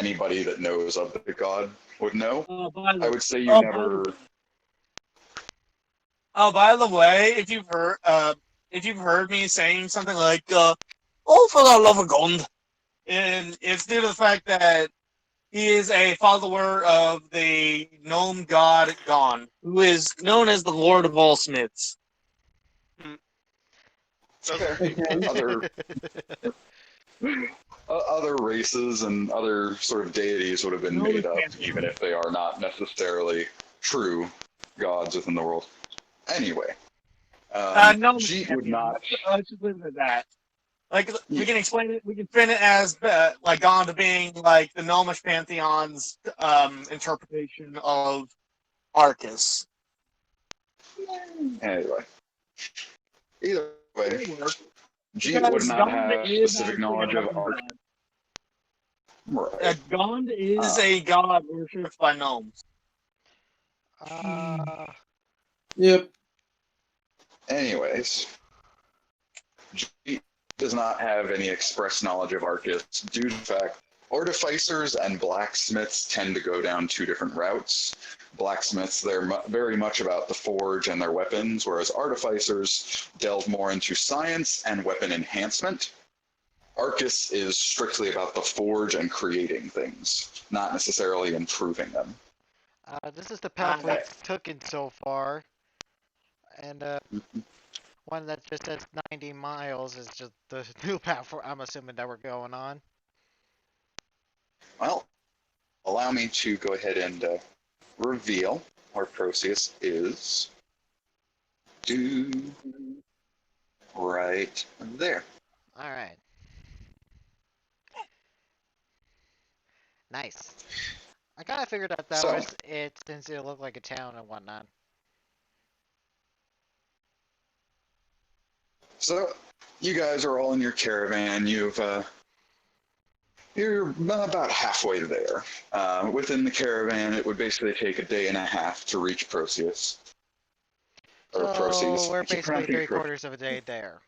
anybody that knows of the god would know. I would say you oh, never. by the way, if you've heard me saying something like, "Oh, for the love of God," and it's due to the fact that he is a follower of the gnome god Gon, who is known as the Lord of all Smiths. Okay. Other other races and other sort of deities would have been made up, even if they are not necessarily true gods within the world. Anyway, Gnome Jeet would pantheon. not. Let's just leave it at that. Like we can explain it. We can spin it as like Gon to being like the gnomish pantheon's interpretation of Arcuus. Anyway, either way, Jeet would Because not Gond have is specific actually knowledge a of art. god. Right. Gond is a god worshipped by gnomes. Yep. Anyways, Jeet does not have any express knowledge of Arcus due to the fact artificers and blacksmiths tend to go down two different routes. Blacksmiths, they're very much about the forge and their weapons, whereas artificers delve more into science and weapon enhancement. Arcus is strictly about the forge and creating things, not necessarily improving them. This is the path we've taken so far, and one that just says 90 miles is just the new path I'm assuming that we're going on. Well, allow me to go ahead and reveal where Proceus is. Right there. Alright. Nice. I kind of figured out that was it since it looked like a town and whatnot. So, you guys are all in your caravan. You're about halfway there. Within the caravan, it would basically take a day and a half to reach Proceus. Or So Proceus. we're basically 3/4 of a day there.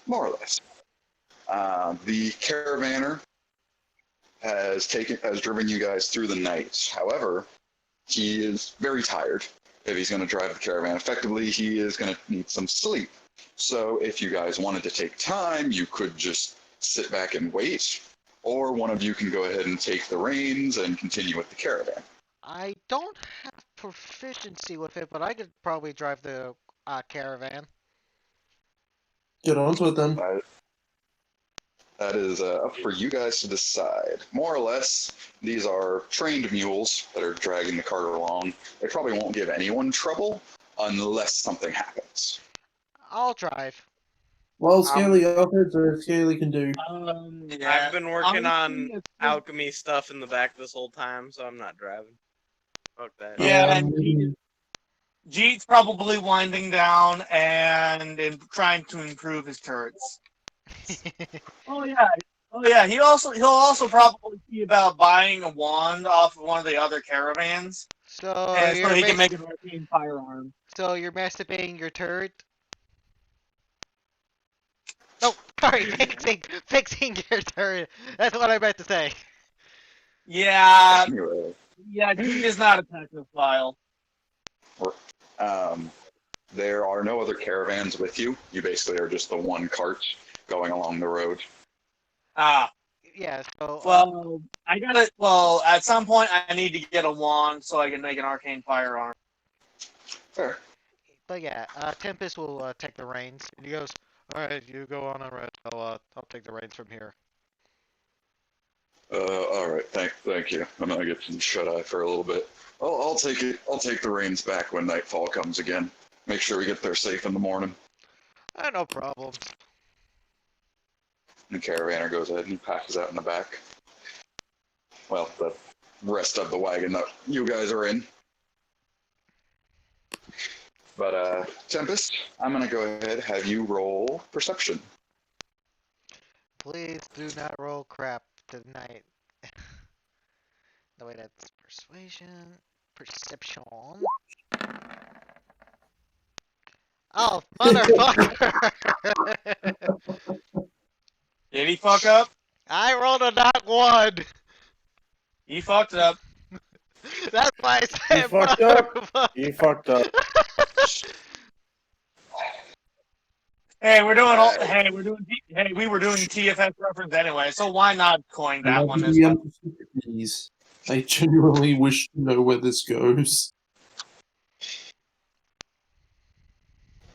More or less. The caravaner has driven you guys through the night. However, he is very tired. If he's going to drive the caravan effectively, he is going to need some sleep. So if you guys wanted to take time, you could just sit back and wait, or one of you can go ahead and take the reins and continue with the caravan. I don't have proficiency with it, but I could probably drive the caravan. Get onto it then. That is up for you guys to decide. More or less, these are trained mules that are dragging the cart along. They probably won't give anyone trouble unless something happens. I'll drive. Well, Scaly offers or Scaly can do. Yeah. I've been working on alchemy stuff in the back this whole time, so I'm not driving. Fuck that. Yeah, and Jeet's probably winding down and trying to improve his turrets. Oh yeah. He'll also probably see about buying a wand off of one of the other caravans, so he can make an arcane firearm. So you're masturbating your turret? No, sorry, fixing your turret. That's what I meant to say. Yeah. Anyway. Yeah, Jeet is not a technophile. There are no other caravans with you. You basically are just the one cart going along the road. Yeah, so... Well, at some point I need to get a wand so I can make an arcane firearm. Fair. But yeah, Tempest will take the reins. And he goes, alright, you go on a rest. I'll take the reins from here. Alright, thank you. I'm gonna get some shut-eye for a little bit. I'll take it. I'll take the reins back when nightfall comes again. Make sure we get there safe in the morning. No problem. The caravaner goes ahead and passes out in the back. Well, the rest of the wagon that you guys are in. But, Tempest, I'm gonna go ahead and have you roll perception. Please do not roll crap tonight. No, wait, that's persuasion. Perception. Oh, motherfucker! Did he fuck up? I rolled a nat 1! He fucked up. That's why I You said fucked up. motherfucker. You fucked up. Hey, we're doing all. Hey, we're doing. Hey, we were doing TFS reference anyway, so why not coin I that love one you, as well? please. I genuinely wish to know where this goes.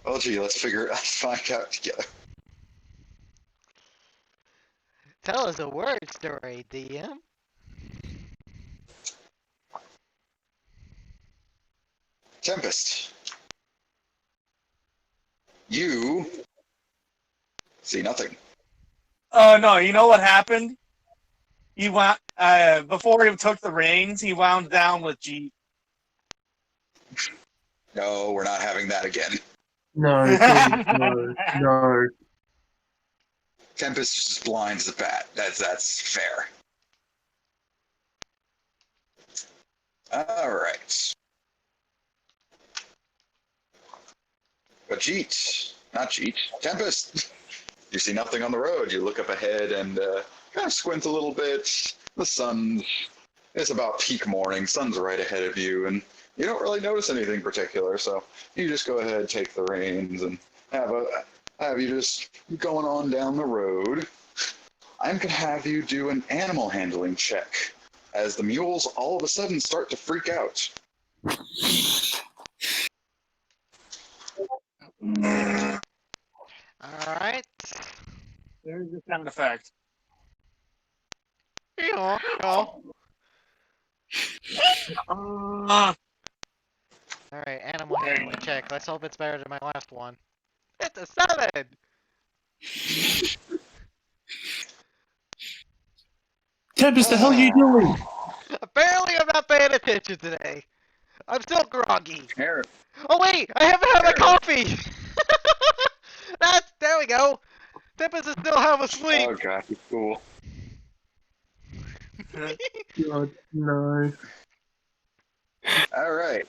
Well, gee, let's find out together. Tell us a word story, DM. Tempest. You see nothing. Oh no! You know what happened? He wound before he took the reins. He wound down with G. No, we're not having that again. No, please, no, no. Tempest is just blind as a bat. That's fair. All right. But Jeet, not Jeet, Tempest. You see nothing on the road. You look up ahead and kind of squint a little bit. The sun, it's about peak morning. Sun's right ahead of you, and you don't really notice anything particular. So you just go ahead, take the reins, and have you just going on down the road. I'm gonna have you do an animal handling check as the mules all of a sudden start to freak out. Alright. There's the sound effect. Yeah. Uh, Alright, animal handling check. Let's hope it's better than my last one. It's a 7! Tempest, the hell are you doing? Apparently I'm not paying attention today. I'm still groggy. Here, Oh wait, I haven't had my coffee! There we go! Tempest is still half asleep! oh god, it's cool. God, no. All right,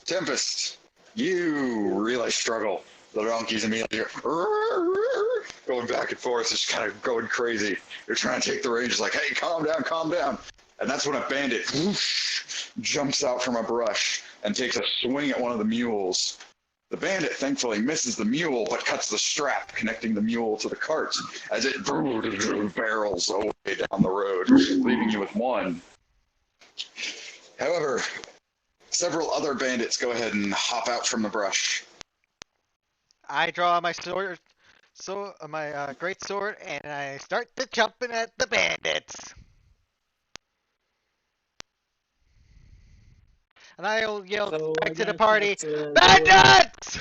Tempest, you really struggle. The donkeys immediately going back and forth, just kind of going crazy. You're trying to take the reins, like, hey, calm down, calm down. And that's when a bandit whoosh, jumps out from a brush and takes a swing at one of the mules. The bandit thankfully misses the mule, but cuts the strap connecting the mule to the cart as it barrels away down the road, leaving you with one. However, several other bandits go ahead and hop out from the brush. I draw my sword, my great sword, and I start to jumping at the bandits. And I'll yell So I back to the guess party, that's, bandits!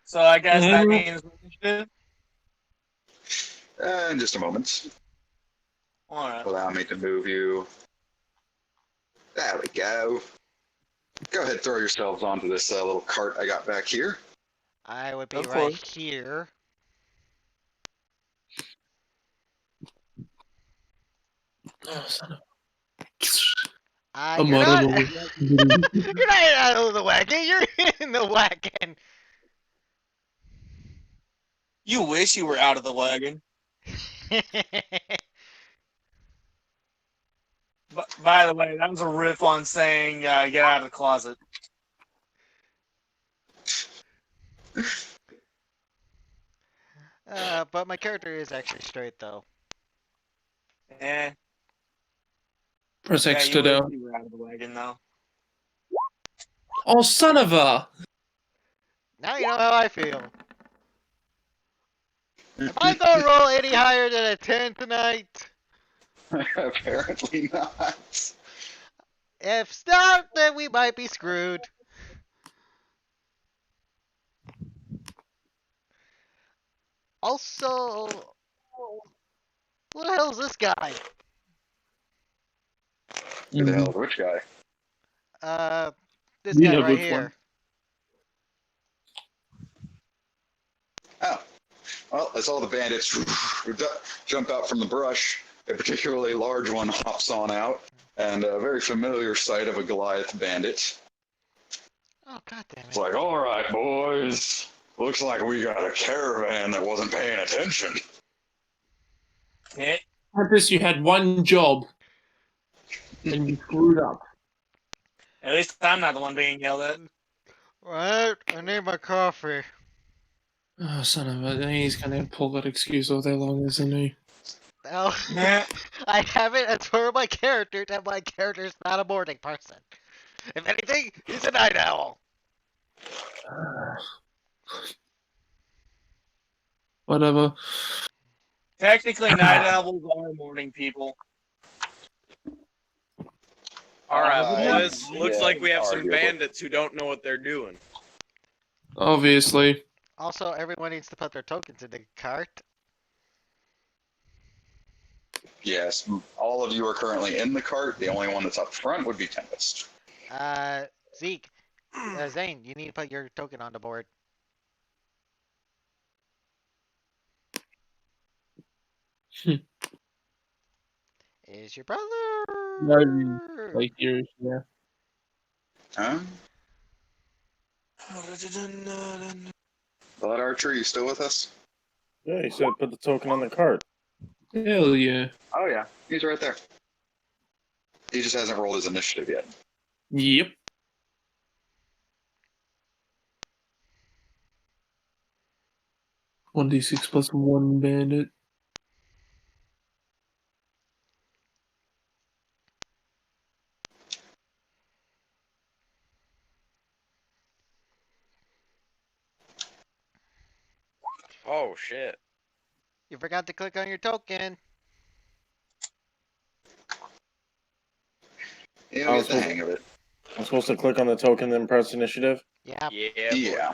so I guess that Mhm. means initiative. In just a moment. All right. Allow me to move you. There we go. Go ahead, throw yourselves onto this little cart I got back here. I would be Of right course. here. Oh, son of You're I'm out not. of the way. You're not out of the wagon. You're in the wagon. You wish you were out of the wagon. But by the way, that was a riff on saying get out of the closet. But my character is actually straight though. Eh. Press Yeah, X you to wish down. you were out of the wagon though. Oh, son of a! Now you know how I feel. Am I gonna roll any higher than a 10 tonight? Apparently not. If not, then we might be screwed. Also, who the hell is this guy? Who the hell is which guy? This You guy know right which here. Oh. Well, as all the bandits jump out from the brush, a particularly large one hops on out, and a very familiar sight of a Goliath bandit. Oh, god damn It's it. like, all right, boys. Looks like we got a caravan that wasn't paying attention. Eh. Tempest, you had one job. And you screwed up. At least I'm not the one being yelled at. What? I need my coffee. Oh, son of a... He's gonna pull that excuse all day long, isn't he? No. Nah. I have it as for my character that my character's not a morning person. If anything, he's a night owl. Whatever. Technically, night owls are morning people. Alright, Uh, boys. Looks yeah, like we have some arguably. bandits who don't know what they're doing. Obviously. Also, everyone needs to put their tokens in the cart. Yes, all of you are currently in the cart. The only one that's up front would be Tempest. Zeke, Zane, you need to put your token on the board. Is your brother? No, like yours, yeah. Huh? Blood Archer, you still with us? Yeah, he said put the token on the cart. Hell yeah. Oh yeah, he's right there. He just hasn't rolled his initiative yet. Yep. One d6 plus one bandit. Oh shit. You forgot to click on your token. He'll get the hang of it. I'm supposed to click on the token, then press initiative. Yeah. Yeah. Yeah.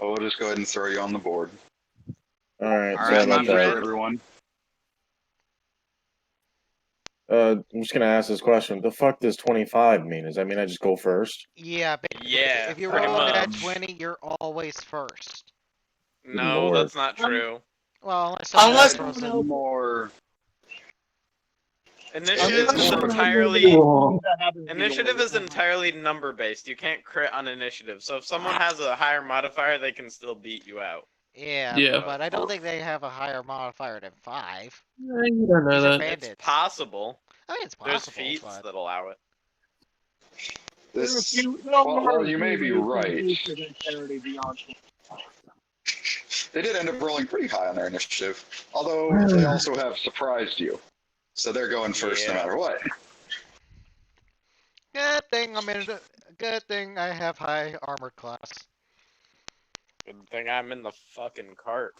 We'll just go ahead and throw you on the board. Alright, All sorry right, about my For that. friend. everyone. I'm just gonna ask this question. The fuck does 25 mean? Does that mean I just go first? Yeah, basically. Yeah, If you pretty roll at much. 20, you're always first. No, Lord. that's not true. Well, unless Unless someone someone else else- More. Initiative is Unless- entirely Whoa. initiative is entirely number based. You can't crit on initiative. So if someone has a higher modifier, they can still beat you out. Yeah, Yeah. but I don't think they have a higher modifier than 5. You don't know These are that. bandits. It's possible. I mean, it's There's possible, feats but... that allow it. This. Well, you may be right. They did end up rolling pretty high on their initiative, although they also have surprised you. So they're going first no Yeah. matter what. Good thing I'm in the... Good thing I have high armor class. Good thing I'm in the fucking cart.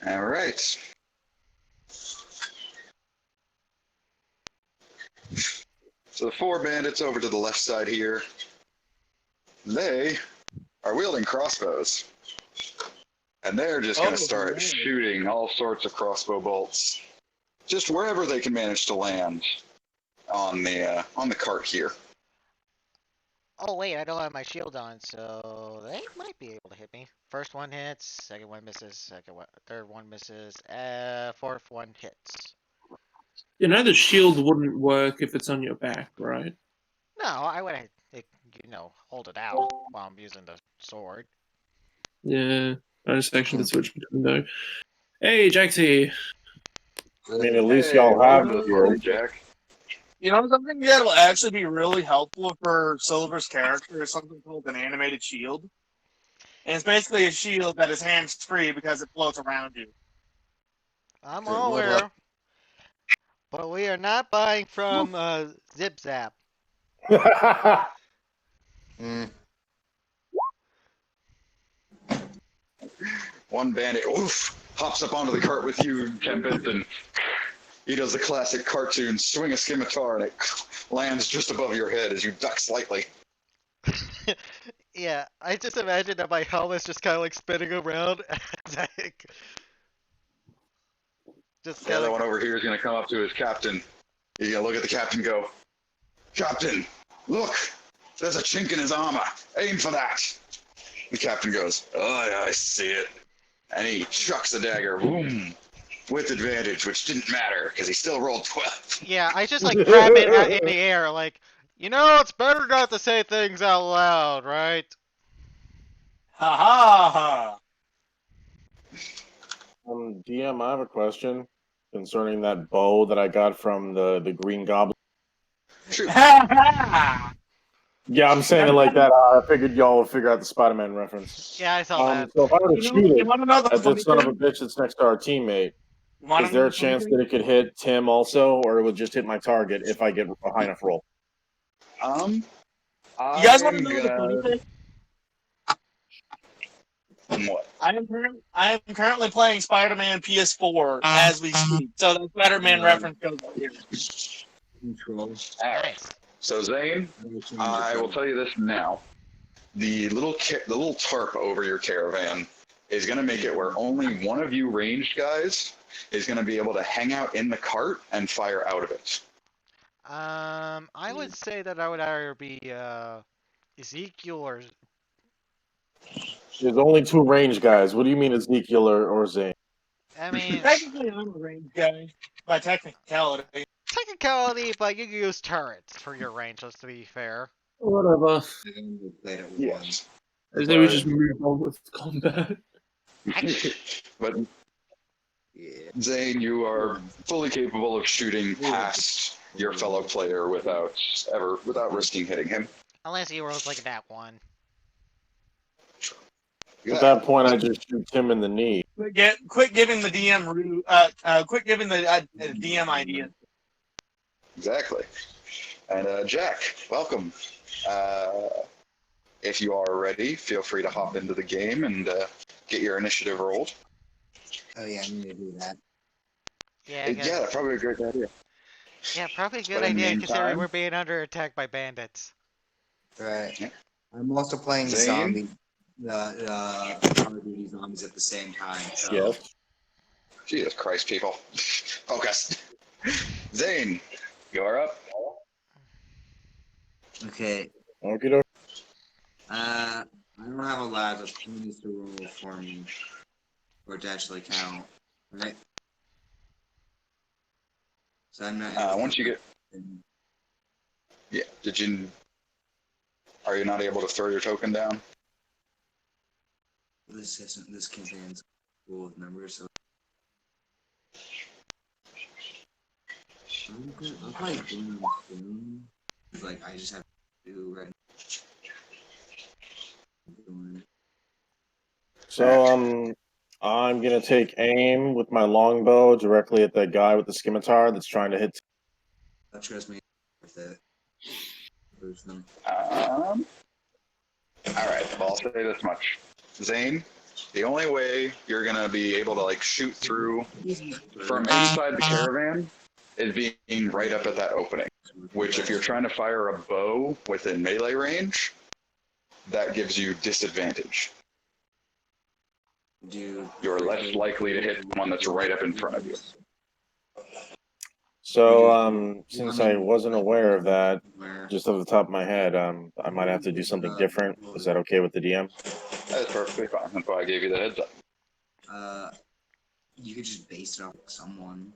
All right. So the 4 bandits over to the left side here, they are wielding crossbows. And they're just going Oh, to start man. shooting all sorts of crossbow bolts, just wherever they can manage to land on the cart here. Oh wait, I don't have my shield on, so they might be able to hit me. First one hits, second one misses, third one misses, fourth one hits. You know the shield wouldn't work if it's on your back, right? No, I would, hold it out while I'm using the sword. Yeah. I just actually switch between though. Hey, Jaxie. I mean, at least y'all have welcome the to the party, sword. Jack. You know something that'll actually be really helpful for Silver's character is something called an animated shield. And it's basically a shield that is hands-free because it floats around you. I'm Good all luck. aware, but we are not buying from Zip Zap. One bandit, oof, hops up onto the cart with you, Tempest, and he does the classic cartoon swing a scimitar, and it lands just above your head as you duck slightly. Yeah, I just imagine that my helmet's just kind of like spinning around. As I, just The kind other of one over here is going to come up to his captain. He's going to look at the captain and go, "Captain, look, there's a chink in his armor. Aim for that." The captain goes, "Oh, yeah, I see it." And he chucks the dagger, boom, with advantage, which didn't matter because he still rolled 12. Yeah, I just like grab it in the air, like, it's better not to say things out loud, right? Ha ha ha! DM, I have a question concerning that bow that I got from the Green Goblin. Shoot. Yeah, I'm saying it like that. I figured y'all would figure out the Spider-Man reference. Yeah, I saw that. So if I were to shoot you it want to know the at funny this son of a thing? bitch that's next to our teammate, You wanna is there know a the funny chance thing? that it could hit Tim also, or it would just hit my target if I get a high enough roll? You guys want to I'm know the funny gonna. thing? What? I am currently playing Spider-Man PS4 as we speak, so the Spider-Man reference goes here. Control. All right. Nice. So Zane, I will tell you this now. The little tarp over your caravan is going to make it where only one of you ranged guys is going to be able to hang out in the cart and fire out of it. I would say that I would either be Ezekiel or There's only 2 range guys. What do you mean Ezekiel or Zane? I mean Technically, I'm a range guy by technicality. technicality, but you can use turrets for your range. Let's be fair. Whatever. I only played it once. Yes. I say we just move on with combat. But Yeah. Zane, you are fully capable of shooting past your fellow player without risking hitting him. Unless he rolls like that one. At that point, I just shoot Tim in the knee. Quit giving the DM quit giving the DM ideas. Exactly. And Jack, welcome. If you are ready, feel free to hop into the game and get your initiative rolled. Oh yeah, I'm gonna do that. Yeah, Yeah, that's probably a great idea. yeah, probably a good But in the idea considering meantime- we're being under attack by bandits. Right. Yeah. I'm also playing Zane? zombie, the Call of Duty zombies at the same time. So. Yes. Jesus Christ, people. Focus. Zane, you're up. Okay. Okie doke. I don't have a lot of things to roll for me, or to actually count. Right. So I'm not. Once you get, yeah, are you not able to throw your token down? This contains full of numbers, so. I'm probably doing them soon. Like I just have to do right. So, I'm gonna take aim with my longbow directly at that guy with the scimitar that's trying to hit. Trust me with that. Person. All right, well, I'll say this much. Zane, the only way you're going to be able to shoot through from inside the caravan is being right up at that opening, which if you're trying to fire a bow within melee range, that gives you disadvantage. You're less likely to hit one that's right up in front of you. So, since I wasn't aware of that, just off the top of my head, I might have to do something different. Is that okay with the DM? That's perfectly fine. That's why I gave you the heads up. You could just base it off someone.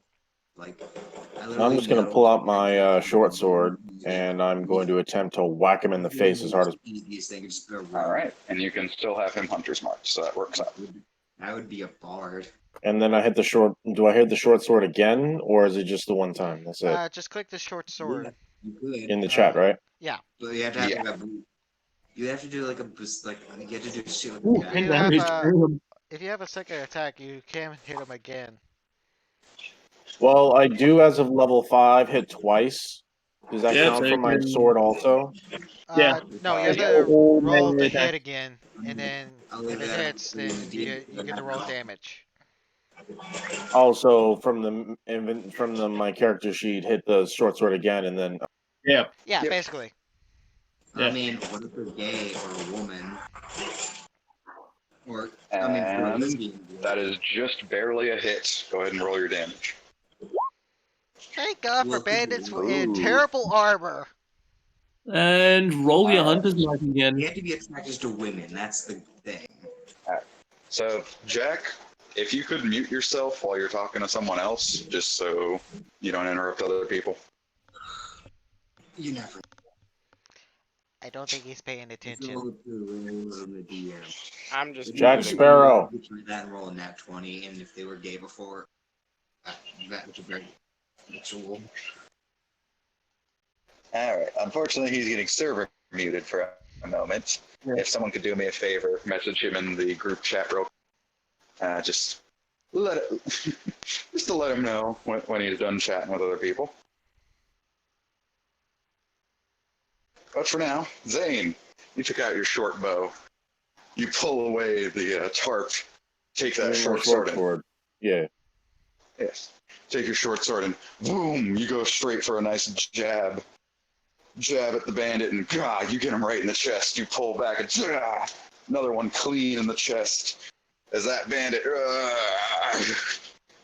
I'm just gonna pull out my short sword, and I'm going to attempt to whack him in the face as hard as. Easiest thing is just All right, and you can still have him Hunter's Mark, so that works out. That would be a bard. And then I hit the short. Do I hit the short sword again, or is it just the one time? That's it. Just click the short sword. You could. In the chat, right? Yeah. But you have to have Yeah. you have to do like you have to do shit with Ooh, the ten guy. damage. If you have a second attack, you can hit him again. Well, I do, as of level 5, hit twice. Does that Yeah, count so for you my can- sword also? Yeah. No, you have Yeah. to roll melee to attack. hit again, and then if it hits, then you get to roll damage. Also, from my character sheet, hit the short sword again, and then Yeah. Yeah, Yep. basically. I mean, what if they're gay or a woman? Or for a And lesbian. that is just barely a hit. Go ahead and roll your damage. Thank God for Well, bandits in ooh. terrible armor. And roll your Alright. hunter's mark again. You have to be attracted to women. That's the thing. So, Jack, if you could mute yourself while you're talking to someone else, just so you don't interrupt other people. You never. I don't think he's paying Just attention. roll the DM. I'm just Jack muting. Sparrow. That and roll a nat 20, and if they were gay before, that was a very ritual. All right. Unfortunately, he's getting server muted for a moment. Yeah. If someone could do me a favor, message him in the group chat real. Just let it, just to let him know when he's done chatting with other people. But for now, Zane, you took out your short bow. You pull away the tarp. Take that short sword. Sword. Yeah. Yes. Take your short sword and boom, you go straight for a nice jab. Jab at the bandit and you get him right in the chest. You pull back and another one clean in the chest. As that bandit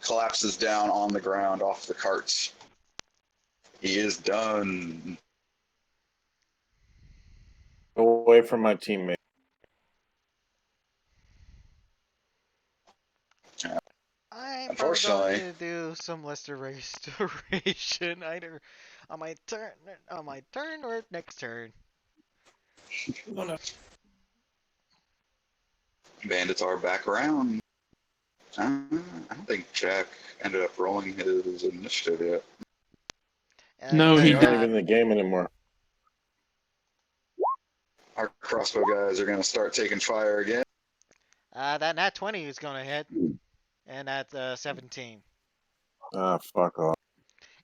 collapses down on the ground off the cart. He is done. Away from my teammate. I'm probably Unfortunately- going to do some lesser restoration either on my turn or next turn. Bandits are back around. I don't think Jack ended up rolling his initiative yet. And No, I he He's got- not even in the game anymore. Our crossbow guys are going to start taking fire again. that nat 20 is going to hit. And that's 17. Ah, fuck off.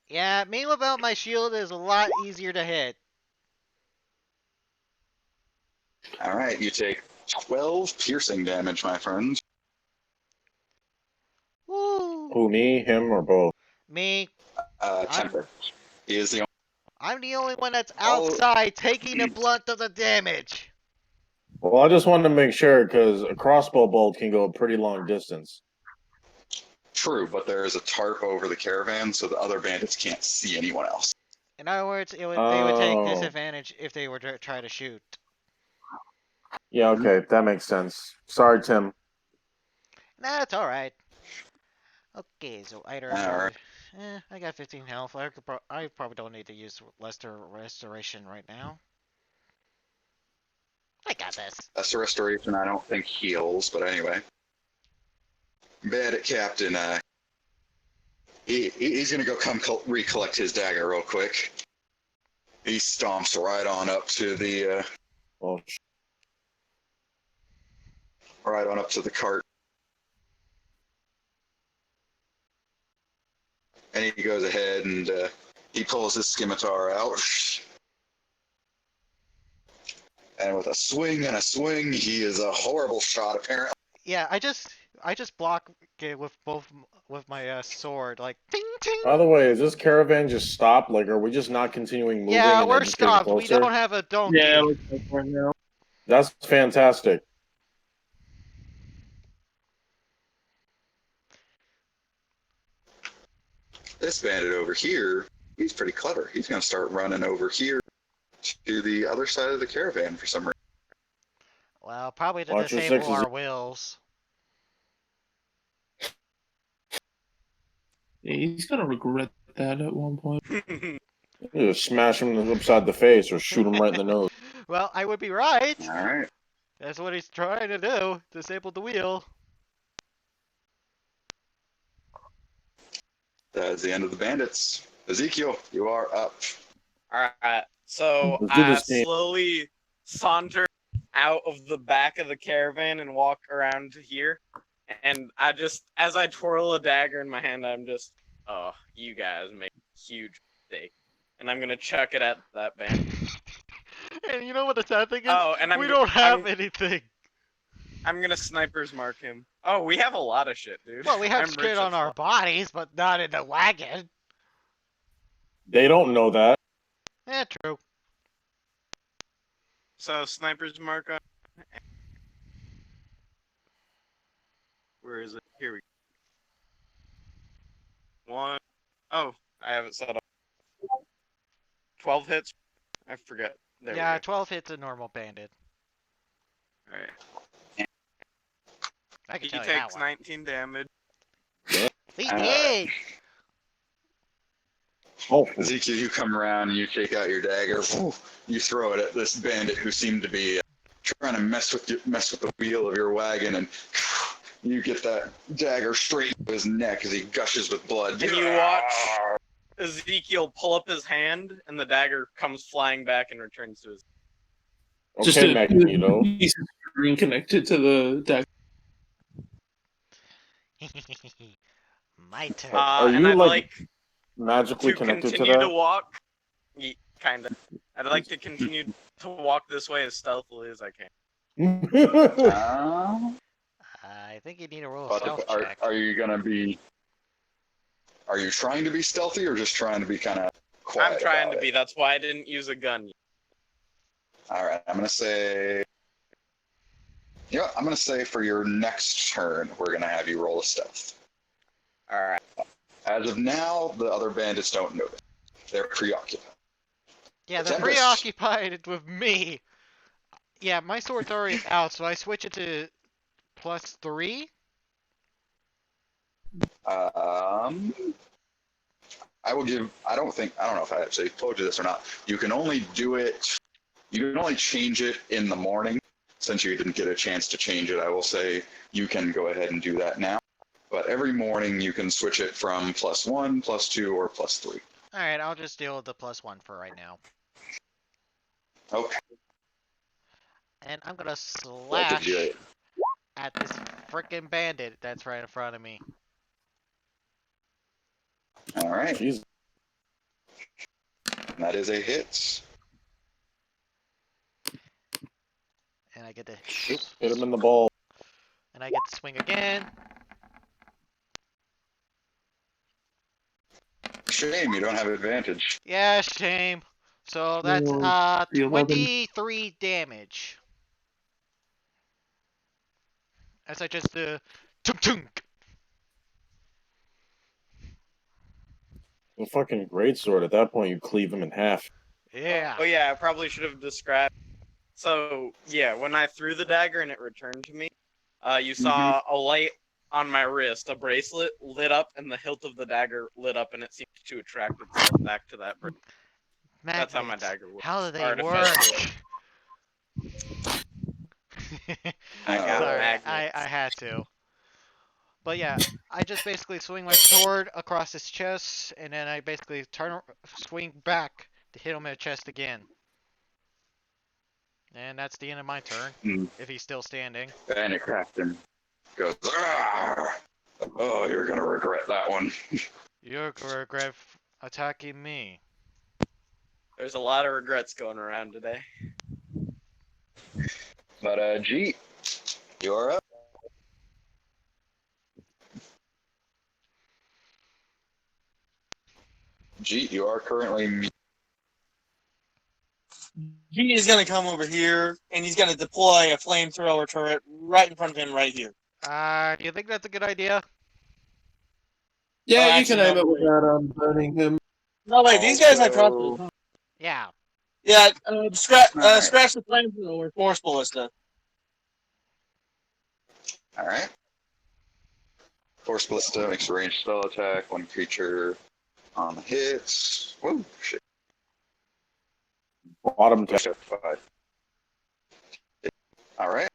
Yeah, me without my shield is a lot easier to hit. All right, you take 12 piercing damage, my friend. Woo! Who, me, him, or both? Me, Temper. He is the I'm the only one that's Oh. outside taking the blunt of the damage. Well, I just wanted to make sure because a crossbow bolt can go a pretty long distance. true, but there is a tarp over the caravan, so the other bandits can't see anyone else. In other words, they would take Oh. disadvantage if they were to try to shoot. Yeah, okay, that makes sense. Sorry, Tim. Nah, it's alright. Okay, so either Alright. I got 15 health. I probably don't need to use Lester Restoration right now. I got this. That's a restoration I don't think heals, but anyway. Bandit Captain, he's gonna go recollect his dagger real quick. He stomps right on up to the Well, right on up to the cart. And he goes ahead and he pulls his scimitar out. And with a swing and a swing, he is a horrible shot, apparently. Yeah, I just block it with my sword, like ting ting. by the way, is this caravan just stopped? Like, are we just not continuing moving? Yeah, and we're they're just getting stopped. We closer? don't have a donkey. Yeah, looks like right now. That's fantastic. This bandit over here, he's pretty clever. He's going to start running over here to the other side of the caravan for some reason. Well, probably to Watch your disable sixes. our wills. Yeah, he's gonna regret that at one point. You just smash him upside the face or shoot him right in the nose. Well, I would be right. All right. That's what he's trying to do. Disable the wheel. That is the end of the bandits. Ezekiel, you are up. Alright, so Let's do I this game. slowly saunter out of the back of the caravan and walk around to here. And I just, as I twirl a dagger in my hand, I'm just, oh, you guys make a huge mistake. And I'm gonna chuck it at that bandit. And you know what the sad thing is? Oh, and we don't have anything. I'm gonna sniper's mark him. Oh, we have a lot of shit, dude. Well, we have I'm shit rich on as our fuck. bodies, but not in the wagon. They don't know that. Yeah, true. So sniper's mark on. Where is it? Here we go. One. Oh, I have it set up. 12 hits. I forget. There Yeah, we 12 hits a normal bandit. go. All right. I can He tell you that takes one. 19 damage. He did! Oh, Ezekiel, you come around and you take out your dagger. You throw it at this bandit who seemed to be trying to mess with the wheel of your wagon, and you get that dagger straight to his neck as he gushes with blood. And you watch Ezekiel pull up his hand, and the dagger comes flying back and returns to his. Just okay, a Magneto. piece of string connected to the deck. My turn. Are And you, I'd like, like magically to connected to continue to that? walk. Kind of. I'd like to continue to walk this way as stealthily as I can. I think you need to roll a stealth Are check. you gonna be? Are you trying to be stealthy or just trying to be kind of quiet? I'm trying about to be. it? That's why I didn't use a gun. All right, I'm gonna say. Yeah, I'm gonna say for your next turn, we're gonna have you roll a stealth. All right. As of now, the other bandits don't notice. They're preoccupied. Yeah, they're Tempest. preoccupied with me. Yeah, my sword's already out, so I switch it to +3. I will give. I don't know if I actually told you this or not. You can only do it. You can only change it in the morning. Since you didn't get a chance to change it, I will say you can go ahead and do that now. But every morning you can switch it from +1, +2, or +3. Alright, I'll just deal with the +1 for right now. Okay. And I'm gonna That gives slash you at this frickin' bandit that's right in front of me. all right. Jeez. That is a hit. And I get to Hit him in the ball. and I get to swing again. Shame you don't have advantage. Yeah, shame. So that's Oh, the 11. 23 damage. As I just tunk tunk. A fucking greatsword. At that point, you cleave him in half. Yeah. Oh yeah, I probably should have described. So yeah, when I threw the dagger and it returned to me, you saw a light on my wrist, a bracelet lit up, and the hilt of the dagger lit up, and it seemed to attract itself back to that. That's how my Magnets. dagger works. How do they Artificial. work? I got Sorry, magnets. I had to. But yeah, I just basically swing my sword across his chest, and then I basically swing back to hit him in the chest again. And that's the end of my turn, if he's still standing. Bandit Captain goes, "Ah! Oh, you're gonna regret that one." You're gonna regret attacking me. There's a lot of regrets going around today. But Jeet, you're up. Jeet, you are currently. He is gonna come over here and he's gonna deploy a flamethrower turret right in front of him right here. Do you think that's a good idea? Yeah, you actually, can aim no, it wait. without burning him. No, wait, these guys I trust. Also- Yeah. Yeah, scratch Alright. scratch the flamethrower, force ballista. All right. Force Ballista makes a ranged spell attack. One creature on hits. Whoa, shit. Bottom Push tap. up 5. All right.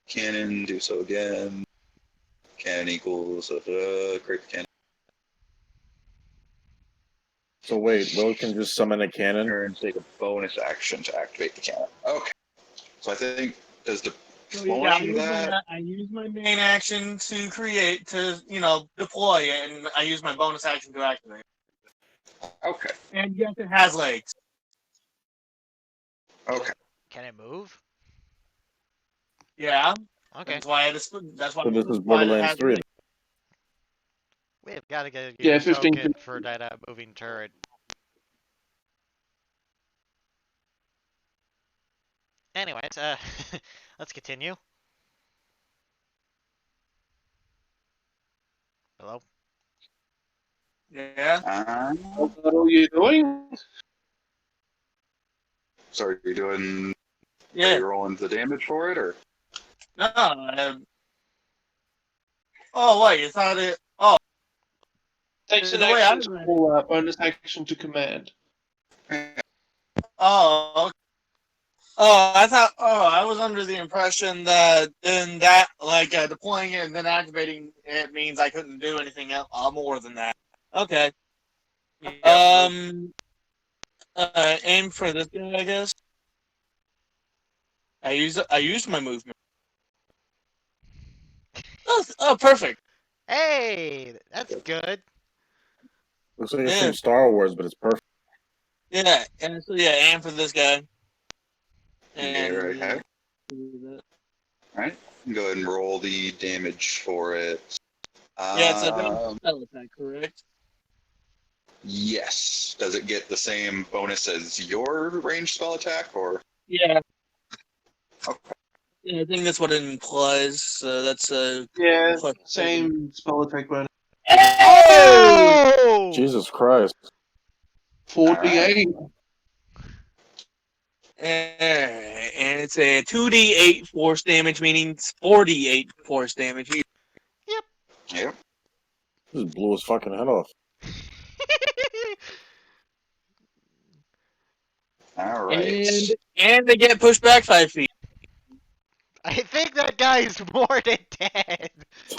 Cannon, do so again. Cannon equals create the cannon. So wait, Will can just summon a cannon? Turn, take a bonus action to activate the cannon. Okay. So I think does deploying that. I use my main action to create to deploy it, and I use my bonus action to activate. Okay. And yes, it has legs. Okay. Can it move? Yeah, Okay. that's why that's why. So this is why it Borderlands has 3. legs. We've got to get a Yeah, use 15 token for that moving turret. Anyways, let's continue. Hello? Yeah. What are you doing? So are you doing? Are Yeah. you rolling the damage for it, or? No. Oh wait, you thought it? Oh. Takes an The way action I to read it. call out, bonus action to command. Oh, okay. Oh, I thought. Oh, I was under the impression that in that, like, deploying it and then activating it means I couldn't do anything else, more than that. Okay. Aim for this guy, I guess. I used my movement. Oh, perfect. Hey, that's good. Looks like it's Yeah. from Star Wars, but it's perfect. Yeah, and so yeah, aim for this guy. And Okay. Alright. Go ahead and roll the damage for it. yeah, it's a spell attack, correct? Yes. Does it get the same bonus as your ranged spell attack, or? Yeah. Okay. Yeah, I think that's what it implies. So that's a Yeah, plus same spell attack bonus. Oh! Jesus Christ. 48. And it's a 2d8 force damage, meaning 48 force damage. Yep. Just blew his fucking head off. Alright. And they get pushed back 5 feet. I think that guy's more than dead.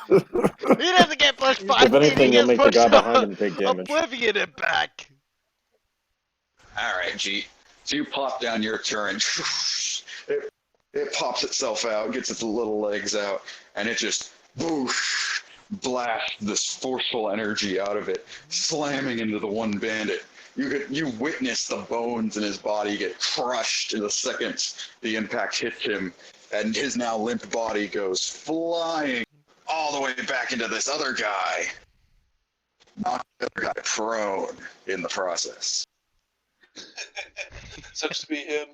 He doesn't get pushed 5 If feet, he anything, you'll gets make the guy pushed behind him take damage. oblivion it back. Alright, G. So you pop down your turret. It pops itself out, gets its little legs out, and it just whoosh, blasts this forceful energy out of it, slamming into the one bandit. You witness the bones in his body get crushed the second the impact hits him, and his now limp body goes flying all the way back into this other guy. Knocked the other guy prone in the process. Sucks to be him.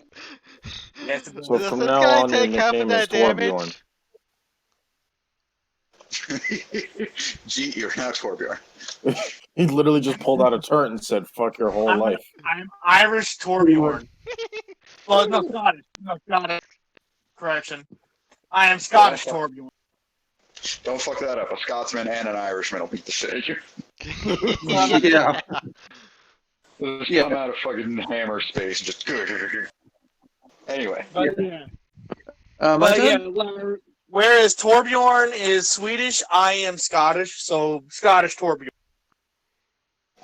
Yes, So Does from this now guy on, your take half of nickname is that damage? Torbjorn. G, you're now Torbjorn. He literally just pulled out a turret and said, "Fuck your whole life." I'm Irish Torbjorn. Well, no, Scottish. No, Scottish. Correction. I am Scottish Torbjorn. Don't fuck that up. A Scotsman and an Irishman will beat the shit out of you. Yeah. Just Yeah. come out of fucking hammer space and just. Anyway. But yeah. My But turn? yeah, whereas Torbjorn is Swedish, I am Scottish, so Scottish Torbjorn.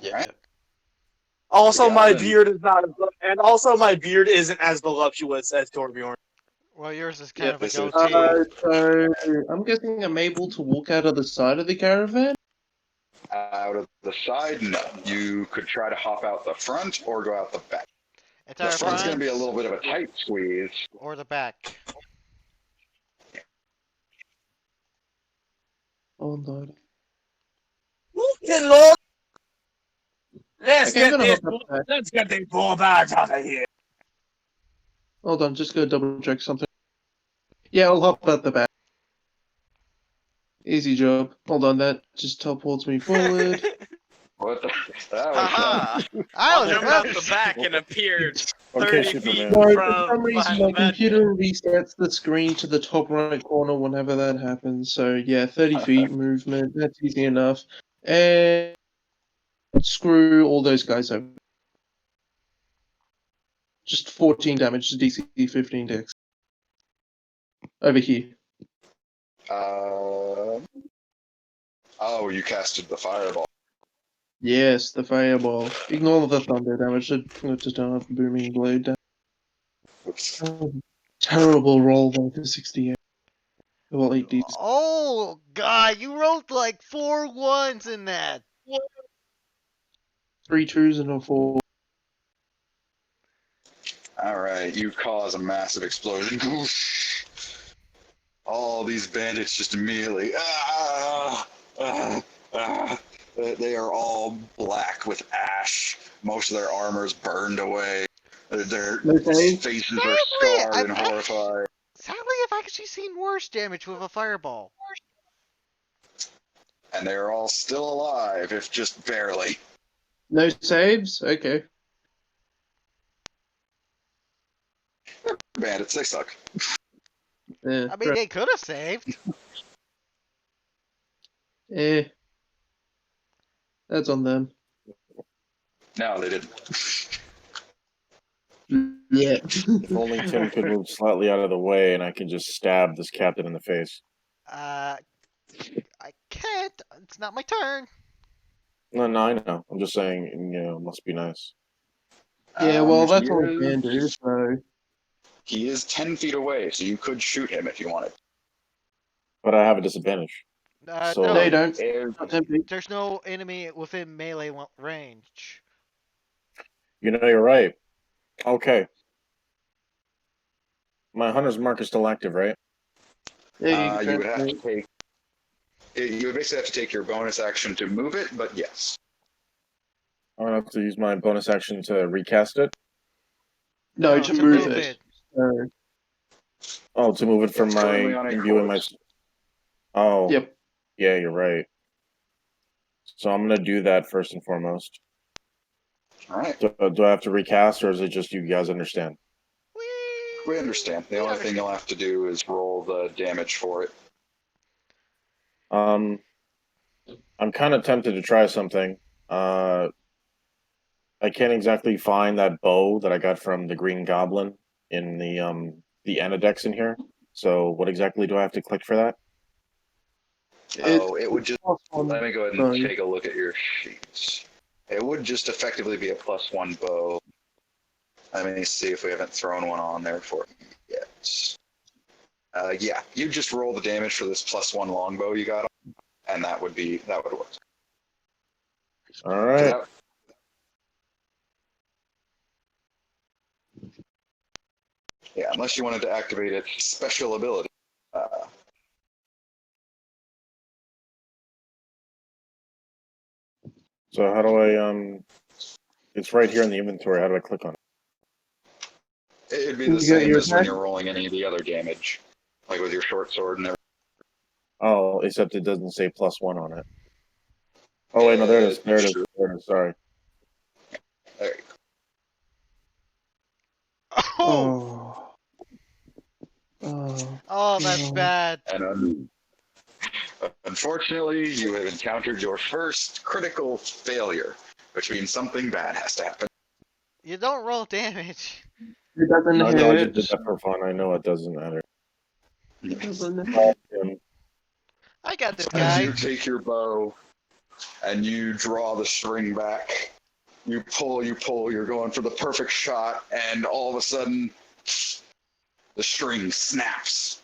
Yeah. Also, Yeah, my then- beard is not, and also my beard isn't as voluptuous as Torbjorn. Well, yours is kind of a this is- goatee. So I'm guessing I'm able to walk out of the side of the caravan? Out of the side, no. You could try to hop out the front or go out the back. It's The our front's going front to be a little bit of a tight squeeze. or the back. Oh no. Good lord! Let's Okay, I'm get gonna this. hop up there. Let's get these poor bags out of here. Hold on, just gonna double check something. Yeah, I'll hop out the back. Easy job. Hold on, that just teleports me forward. What the? That was Haha! I I'll was jump about out the back and appeared Okay, 30 feet Superman. in No, front for of some reason behind my the bed. computer resets the screen to the top right corner whenever that happens. So yeah, 30 feet movement, that's easy enough. And screw all those guys over. Just 14 damage to DC 15 dex. Over here. Oh, you casted the fireball. Yes, the fireball. Ignore the thunder damage. I just don't have the booming blade damage. Oops. Terrible roll though for 68. Well, 8d. Oh god, you rolled like 4 1s in that. 3 2s and a 4. All right, you cause a massive explosion. Whoosh. All these bandits just immediately. They are all black with ash. Most of their armor's burned away. Their Okay. faces are Sadly, scarred I've and horrified. Sadly, I've actually seen worse damage with a fireball. And they're all still alive, if just barely. No saves? Okay. Bandits, they suck. Yeah, I mean, they could have saved. eh. That's on them. No, they didn't. Yeah. If only Tim could move slightly out of the way and I can just stab this captain in the face. I can't. It's not my turn. No, I know. I'm just saying, it must be nice. Yeah, well, that's he all he can do, so. He is 10 feet away, so you could shoot him if you wanted. But I have a disadvantage. So- No, you don't. If- Not 10 feet. There's no enemy within melee range. You're right. Okay. My hunter's mark is still active, right? Yeah, you would have to transfer. take. You would basically have to take your bonus action to move it, but yes. I'm gonna have to use my bonus action to recast it. No, to move move it. So, Oh, to move it from It's my currently on a imbuing my. course. Oh, yep. yeah, you're right. So I'm gonna do that first and foremost. All right. Do I have to recast, or is it just you guys understand? We understand. The only thing you'll have to do is roll the damage for it. I'm kind of tempted to try something. I can't exactly find that bow that I got from the Green Goblin in the Anadex in here. So what exactly do I have to click for that? Oh, it would just. +1 Let me go ahead bow. and take a look at your sheets. It would just effectively be a +1 bow. Let me see if we haven't thrown one on there for it yet. Yeah, you just roll the damage for this +1 longbow you got, and that would work. All right. Yeah, unless you wanted to activate its special ability. So how do I It's right here in the inventory. How do I click on it? It'd be You the get same your as when attack? you're rolling any of the other damage, like with your short sword and everything. Oh, except it doesn't say +1 on it. Oh wait, no, there it is. There it is. There it is. Sorry. There you Oh, Oh, that's no. bad. go. And unfortunately, you have encountered your first critical failure, which means something bad has to happen. You don't roll damage. It doesn't No, I just hit. did that for fun. I know it doesn't matter. It doesn't hit. I got this As guy. you take your bow and you draw the string back, you pull, you're going for the perfect shot, and all of a sudden, the string snaps.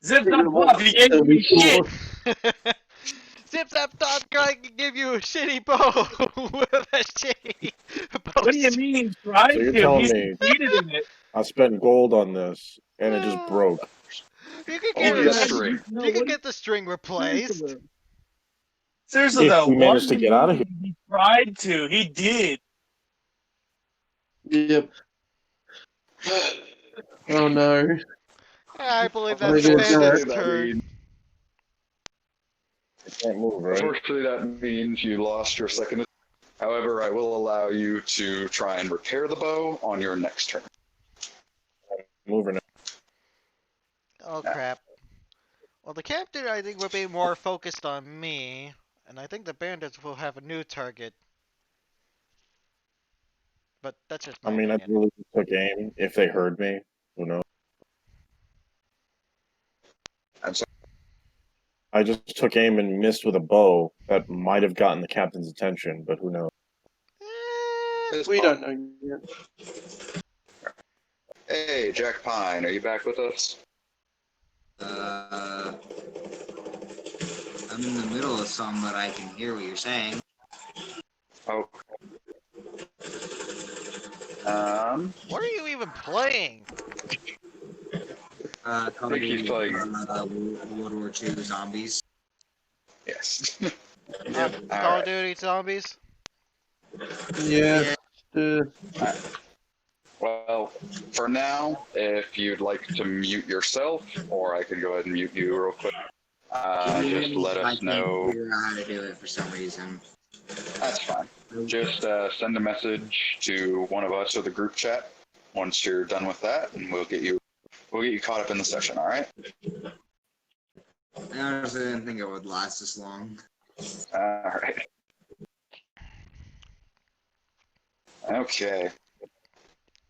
Zip that off, you gave me shit! Zip Zap Top Guy can give you a shitty bow with a shitty bow. What do you mean he tried So you're to? telling He me- succeeded in it. I spent gold on this, and it just broke. You could Only get a it. string. You could get the string replaced. Seriously If though, we what managed do to you get out of mean he tried to? He did. Yep. Oh no. I believe Oh, that's the it is bandit's That turn. means- I can't move, right? Unfortunately, that means you lost your second. However, I will allow you to try and repair the bow on your next turn. Moving. Oh crap. Well, the captain, I think, will be more focused on me, and I think the bandits will have a new target. But that's just my I mean, I opinion. really just took aim. If they heard me, who knows? I'm sorry. I just took aim and missed with a bow that might have gotten the captain's attention, but who knows? It's We Pine. don't know yet. Hey, Jack Pine, are you back with us? I'm in the middle of something, but I can hear what you're saying. Oh. What are you even playing? Call think he's playing. World War II Zombies. Yes. Call Alright. of Duty Zombies? Yeah. Well, for now, if you'd like to mute yourself, or I could go ahead and mute you real quick, just let I us can't know. figure out how to do it for some reason. That's fine. Just send a message to one of us or the group chat once you're done with that, and we'll get you caught up in the session. All right. I honestly didn't think it would last this long. Alright. Okay.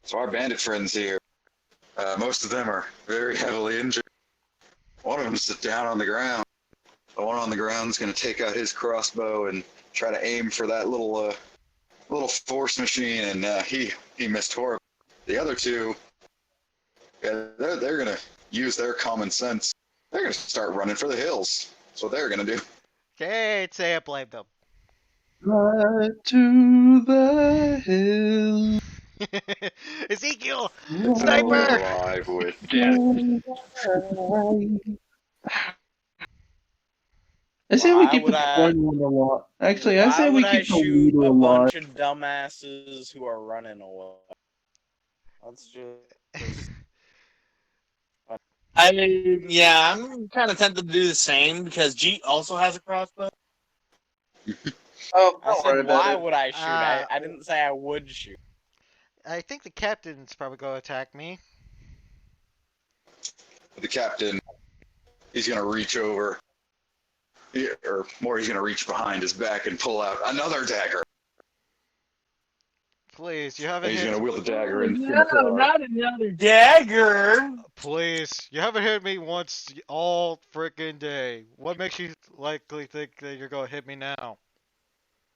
So our bandit friends here, most of them are very heavily injured. One of them is down on the ground. The one on the ground is going to take out his crossbow and try to aim for that little force machine, and he missed horribly. The other two, yeah, they're going to use their common sense. They're going to start running for the hills. That's what they're going to do. Can't say I blame them. Right to the hill. Ezekiel! It's Sniper! alive with I say we Why keep would the I- point one a lot. Actually, I Why say we would I keep the shoot leader a alive. bunch of dumbasses who are running away? That's just I'm kind of tempted to do the same because Jeet also has a crossbow. Oh, I don't worry said, about why it. would I shoot? I didn't say I would shoot. I think the captain's probably gonna attack me. the captain. He's going to reach over, or more, he's going to reach behind his back and pull out another dagger. Please, you And haven't he's hit. going to wield the dagger and No, not another dagger. Please, you haven't hit me once all freaking day. What makes you likely think that you're gonna hit me now?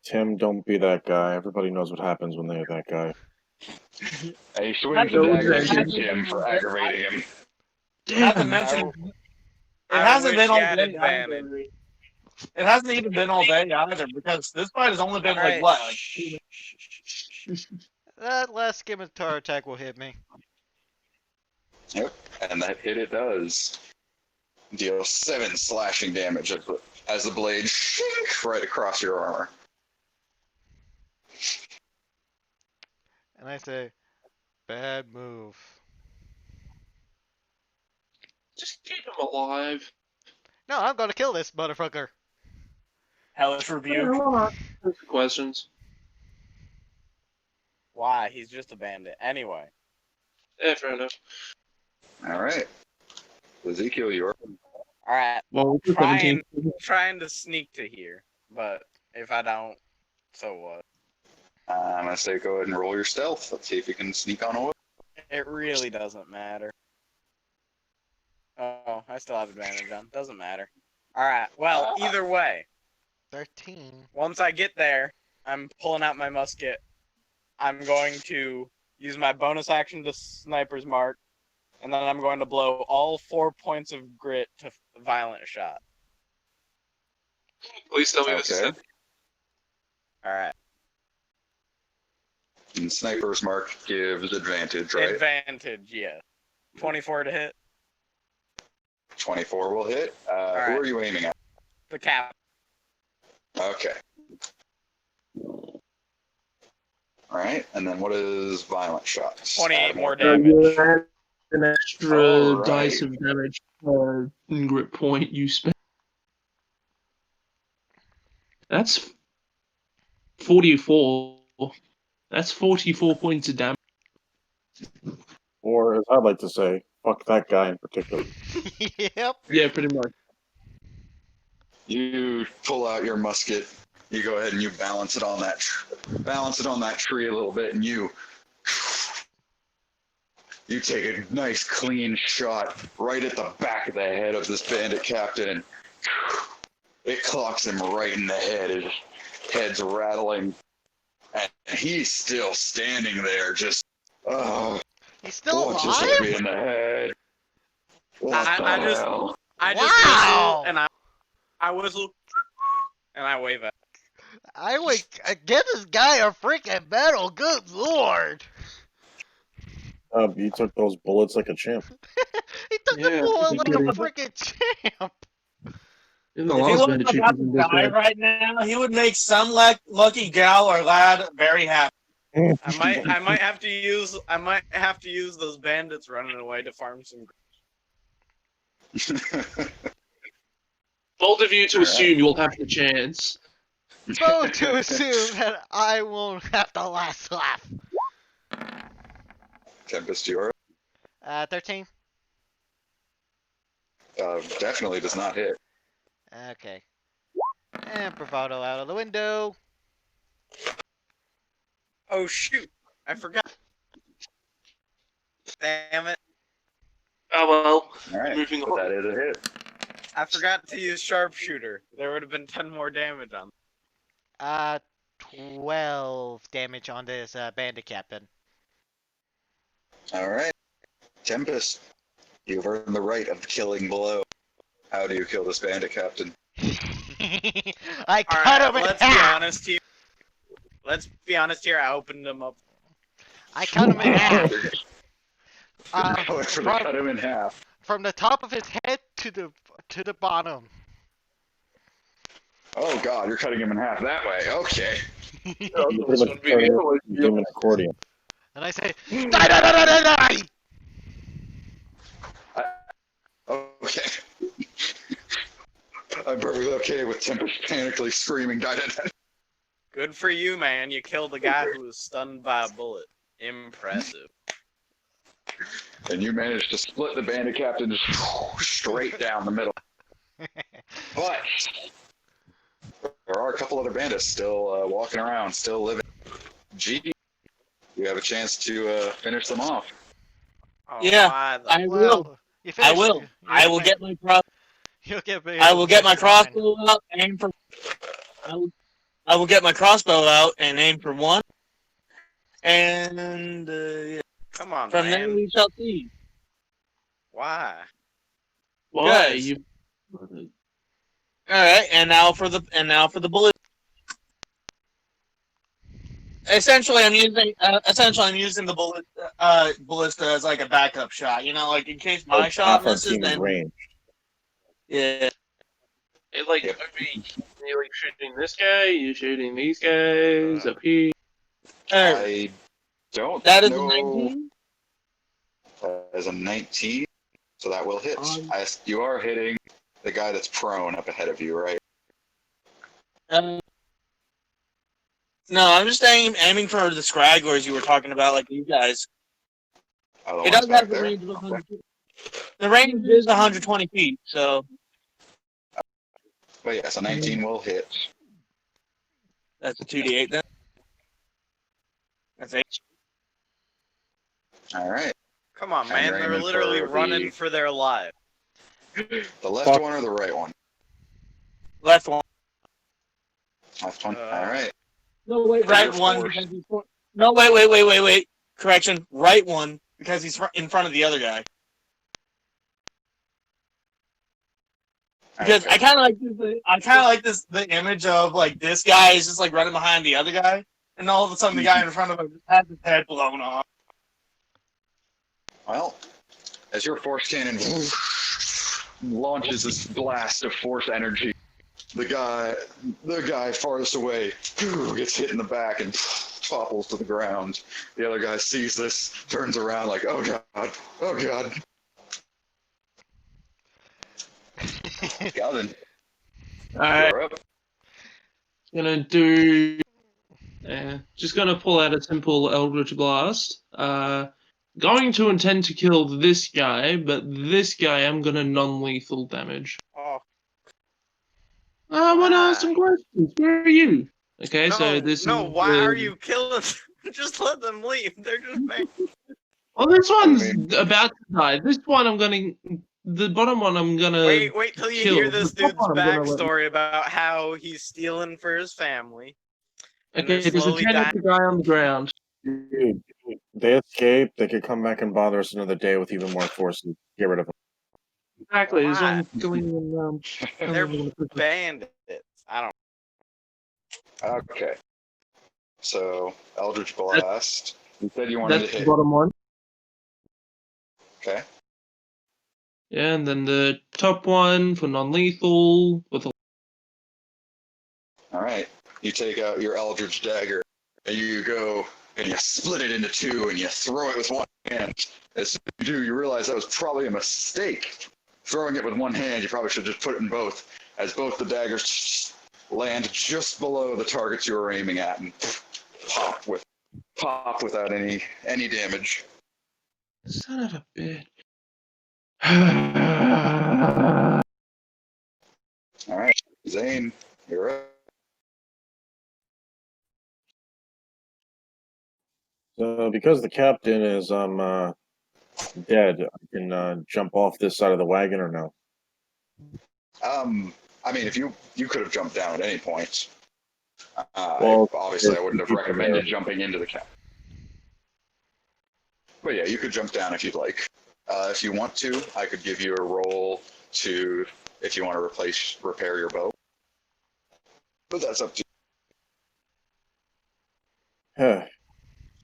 Tim, don't be that guy. Everybody knows what happens when they're that guy. he swings the Those dagger daggers. against him for aggravating him. Not to Damn. mention, it I hasn't wish been all you had day advantage. either. It hasn't even been all day either because this fight has only been like Alright. what? Like 2 minutes? That last scimitar attack will hit me. Yep, and that hit it does. Deal 7 slashing damage as the blade right across your armor. And I say, bad move. Just keep him alive. No, I'm gonna kill this motherfucker. Hellish rebuke. Questions. Why? He's just a bandit. Anyway. Yeah, fair enough. All right, Ezekiel, you're Alright. Well, we're Trying 17. trying to sneak to here. But if I don't, so what? I'm gonna say go ahead and roll your stealth. Let's see if you can sneak on away. It really doesn't matter. Oh, I still have advantage on. Doesn't matter. Alright, well, either way. 13. Once I get there, I'm pulling out my musket. I'm going to use my bonus action to sniper's mark, and then I'm going to blow all 4 points of grit to violent shot. Please tell me this is Okay. it. Alright. And sniper's mark gives advantage, right? Advantage, yeah. 24 to hit. 24 will hit. Who right. are you aiming at? The cap. Okay. All right, and then what is violent shots? 28 more You damage. add an extra Alright. dice of damage grip point you spend. That's 44. That's 44 points of damage. Or, as I'd like to say, fuck that guy in particular. Yep. Yeah, pretty much. You pull out your musket. You go ahead and you balance it on that tree a little bit, and you take a nice clean shot right at the back of the head of this bandit captain, and it clocks him right in the head. His head's rattling, and he's still standing there, just He's still just hit alive? me in the head. What I the just- hell? I just Wow! whistle, and I whistle, and I wave at I would get this guy a freaking medal. Good lord! You took those bullets like a champ. He took the Yeah, bullet he's like a getting- freaking champ. In the If he last was bandit chief about was in to this die bad. right now, he would make some lucky gal or lad very happy. I might have to use those bandits running away to farm some. Bold of you to Alright. assume you'll have the chance. Bold to assume that I won't have the last laugh. Tempest, you're 13. Definitely does not hit. Okay. And bravado out of the window. Oh shoot! I forgot. Damn it! Oh well. All right, Moving but on. that is a hit. I forgot to use sharpshooter. There would have been 10 more damage on. 12 damage on this bandit captain. All right, Tempest, you've earned the right of killing blow. How do you kill this bandit captain? I All cut right, him in let's be half. honest here. Let's be honest here. I opened him up. I cut him in half. You're going for the cut him in half. From the top of his head to the bottom. Oh God, you're cutting him in half that way. Okay. Pretty much turning into a human accordion. And I say, die, die, die, die, die, die! Okay. I'm perfectly okay with Tempest panically screaming, die, die, die. Good for you, man. You killed a guy who was stunned by a bullet. Impressive. And you managed to split the bandit captain straight down the middle. But there are a couple other bandits still walking around, still living. G, you have a chance to finish them off. Oh, Yeah, why the- I will. Well, you I finished- will. you- I will you- get my cross. You'll get me. I will get my crossbow out and aim for. I will get my crossbow out and aim for one. And yeah. Come on, From there man. we shall see. Why? Why? Guys. You... All right, and now for the bullet. Essentially, I'm using the bullet ballista as like a backup shot. You know, like in case my shot Half our misses, team is then range. yeah. It, like, Yep. you're like shooting this guy, you're shooting these guys up here. All right, I don't that is a know 19. as a 19, so that will hit. You are hitting the guy that's prone up ahead of you, right? No, I'm just aiming for the scragglers you were talking about, like you guys. Oh, the It ones does back have the there? range of 100. The range is 120 feet, so But yes, a 19 will hit. that's a 2d8 then. That's 8. All right. Come on, And man. you're They're aiming literally for running the- for their life. The left Fuck. one or the right one? Left one. Left one. Uh, All right. No, wait, For right your one. force. Because he's no, wait. Correction, right one because he's in front of the other guy. Because Okay. I kind of like the image of like this guy is just like running behind the other guy, and all of a sudden the guy in front of him just has his head blown off. Well, as your force cannon launches this blast of force energy, the guy farthest away gets hit in the back and topples to the ground. The other guy sees this, turns around like, oh God. Galvin, Alright, you're up. gonna do. Just gonna pull out a simple Eldritch Blast. Going to intend to kill this guy, but this guy I'm gonna non-lethal damage. Oh, I want to Why? ask some questions. Where are you? Okay, no, so this no. is. Why are you killing? Just let them leave. They're just bad. Oh, this one's I mean- about to die. This one I'm gonna. The bottom one I'm gonna. Wait till you kill. hear this The top dude's one I'm gonna let- backstory about how he's stealing for his family. And Okay, they're there's a slowly tentacle guy on the ground. Dude, they escaped. They could come back and bother us another day with even more forces. Get rid of them. Exactly, there's Why? one going in. They're bandits. I don't. Okay. So, Eldritch Blast. You said you wanted That's to the hit. bottom one. Okay. Yeah, and then the top one for non-lethal with a. All right. You take out your Eldritch Dagger, and you go and you split it into two, and you throw it with one hand. As soon as you do, you realize that was probably a mistake. Throwing it with one hand, you probably should just put it in both, as both the daggers land just below the targets you were aiming at, and pop without any damage. Son of a bitch. All right, Zane, you're up. So because the captain is dead, I can jump off this side of the wagon or no? I mean, if you could have jumped down at any point. Well, Obviously, I there's wouldn't have people recommended there. jumping into the cap. But yeah, you could jump down if you'd like. If you want to, I could give you a roll to if you want to repair your bow. But that's up to Huh.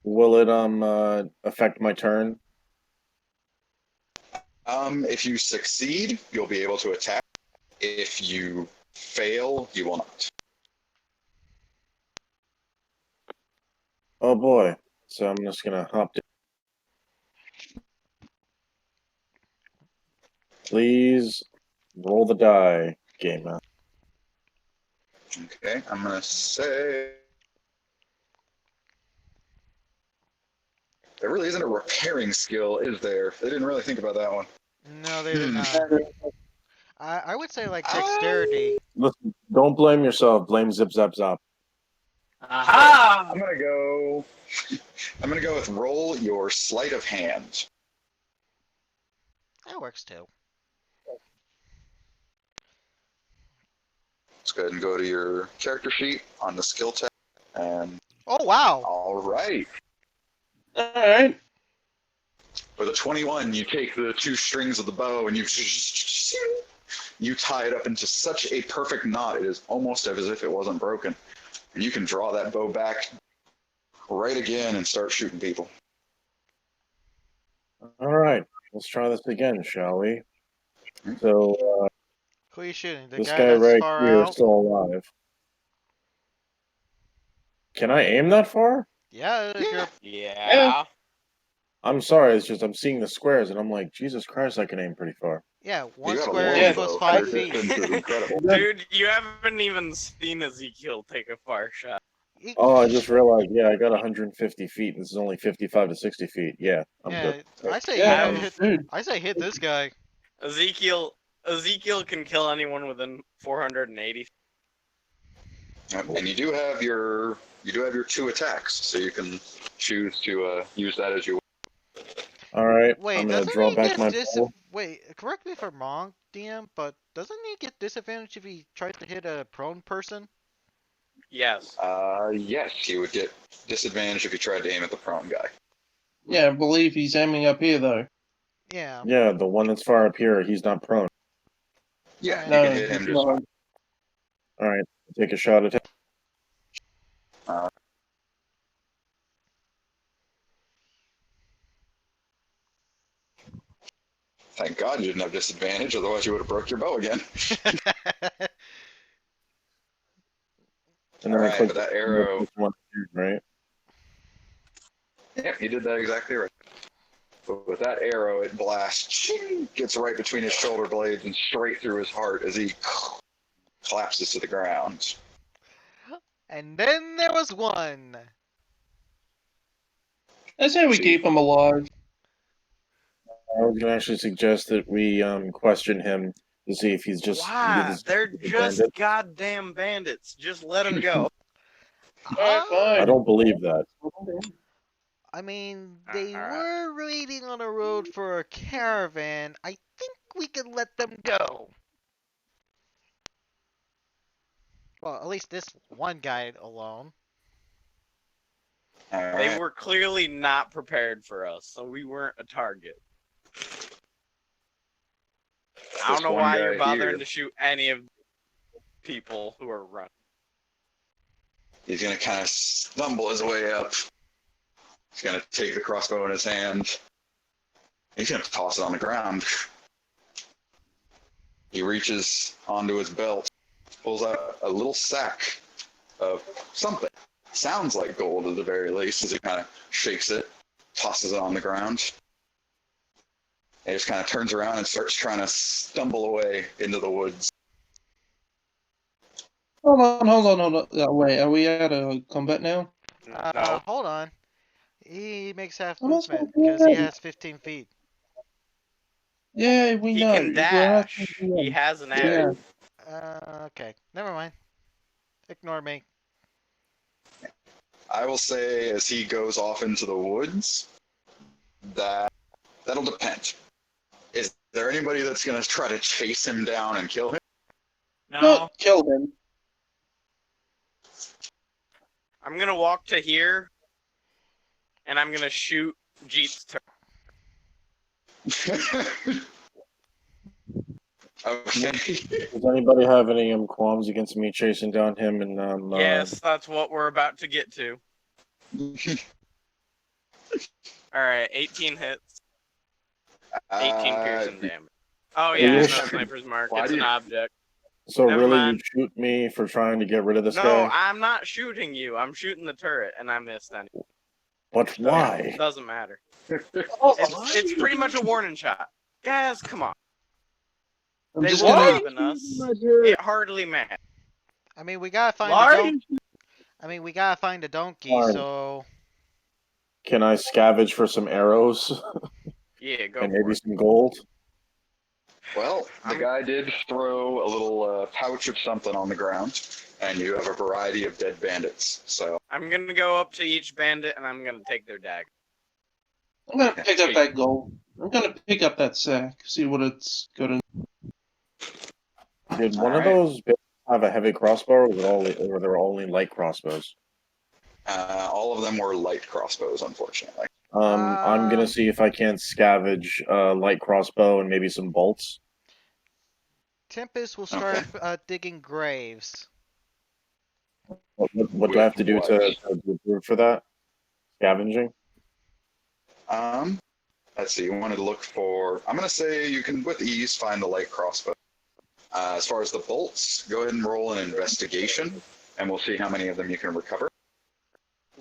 Will it affect my turn? you. If you succeed, you'll be able to attack. If you fail, you will not. Oh boy. So I'm just gonna hop down. Please roll the die, game master. Okay, I'm gonna say there really isn't a repairing skill, is there? They didn't really think about that one. No, they did not. I would say like Ah. dexterity. Listen, don't blame yourself. Blame Zip Zap Zop. Aha! I'm gonna go. I'm gonna go with roll your sleight of hand. That works too. Let's go ahead and go to your character sheet on the skill tab. And Oh wow! all right, Alright. with a 21, you take the two strings of the bow and you tie it up into such a perfect knot. It is almost as if it wasn't broken. And you can draw that bow back right again and start shooting people. All right, let's try this again, shall we? So Who are you shooting? The this guy guy that's right far here is out? still alive. Can I aim that far? Yeah, if you're Yeah. I'm sorry, it's just I'm seeing the squares and I'm like, Jesus Christ, I can aim pretty far. yeah, You one got a square long equals bow. 5 Your feet. distance is incredible. Dude, you haven't even seen Ezekiel take a far shot. Oh, I just realized, yeah, I got 150 feet. This is only 55 to 60 feet. Yeah, I'm Yeah, good. I say Yeah, hit. dude. I say hit this guy. Ezekiel can kill anyone within 480. And you do have your two attacks, so you can choose to use that as you. All right, Wait, I'm gonna doesn't draw he back get my bow. Wait, correct me if I'm wrong, DM, but doesn't he get disadvantage if he tries to hit a prone person? Yes. Yes, you would get disadvantage if you tried to aim at the prone guy. Yeah, I believe he's aiming up here though. Yeah. Yeah, the one that's far up here, he's not prone. Yeah, you No, can hit him just no. All right, take a shot at him. Thank God you didn't have disadvantage, otherwise you would have broke your bow again. And then All I right, click but that arrow. this one here, right? Yeah, you did that exactly right. But with that arrow, it blasts, gets right between his shoulder blades and straight through his heart as he collapses to the ground. And then there was one. That's how we keep him alive. I was gonna actually suggest that we question him to see if he's just Why? this They're a just bandit. goddamn bandits. Just let them go. Alright, I fine. don't believe that. I mean, they Alright. were waiting on a road for a caravan. I think we could let them go. Well, at least this one guy alone. All They right. were clearly not prepared for us, so we weren't a target. I don't This know one why guy you're bothering here. to shoot any of the people who are running. He's gonna kind of stumble his way up. He's gonna take the crossbow in his hand. He's gonna toss it on the ground. He reaches onto his belt, pulls out a little sack of something. Sounds like gold at the very least, as he kind of shakes it, tosses it on the ground. And just kind of turns around and starts trying to stumble away into the woods. Hold on. Wait, are we out of combat now? No. Hold on. He makes half I'm also movement because he ready. has 15 feet. Yeah, we He know. can We're dash. asking He him. has an Yeah. axe. Okay, never mind. Ignore me. I will say, as he goes off into the woods, that'll depend. Is there anybody that's going to try to chase him down and kill him? No. Not kill him. I'm gonna walk to here, and I'm gonna shoot Jeet's turret. Okay. Does anybody have any qualms against me chasing down him and Yes, that's what we're about to get to. Alright, 18 hits, 18 piercing damage. Oh Are yeah, you no sure? sniper's mark. Why It's do an you- object. So Never really, mind. you shoot me for trying to get rid of this No, guy? I'm not shooting you. I'm shooting the turret, and I missed anyway. But So, yeah, why? doesn't matter. Oh, It's pretty much a warning shot. Guys, come on. I'm They just were gonna. robbing us. It hardly matters. I mean, we gotta find Why a are donkey. you? I mean, we gotta find a donkey. Fine. So Can I scavenge for some arrows Yeah, go and for maybe it. some gold? Well, the guy did throw a little pouch of something on the ground, and you have a variety of dead bandits. So I'm gonna go up to each bandit, and I'm gonna take their dagger. I'm gonna pick up that gold. I'm gonna pick up that sack. See what it's got in. Did one of Alright. those have a heavy crossbow, or were there only light crossbows? all of them were light crossbows, unfortunately. I'm gonna see if I can't scavenge light crossbow and maybe some bolts. Tempest will start digging graves. What do I have to do With to improve for that? Scavenging? Let's see. You wanted to look for. I'm gonna say you can with ease find the light crossbow. As far as the bolts, go ahead and roll an investigation, and we'll see how many of them you can recover.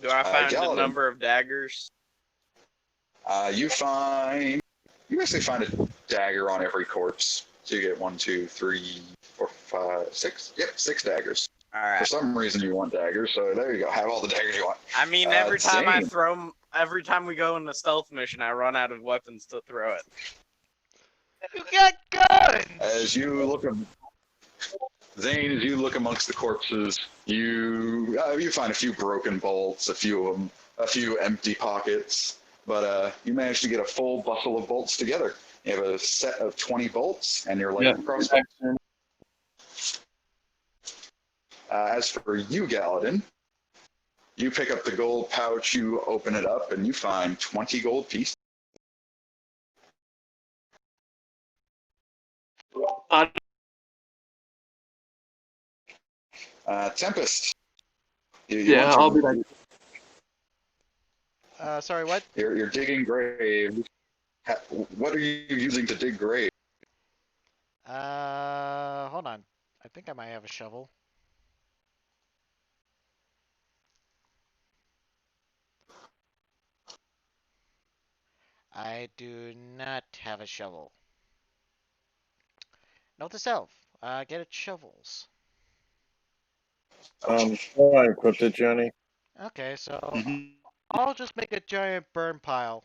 Do I find a Galadin. number of daggers? You basically find a dagger on every corpse. So you get 1, 2, 3, 4, 5, 6. Yep, 6 daggers. For Alright. some reason you want daggers, so there you go. Have all the daggers you want. I mean, every time I Zane. throw 'em- every time we go in a stealth mission, I run out of weapons to throw it. You got guns. As you look, Zane, as you look amongst the corpses, you find a few broken bolts, a few empty pockets, but you manage to get a full bustle of bolts together. You have a set of 20 bolts, and you're light crossbow. As for you, Galadin, you pick up the gold pouch, you open it up, and you find 20 gold pieces. Tempest. Yeah, I'll be back. Sorry, what? You're digging graves. What are you using to dig graves? Hold on. I think I might have a shovel. I do not have a shovel. Note to self, get it shovels. Before I equipped it, Johnny. Okay, so Mhm. I'll just make a giant burn pile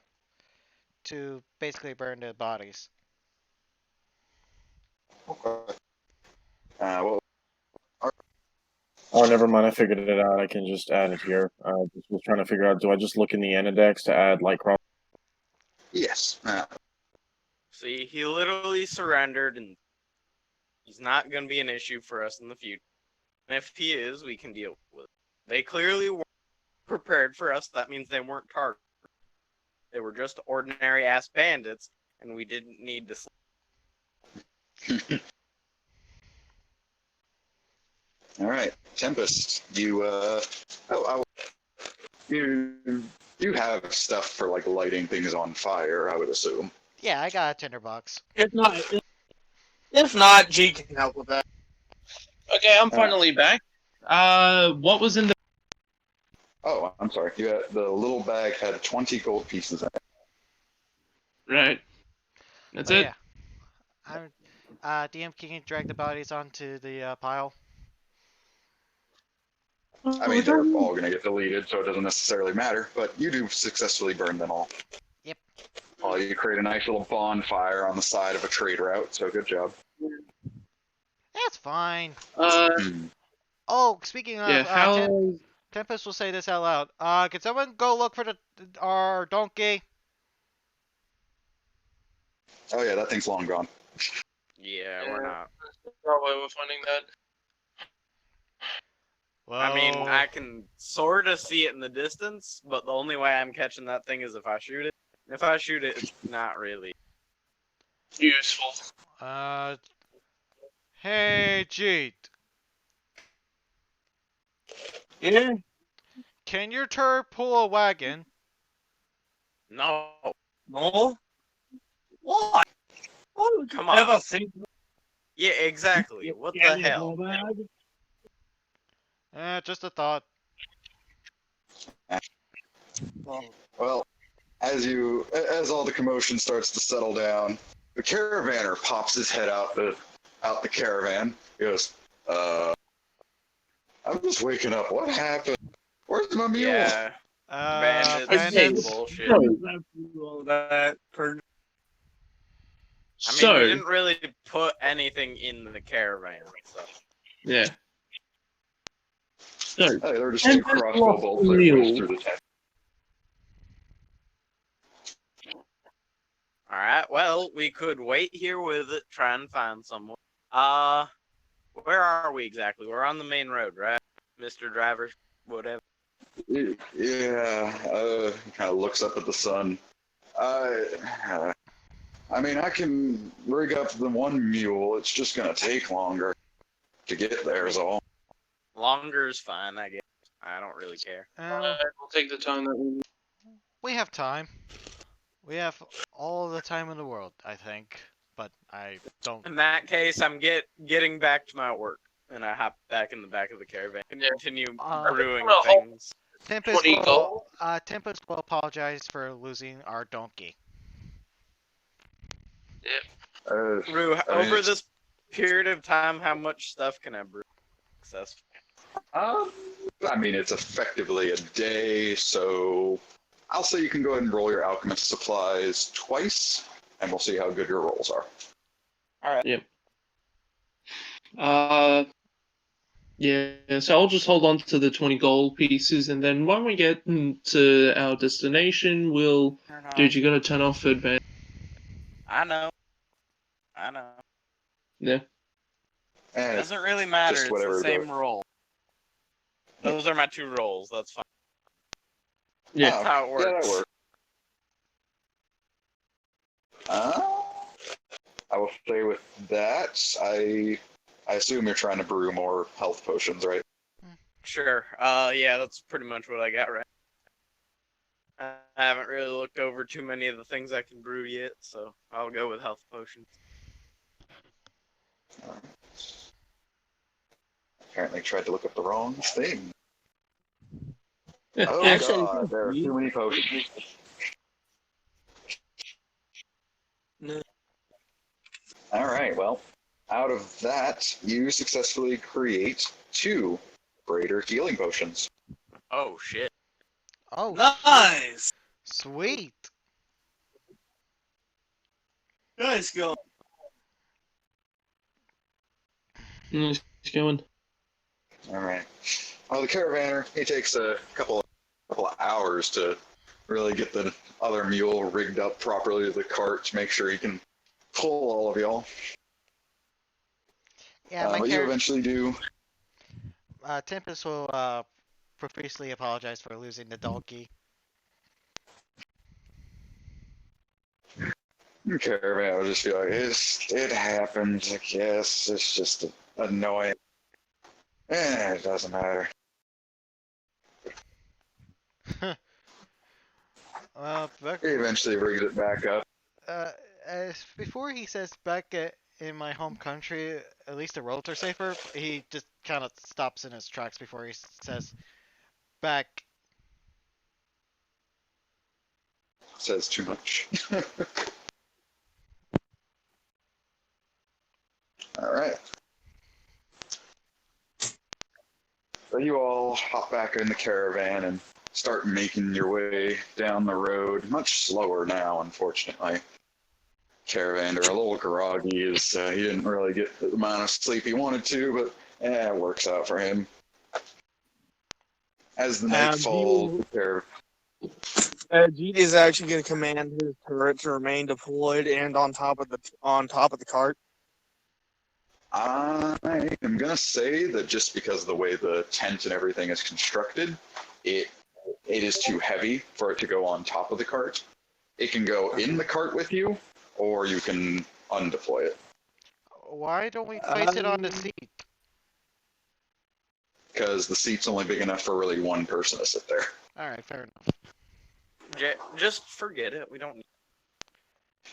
to basically burn the bodies. Okay. Well, Oh, never mind. I figured it out. I can just add it here. Just was trying to figure out. Do I just look in the index to add light cross? yes. See, he literally surrendered, and he's not going to be an issue for us in the future. And if he is, we can deal with it. They clearly weren't prepared for us. That means they weren't targeted. They were just ordinary ass bandits, and we didn't need to. All right, Tempest. You you have stuff for like lighting things on fire, I would assume. Yeah, I got a tinderbox. If not, G can help with that. Okay, I'm finally back. What was in the? Oh, I'm sorry. The little bag had 20 gold pieces in it. Right. That's Oh, it. yeah. DM, can you drag the bodies onto the pile? I mean, they're all going to get deleted, so it doesn't necessarily matter. But you do successfully burn them all. Yep. Well, you create a nice little bonfire on the side of a trade route, so good job. That's fine. Hmm. Oh, speaking of, Yeah, how... Tempest will say this out loud. Can someone go look for our donkey? Oh yeah, that thing's long gone. Yeah, we're not. No way we're finding that. Well, I mean, I can sort of see it in the distance, but the only way I'm catching that thing is if I shoot it. If I shoot it, it's not really. Useful. Hey, Jeet. Yeah. Can your turret pull a wagon? No. No. What? What? Come Ever on. think? Yeah, exactly. What Yeah, the hell? Just a thought. Well, as all the commotion starts to settle down, the caravaner pops his head out the caravan. He goes, I'm just waking up. What happened? Where's my mule? Yeah, bandits. Bandits. Bullshit. All that for I mean, So, we didn't really put anything in the caravan, so. yeah. So, Hey, they're just And two crossbow lost bolts the that mule. went through the tent. Alright, well, we could wait here with it, try and find someone. Where are we exactly? We're on the main road, right? Mr. Driver, whatever. Yeah, he kind of looks up at the sun. I mean, I can rig up the one mule. It's just gonna take longer to get there, is all. Longer is fine, I guess. I don't really care. we'll take the time that we... We have time. We have all the time in the world, I think. But I don't. In that case, I'm getting back to my work, and I hop back in the back of the caravan and continue brewing Well, things. Tempest 20 gold. Tempest will apologize for losing our donkey. Brew I mean, over this period of time. How much stuff can I brew successfully? I mean, it's effectively a day, so I'll say you can go ahead and roll your alchemist supplies twice, and we'll see how good your rolls are. Yeah, so I'll just hold on to the 20 gold pieces, and then when we get to our destination, we'll... Dude, you gotta turn off advance. I know. Yeah. And Doesn't really matter. just It's whatever the same goes. roll. Those are my two rolls. That's fine. Yeah. That's how it works. Yeah, that works. I will say with that, I assume you're trying to brew more health potions, right? Sure. Yeah, that's pretty much what I got right. I haven't really looked over too many of the things I can brew yet, so I'll go with health potions. Apparently tried to look up the wrong thing. Yeah. Oh Actually, god, there are too many potions. No. Alright, well, out of that, you successfully create 2 greater healing potions. Oh shit. Oh, Nice. sweet. Nice go. Nice going. Alright. Well, the caravaner, he takes a couple of hours to really get the other mule rigged up properly to the cart to make sure he can pull all of y'all. Yeah, my but you character. eventually do. Tempest will profusely apologize for losing the donkey. Caravan will just be like, it happens, I guess. It's just annoying. It doesn't matter. Back, He eventually rigs it back up. before he says back in my home country, at least the roads are safer, he just kind of stops in his tracks before he says back. Says too much. Alright. So you all hop back in the caravan and start making your way down the road. Much slower now, unfortunately. Caravander, a little groggy, he didn't really get the amount of sleep he wanted to, but it works out for him. As the night falls, Jeet is actually going to command his turret to remain deployed and on top of the cart. I am gonna say that just because of the way the tent and everything is constructed, it is too heavy for it to go on top of the cart. It can go in the cart with you, or you can undeploy it. Why don't we place it on the seat? Because the seat's only big enough for really one person to sit there. Alright, fair enough. Just forget it. We don't need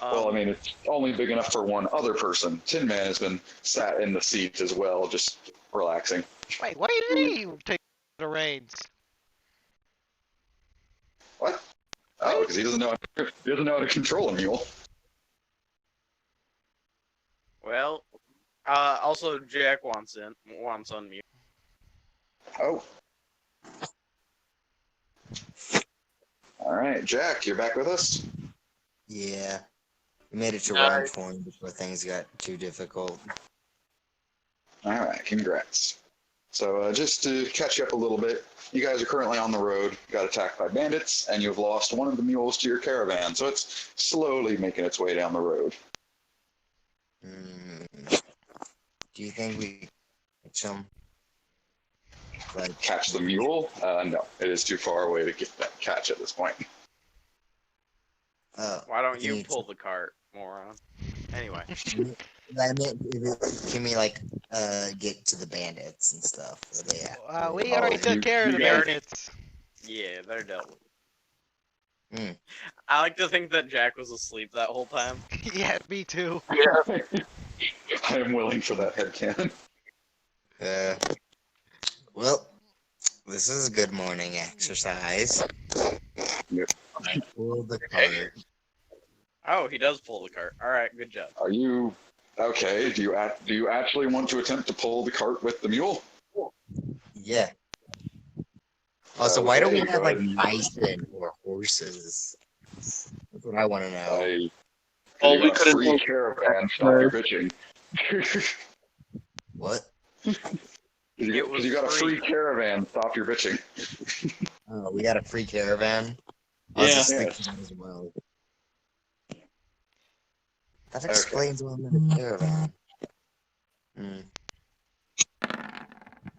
Well, I mean, it's only big enough for one other person. Tin Man has been sat in the seat as well, just relaxing. Wait, why did he take the reins? What? Oh, because he doesn't know how to control a mule. Well, also Jack wants on mute. Oh. All right, Jack, you're back with us? Yeah. We made it to round 20 before things got too difficult. All right, congrats. So just to catch you up a little bit, you guys are currently on the road, got attacked by bandits, and you've lost one of the mules to your caravan, so it's slowly making its way down the road. Do you think we catch him? Like, Catch the mule? No, it is too far away to get that catch at this point. Why don't you pull the cart, moron? Anyway. I meant, can we like get to the bandits and stuff? We already took care of the bandits. Yeah, they're dealt with. Mm. I like to think that Jack was asleep that whole time. Yeah, me too. Yeah. I am willing for that headcanon. Well, this is a good morning exercise. Yep. I pulled the cart. Oh, he does pull the cart. All right, good job. Are you okay? Do you actually want to attempt to pull the cart with the mule? Yeah. Also, why don't we Okay, have like go ahead. bison or horses? That's what I want to know. Oh, You we got a could've free pulled- caravan. Stop your bitching. What? Because you got a free caravan. Stop your bitching. Oh, we got a free caravan? I was Yeah. just thinking as well. That explains why I'm in a caravan.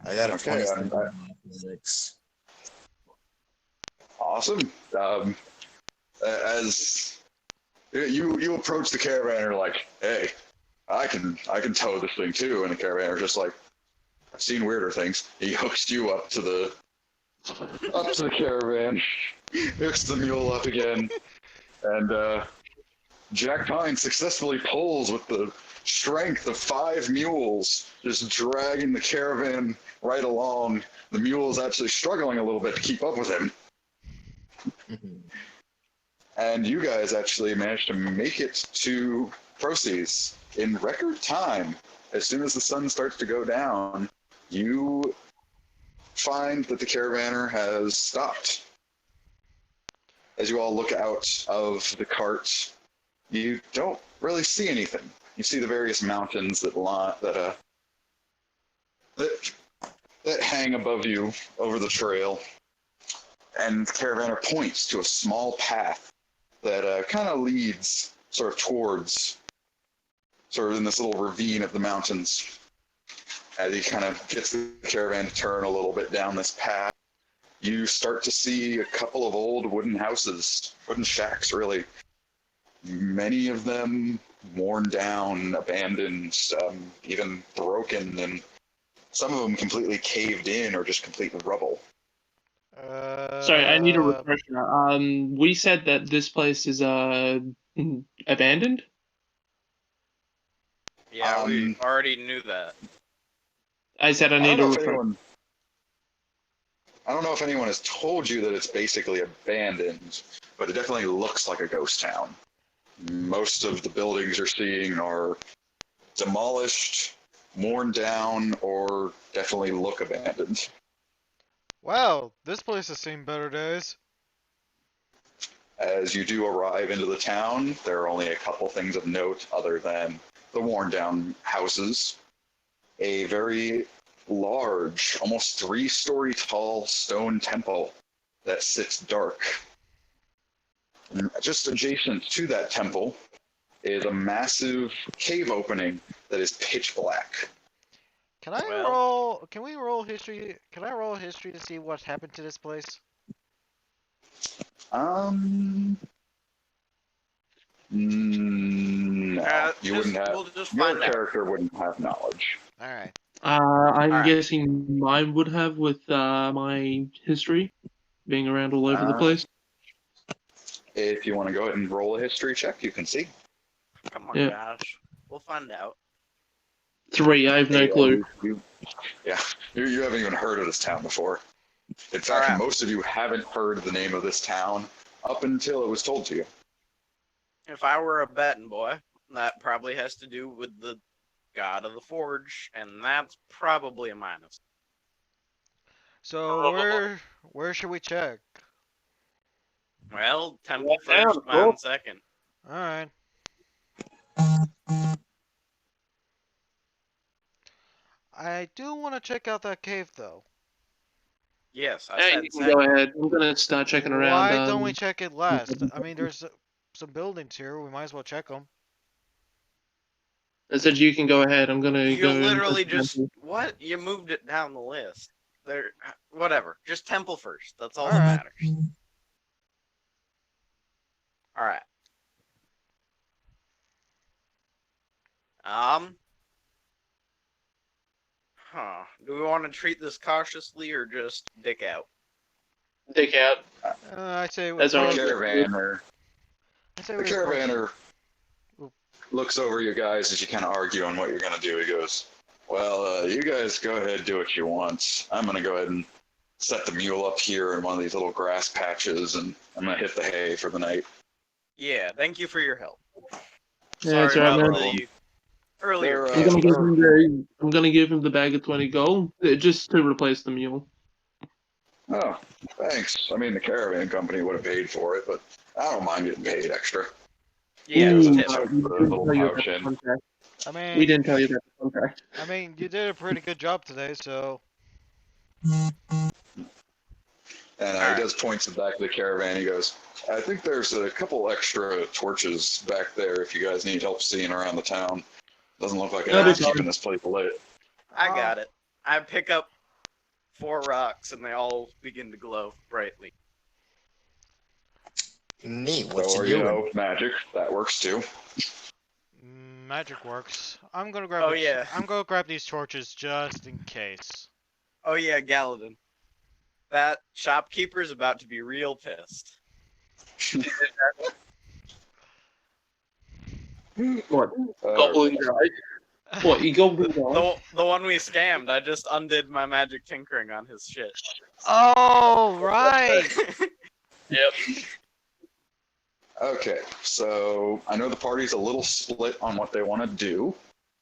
I got a Okay, 27 in athletics. Awesome. As you approach the caravaner, like, hey, I can tow this thing too, and the caravaner's just like, I've seen weirder things. He hooks you up to the caravan, hooks the mule up again, and Jack Pine successfully pulls with the strength of 5 mules, just dragging the caravan right along. The mule is actually struggling a little bit to keep up with him. And you guys actually managed to make it to Proces in record time. As soon as the sun starts to go down, you find that the caravaner has stopped. As you all look out of the cart, you don't really see anything. You see the various mountains that hang above you over the trail, and the caravaner points to a small path that kind of leads sort of towards, sort of in this little ravine of the mountains. As he kind of gets the caravan to turn a little bit down this path, you start to see a couple of old wooden houses, wooden shacks, really. Many of them worn down, abandoned, even broken, and some of them completely caved in or just complete rubble. Sorry, I need a refresher. We said that this place is abandoned. Yeah, we already knew that. I said I need a refresher. I don't know if anyone has told you that it's basically abandoned, but it definitely looks like a ghost town. Most of the buildings you're seeing are demolished, worn down, or definitely look abandoned. Wow, this place has seen better days. As you do arrive into the town, there are only a couple things of note other than the worn down houses. A very large, almost 3-story tall stone temple that sits dark. And just adjacent to that temple is a massive cave opening that is pitch black. Can I Well- roll? Can we roll history? Can I roll history to see what happened to this place? No, you wouldn't have. We'll just Your find out. character wouldn't have knowledge. All right. I'm Alright. guessing mine would have with my history being around all over the place. If you want to go ahead and roll a history check, you can see. Come on, Yeah. Josh. We'll find out. 3, I have no clue. You haven't even heard of this town before. In fact, Alright. most of you haven't heard the name of this town up until it was told to you. If I were a betting boy, that probably has to do with the god of the forge, and that's probably a minus. So where should we check? Well, temple Yeah, first, cool. mine second. All right. I do want to check out that cave though. Yes, I Hey, said you can second. go ahead. I'm gonna start checking around. Why don't we check it last? I mean, there's some buildings here. We might as well check them. I said you can go ahead. I'm gonna You go. and literally check the just temple. what? You moved it down the list. There, whatever. Just temple first. That's all that Alright. matters. All right. Do we want to treat this cautiously or just dick out? Dick out. I say That's The all right. caravaner, I say the we caravaner Oop. looks over you guys as you kind of argue on what you're going to do. He goes, well, you guys go ahead and do what you want. I'm going to go ahead and set the mule up here in one of these little grass patches, and I'm going to hit the hay for the night. Yeah. Thank you for your help. Yeah, it's Sorry all right, about man. the earlier. They're, I'm gonna give him the bag of 20 gold just to replace the mule. Oh, thanks. I mean, the caravan company would have paid for it, but I don't mind getting paid extra. Yeah, Ooh, tip. no. We didn't tell you about the contract. I We mean, didn't tell you about the contract. I mean, you did a pretty good job today. So And Alright. he does point to the back of the caravan. He goes, I think there's a couple extra torches back there if you guys need help seeing around the town. Doesn't look like That'll anyone's be keeping this place lit. I got it. I pick up 4 rocks and they all begin to glow brightly. Neat. What Or, you you doing? know, magic. That works too. magic works. I'm gonna grab. Oh, yeah. I'm gonna grab these torches just in case. Oh yeah, Galadin. That shopkeeper's about to be real pissed. What? Uh, Goblin guy? What? You goblin guy? The one we scammed, I just undid my magic tinkering on his shit. Oh right. Yep. Okay, so I know the party's a little split on what they want to do.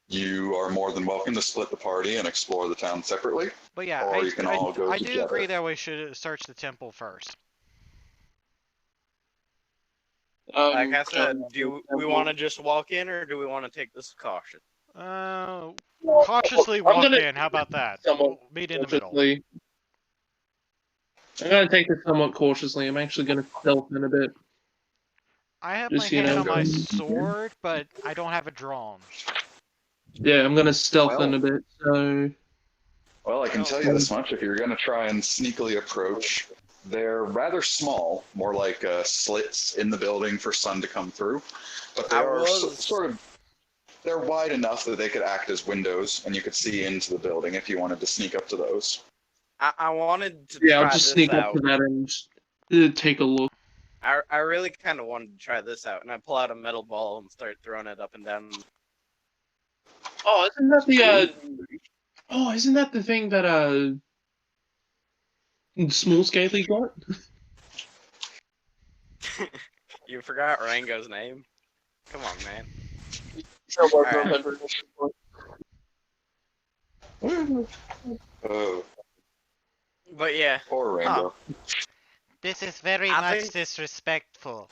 You are more than welcome to split the party and explore the town separately. But yeah, Or you can all go I do together. agree that we should search the temple first. Like I said, do we want to just walk in or do we want to take this with caution? Cautiously I'm walk gonna- in. How about that? Somewhat We'll meet in the middle. cautiously. I'm gonna take this somewhat cautiously. I'm actually gonna stealth in a bit. I have Just, my you hand know, on my go- sword, but I don't have it drawn. Yeah, I'm gonna stealth in Well- a bit. So Well, I can tell you this much. If you're going to try and sneakily approach, they're rather small, more like slits in the building for sun to come through. But they I are was- sort of, they're wide enough that they could act as windows and you could see into the building if you wanted to sneak up to those. I wanted to yeah, try I'll just this sneak out. up to that and just, take a look. I really kind of wanted to try this out, and I pull out a metal ball and start throwing it up and down. Oh, isn't that the Oh, isn't that the thing that Small Scaly got? You forgot Rango's name? Come on, man. Oh. But yeah, Or Rango. This is very I much think- disrespectful.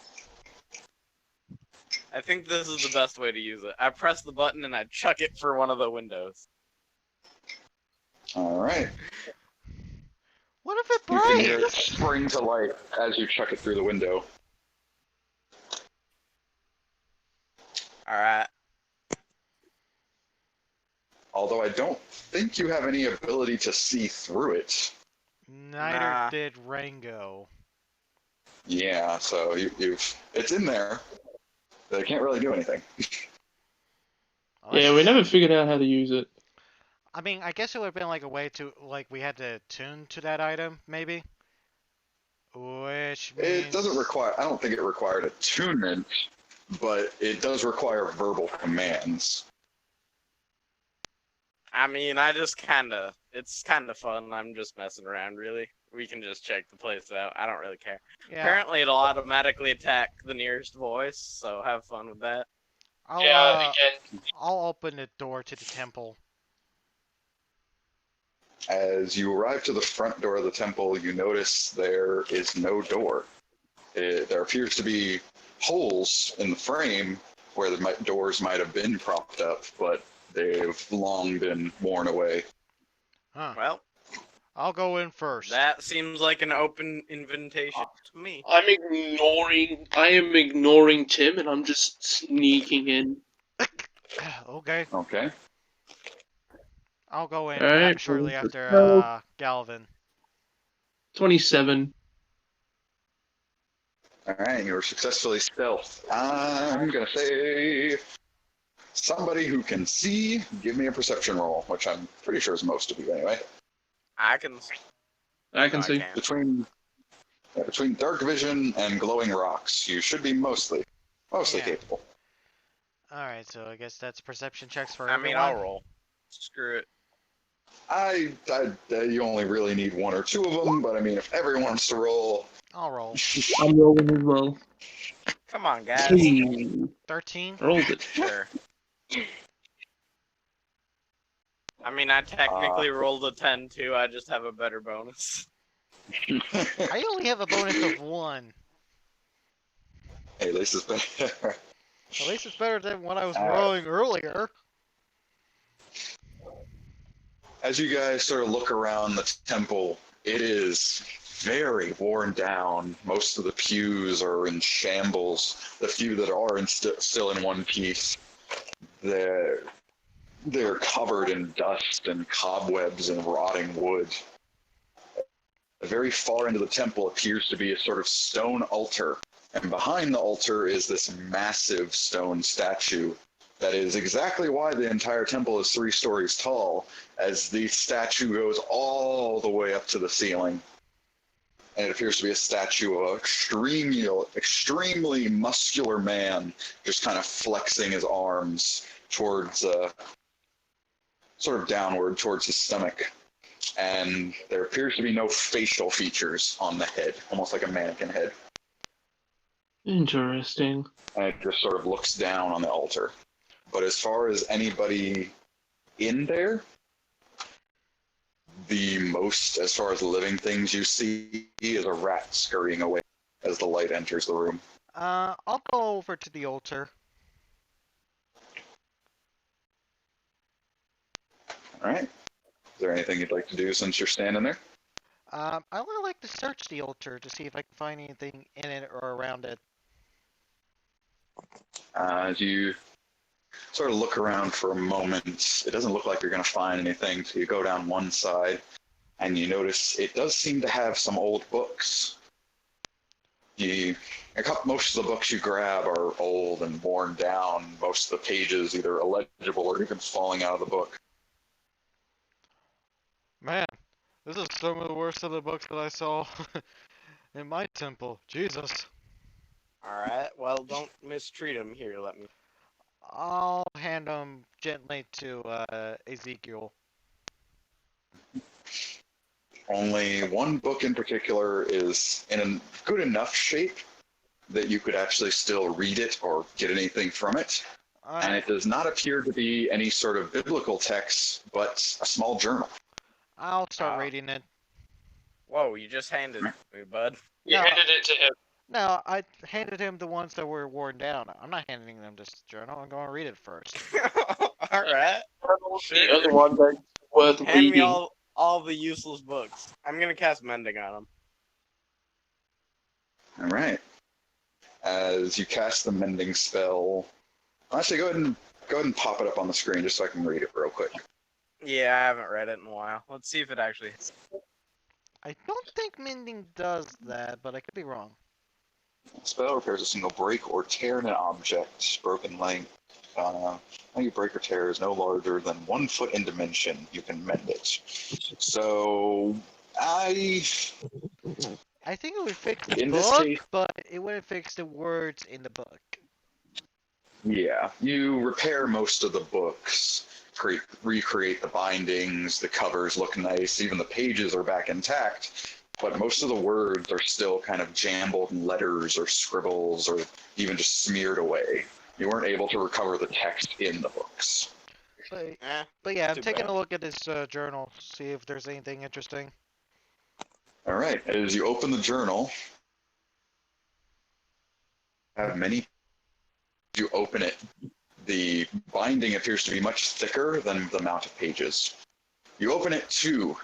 I think this is the best way to use it. I press the button and I chuck it for one of the windows. All right. What if it You can hear it breaks? spring to life as you chuck it through the window. All right. Although I don't think you have any ability to see through it. Neither Nah. did Rango. Yeah, so it's in there. But it can't really do anything. Yeah, we never figured out how to use it. I mean, I guess it would have been like a way to, like, we had to tune to that item, maybe? Which means... It doesn't require, I don't think it required attunement, but it does require verbal commands. I mean, it's kind of fun. I'm just messing around, really. We can just check the place out. I don't really care. Yeah, Apparently, it'll automatically attack the nearest voice, so have fun with that. I'll open the door to the temple. As you arrive to the front door of the temple, you notice there is no door. There appears to be holes in the frame where the doors might have been propped up, but they've long been worn away. Huh. Well, I'll go in first. that seems like an open invitation to me. I am ignoring Tim, and I'm just sneaking in. Okay, Okay. I'll go in Alright, shortly well, after Galvin. 27. All right, you were successfully stealth. I'm gonna say somebody who can see. Give me a perception roll, which I'm pretty sure is most of you anyway. I can See. Between dark vision and glowing rocks, you should be mostly Yeah. capable. Alright, so I guess that's perception checks for I mean, everyone. I'll roll. Screw it. You only really need one or two of them, but I mean, if everyone wants to roll, I'll roll. I'm rolling as well. Come on, guys. 13? Rolled it. Sure. I mean, I technically rolled a 10 too. I just have a better bonus. I only have a bonus of 1. Hey, at least it's better. At least it's better than what I was rolling earlier. As you guys sort of look around the temple, it is very worn down. Most of the pews are in shambles. The few that are still in one piece, they're covered in dust and cobwebs and rotting wood. The very far end of the temple appears to be a sort of stone altar, and behind the altar is this massive stone statue that is exactly why the entire temple is 3 stories tall, as the statue goes all the way up to the ceiling. And it appears to be a statue of an extremely muscular man, just kind of flexing his arms towards, sort of downward towards his stomach. And there appears to be no facial features on the head, almost like a mannequin head. Interesting. And it just sort of looks down on the altar. But as far as anybody in there, as far as living things you see, is a rat scurrying away as the light enters the room. I'll go over to the altar. All right. Is there anything you'd like to do since you're standing there? I would like to search the altar to see if I can find anything in it or around it. As you sort of look around for a moment, it doesn't look like you're going to find anything, so you go down one side, and you notice it does seem to have some old books. Most of the books you grab are old and worn down. Most of the pages either illegible or even falling out of the book. Man, this is some of the worst of the books that I saw in my temple. Jesus. Alright, well, don't mistreat him. Here, let me. I'll hand them gently to Ezekiel. Only one book in particular is in a good enough shape that you could actually still read it or get anything from it. And it does not appear to be any sort of biblical text, but a small journal. I'll start reading it. Whoa, you just handed it to me, bud. You No, handed it to him. no, I handed him the ones that were worn down. I'm not handing them this journal. I'm going to read it first. Alright. The only one that's worth Hand me reading. all the useless books. I'm gonna cast Mending on them. All right. As you cast the mending spell, actually go ahead and pop it up on the screen just so I can read it real quick. Yeah, I haven't read it in a while. Let's see if it actually. I don't think mending does that, but I could be wrong. Spell repairs a single break or tear in an object. Broken length. Any break or tear is no larger than 1 foot in dimension. You can mend it. So I think it would fix the in this book, case, but it wouldn't fix the words in the book. yeah, you repair most of the books, recreate the bindings, the covers look nice, even the pages are back intact, but most of the words are still kind of jumbled letters or scribbles or even just smeared away. You weren't able to recover the text in the books. But, Eh, but yeah, I'm too taking bad. a look at this journal, see if there's anything interesting. All right, as you open the journal, have many. You open it, the binding appears to be much thicker than the amount of pages. You open it to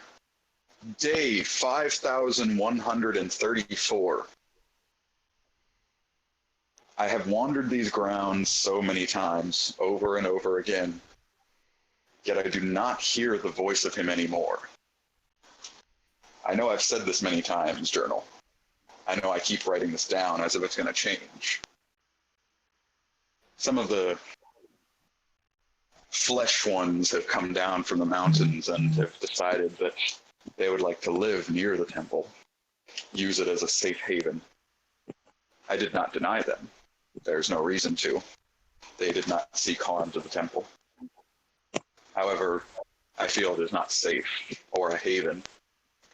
day 5134. I have wandered these grounds so many times, over and over again, yet I do not hear the voice of him anymore. I know I've said this many times, journal. I know I keep writing this down as if it's going to change. Some of the flesh ones have come down from the mountains and have decided that they would like to live near the temple, use it as a safe haven. I did not deny them. There's no reason to. They did not seek harm to the temple. However, I feel it is not safe, or a haven,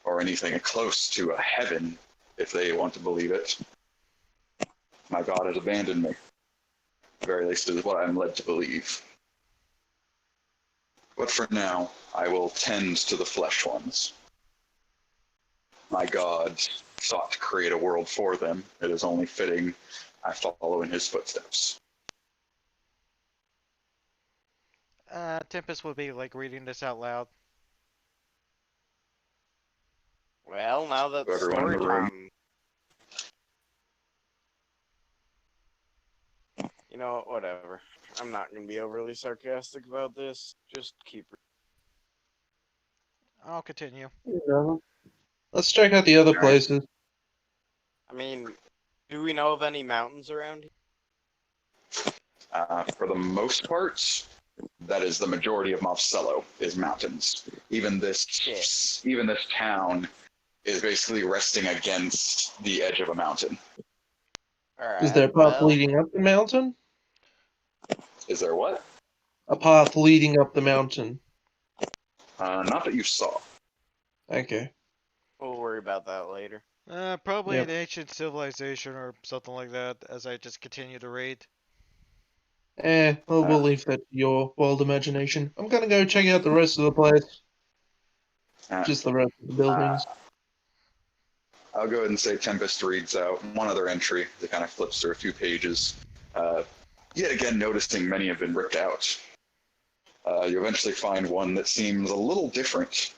or anything close to a heaven, if they want to believe it. My God has abandoned me. At the very least, is what I'm led to believe. But for now, I will tend to the flesh ones. My God sought to create a world for them. It is only fitting I follow in his footsteps. Tempest would be like reading this out loud. Well, now that's Everyone in story the room. time. You know, whatever. I'm not gonna be overly sarcastic about this. Just keep. I'll continue. Let's check out the other All right. places. I mean, do we know of any mountains around here? For the most part, that is the majority of Mofcello is mountains. Even this town is basically resting against the edge of a mountain. All right. Is there a path well, leading up the mountain? Is there what? A path leading up the mountain. Not that you saw. Okay. we'll worry about that later. Probably Yep. an ancient civilization or something like that, as I just continue to read. We'll leave that to your wild imagination. I'm gonna go check out the rest of the place. Uh, Just the rest of the buildings. I'll go ahead and say Tempest reads out one other entry that kind of flips through a few pages. Yet again, noticing many have been ripped out. You eventually find one that seems a little different,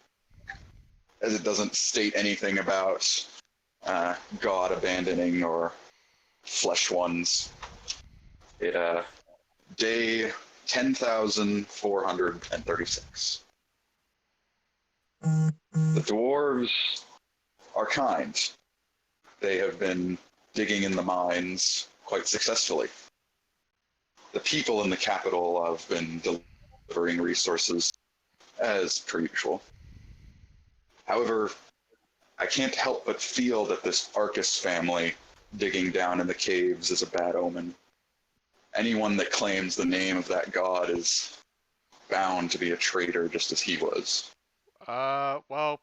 as it doesn't state anything about God abandoning or flesh ones. It day 10,436. The dwarves are kind. They have been digging in the mines quite successfully. The people in the capital have been delivering resources as per usual. However, I can't help but feel that this Arcuus family digging down in the caves is a bad omen. Anyone that claims the name of that god is bound to be a traitor just as he was. Well,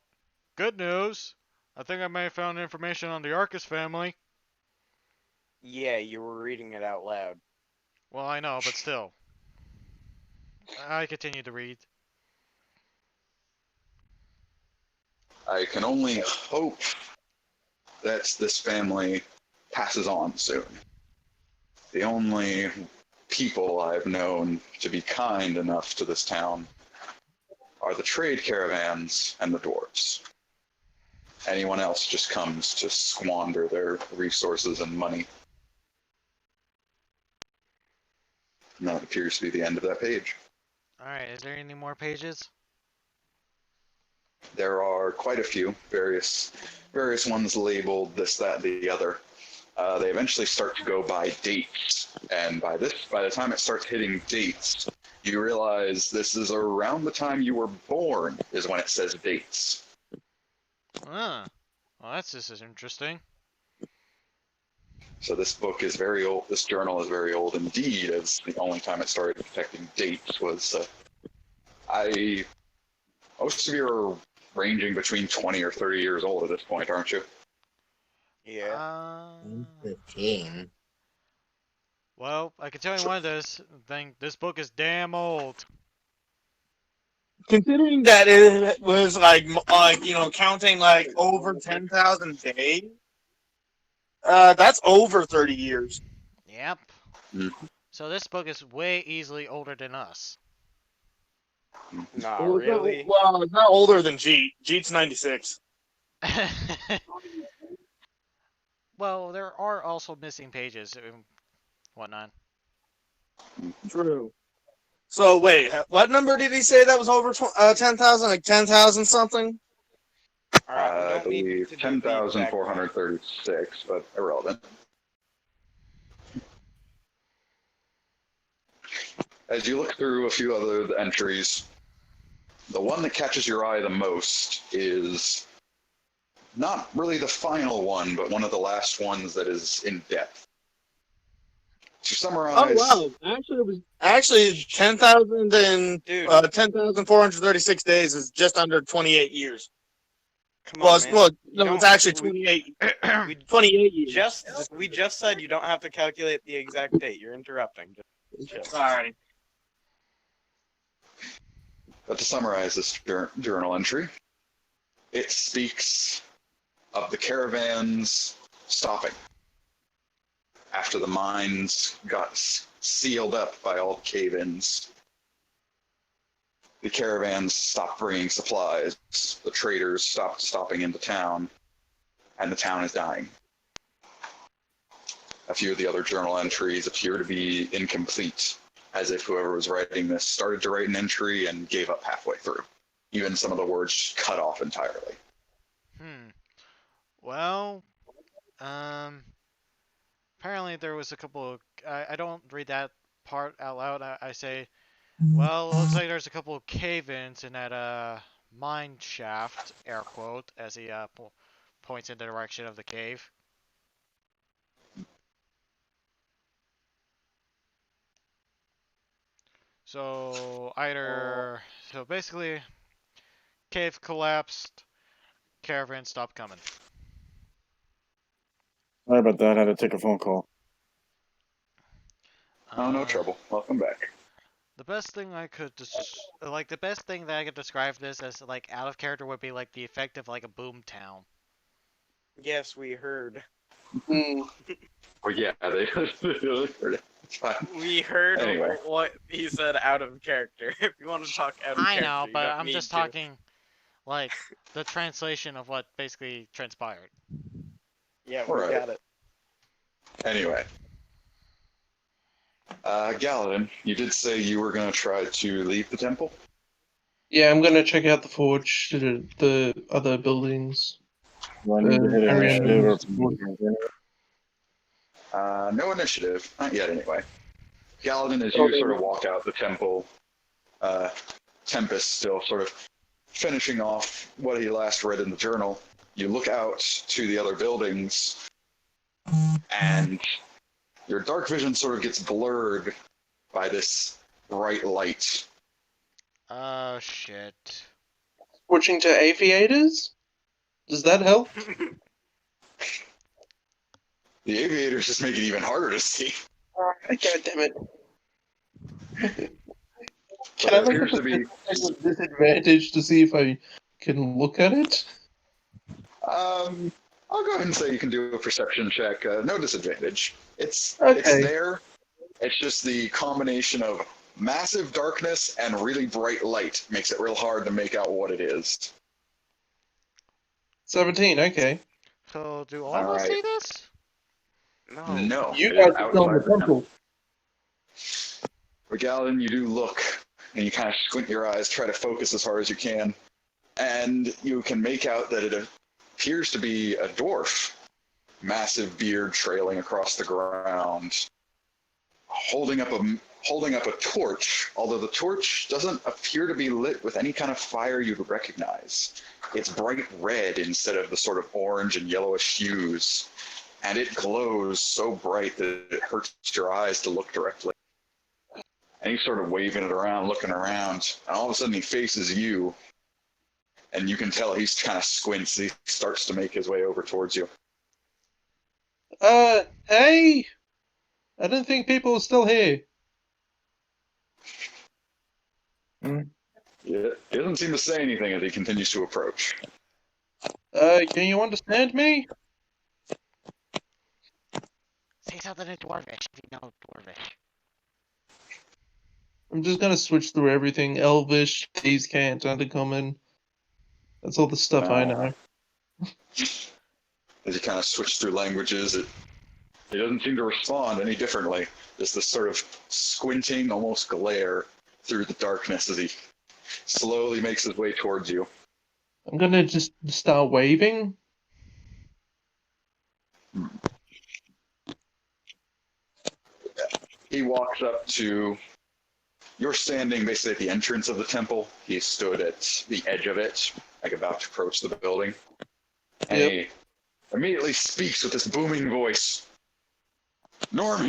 good news. I think I may have found information on the Arcus family. Yeah, you were reading it out loud. Well, I know, but still. I continue to read. I can only hope that this family passes on soon. The only people I've known to be kind enough to this town are the trade caravans and the dwarves. Anyone else just comes to squander their resources and money. And that appears to be the end of that page. Alright, is there any more pages? There are quite a few, various ones labeled this, that, the other. They eventually start to go by dates, and by the time it starts hitting dates, you realize this is around the time you were born is when it says dates. Ah, well that's just as interesting. So this book is very old. This journal is very old indeed, as the only time it started detecting dates was. Most of you are ranging between 20 or 30 years old at this point, aren't you? Yeah. 15. Well, I can tell you one of this thing. This book is damn old. Considering that it was like counting like over 10,000 days, that's over 30 years. Yep. Mm. So this book is way easily older than us. Not Well, really. it's not older than Jeet. Jeet's 96. Well, there are also missing pages and whatnot. True. So wait, what number did he say that was over 10,000? Like 10,000 something? Alright, we I don't need believe to do the exact math. 10,436, but irrelevant. As you look through a few other entries, the one that catches your eye the most is not really the final one, but one of the last ones that is in depth. To summarize, Oh wow! Actually 10,000 and Dude, 10,436 days is just under 28 years. come Well, on, it's, man. well, You no, it's don't- actually we- 28. 28 years. we just said you don't have to calculate the exact date. You're interrupting. Just chill. Sorry. but to summarize this journal entry, it speaks of the caravans stopping after the mines got sealed up by all the cave-ins. The caravans stopped bringing supplies, the traders stopped stopping into town, and the town is dying. A few of the other journal entries appear to be incomplete, as if whoever was writing this started to write an entry and gave up halfway through. Even some of the words cut off entirely. Well, apparently there was a couple of, I don't read that part out loud. I say, well, it looks like there's a couple of cave-ins in that mine shaft, air quote, as he points in the direction of the cave. So basically, cave collapsed, caravan stopped coming. Sorry about that. I had to take a phone call. Oh, no trouble. Welcome back. The best thing I could the best thing that I could describe this as like out of character would be like the effect of like a boom town. Yes, we heard. Well, yeah, they heard it. It's fine. We heard Anyway. what he said out of character. If you want to talk out of I character, know, you but don't I'm need just to. talking like the translation of what basically transpired. Yeah, we Alright. got it. Anyway. Galadin, you did say you were going to try to leave the temple? Yeah, I'm gonna check out the forge, the other buildings. Do I need to hit initiative or No initiative. Not yet, anyway. Galadin, as you sort of walk out the temple, Tempest still sort of finishing off what he last read in the journal. You look out to the other buildings, and your dark vision sort of gets blurred by this bright light. Oh shit. Switching to aviators? Does that help? The aviators just make it even harder to see. God damn it. But Can I there make appears a to be disadvantage to see if I can look at it? I'll go ahead and say you can do a perception check. No disadvantage. It's Okay. there. It's just the combination of massive darkness and really bright light makes it real hard to make out what it is. 17, okay. So do all All of us right. see this? No. No, You it is guys are still in the outside the temple. But Galadin, you do look, and you kind of squint your eyes, try to focus as hard as you can, and you can make out that it appears to be a dwarf, massive beard trailing across the ground, holding up a torch. Although the torch doesn't appear to be lit with any kind of fire you'd recognize. It's bright red instead of the sort of orange and yellowish hues, and it glows so bright that it hurts your eyes to look directly. And he's sort of waving it around, looking around, and all of a sudden he faces you, and you can tell he's kind of squints. He starts to make his way over towards you. Hey! I didn't think people were still here. He doesn't seem to say anything as he continues to approach. Can you understand me? Say something in Dwarvish if you know Dwarvish. I'm just gonna switch through everything. Elvish, Thieves' Cant, Undercommon. That's all the stuff I know. As you kind of switch through languages, it doesn't seem to respond any differently. Just this sort of squinting, almost glare through the darkness as he slowly makes his way towards you. I'm gonna just start waving. He walks up to... You're standing basically at the entrance of the temple. He stood at the edge of it, like about to approach the building. And he immediately speaks with this booming voice. Norm.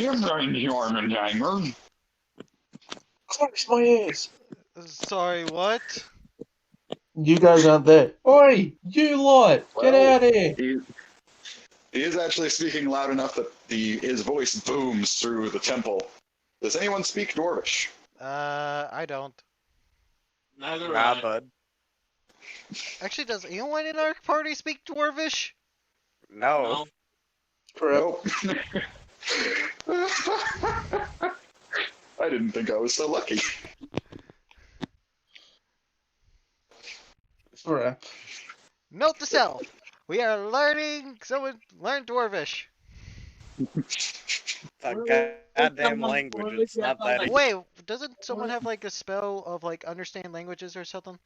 Close my ears. Sorry, what? You guys aren't there. Oi, you lot, get Well, out of here. He is actually speaking loud enough that his voice booms through the temple. Does anyone speak Dwarvish? I don't. Neither Nah, I. bud. Actually, does anyone in our party speak Dwarvish? No. Crap. Nope. I didn't think I was so lucky. Crap. Note to self: we are learning. Someone learn Dwarvish. The goddamn language. It's not that easy. Wait, doesn't someone have like a spell of like understand languages or something?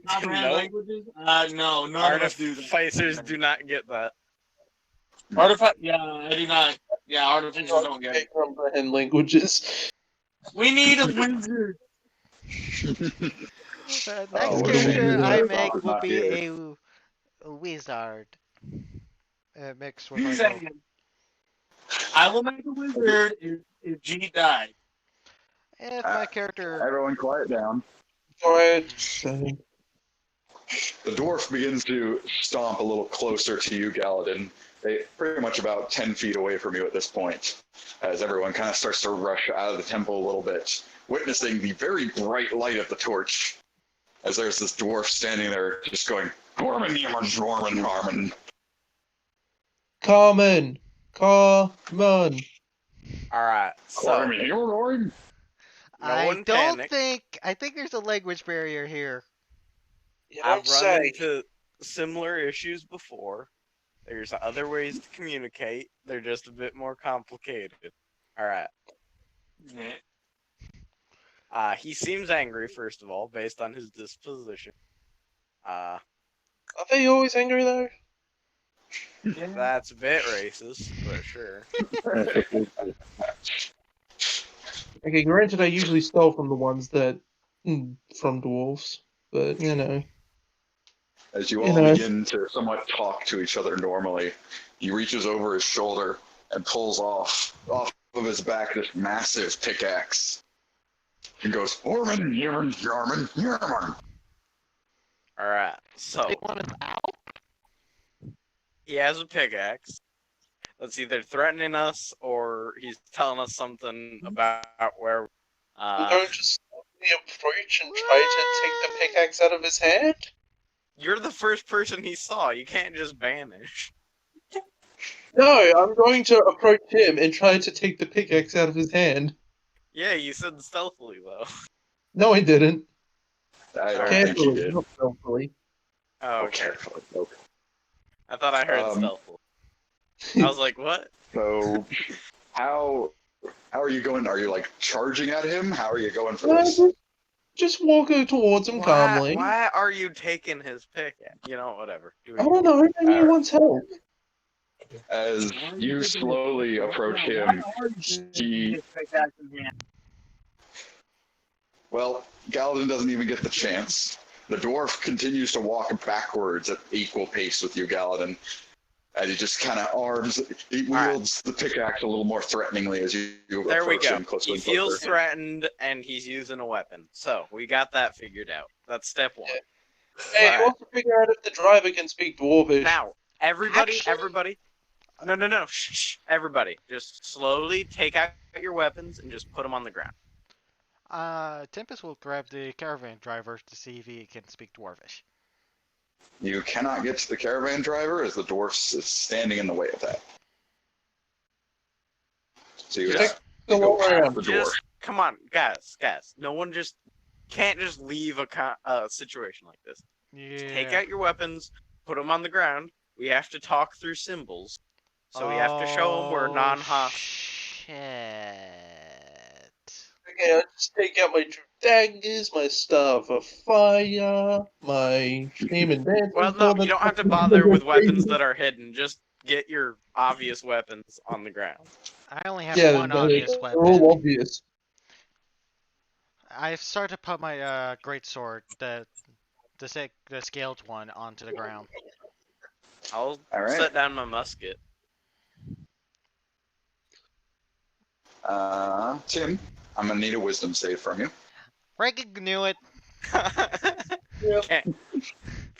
Comprehend Nope. languages? No, none of us do that. Artificers do not get that. Yeah, I do not. Yeah, artificers don't get it. Comprehend languages. We need a wizard. Next what do we character do? I Not make will be here. a wizard. Mixed with Keep like saying, I will make a wizard if G died. if my character. Everyone quiet down. Quiet. The dwarf begins to stomp a little closer to you, Galadin. They pretty much about 10 feet away from you at this point, as everyone kind of starts to rush out of the temple a little bit, witnessing the very bright light of the torch, as there's this dwarf standing there just going, Norman. Carmen. Alright, so no one panic. I think there's a language barrier here. You I've don't run say. into similar issues before. There's other ways to communicate. They're just a bit more complicated. Alright. He seems angry, first of all, based on his disposition. Are they always angry though? That's a bit racist, but sure. Okay, granted, I usually stole from the ones that from dwarves, but you know. As you You all know. begin to somewhat talk to each other normally, he reaches over his shoulder and pulls off of his back this massive pickaxe. He goes, Orman, Yarman. Alright, so They want us out? he has a pickaxe that's either threatening us or he's telling us something about where Don't just stop the approach and try to take the pickaxe out of his hand? You're the first person he saw. You can't just vanish. No, I'm going to approach him and try to take the pickaxe out of his hand. Yeah, you said stealthily though. No, I didn't. I don't Alright. think you Carefully, did. not stealthily. Oh, Oh, okay. carefully. Okay. I thought I heard Um, stealthily. I was like, what? So, how are you going? Are you like charging at him? How are you going for No, this? just walking towards him calmly. Why are you taking his pick? You know, whatever. Do I you- don't know, maybe he wants help. As you slowly approach him, well, Galadin doesn't even get the chance. The dwarf continues to walk backwards at equal pace with you, Galadin. And he just kind of he wields the pickaxe a little more threateningly as you There we approach go. him closer He and feels closer. threatened, and he's using a weapon. So we got that figured out. That's step one. Hey, Alright. he wants to figure out if the driver can speak Dwarvish. Now, everybody. No. Shh. Everybody, just slowly take out your weapons and just put them on the ground. Tempest will grab the caravan driver to see if he can speak Dwarvish. You cannot get to the caravan driver as the dwarf is standing in the way of that. So you Just have to go past the dwarf. Just come on, guys. No one can't just leave a situation like this. Yeah. Take out your weapons, put them on the ground. We have to talk through symbols, so we have to show them we're non-hostile. Shit. Okay, I'll just take out my daggers, my staff of fire, my demon dance. Well, no, you don't have to bother with weapons that are hidden. Just get your obvious weapons on the ground. I only have Yeah, one obvious they're weapon. all obvious. I've started to put my great sword, the scaled one, onto the ground. I'll All right. set down my musket. Tim, I'm gonna need a wisdom save from you. Frank knew it. Can't.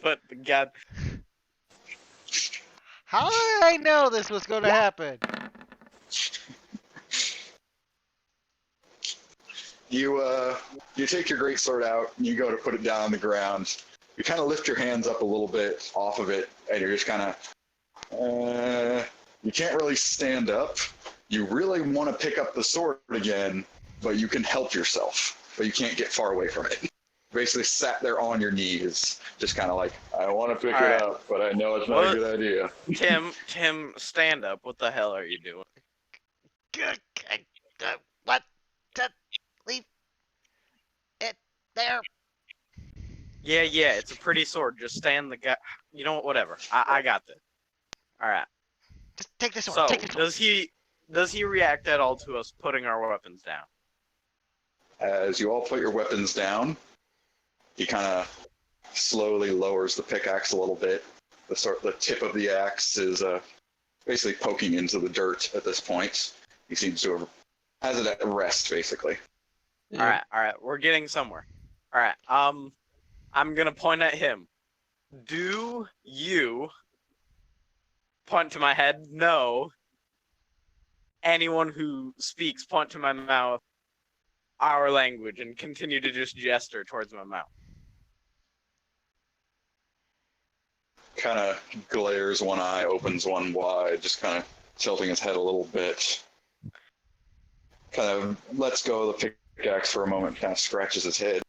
But God, How did I know this was going to happen? You take your great sword out and you go to put it down on the ground. You kind of lift your hands up a little bit off of it, and you're just kind of. You can't really stand up. You really want to pick up the sword again, but you can help yourself, but you can't get far away from it. Basically, sat there on your knees, just kind of like, I want to pick All right. it up, but I know it's not a good idea. Tim, stand up. What the hell are you doing? What? Leave it there. Yeah, it's a pretty sword. Just stand the guy. You know what? Whatever. I got this. All right. Just take this one. So Take this one. does he react at all to us putting our weapons down? As you all put your weapons down, he kind of slowly lowers the pickaxe a little bit. The tip of the axe is basically poking into the dirt at this point. He seems to have has it at rest, basically. Yeah. All right. We're getting somewhere. All right. I'm gonna point at him. Do you point to my head? No. Anyone who speaks, point to my mouth. Our language, and continue to just gesture towards my mouth. Kind of glares one eye, opens one wide, just kind of tilting his head a little bit. Kind of lets go of the pickaxe for a moment, kind of scratches his head.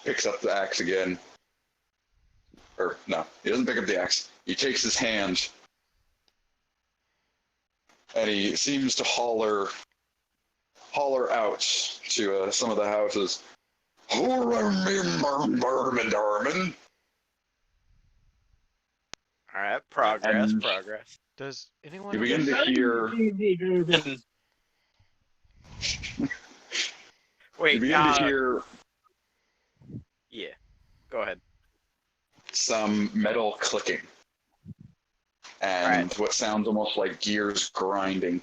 Picks up the axe again. Or, no, he doesn't pick up the axe. He takes his hand, and he seems to holler out to some of the houses. All right, progress. Does anyone? You begin to hear. Wait, You begin to hear yeah. Go ahead. some metal clicking, and what sounds almost like gears grinding,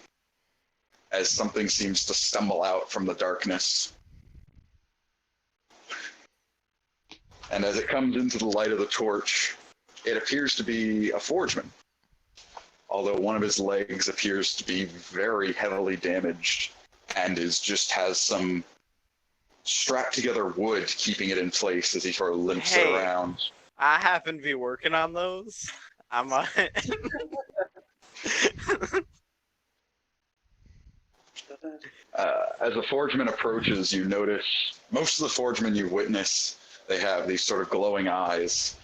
as something seems to stumble out from the darkness. And as it comes into the light of the torch, it appears to be a forgeman. Although one of his legs appears to be very heavily damaged and has some strapped together wood, keeping it in place as he sort of limps it Hey. around. I happen to be working on those. I might. As the forgeman approaches, you notice most of the forgemen you witness, they have these sort of glowing eyes.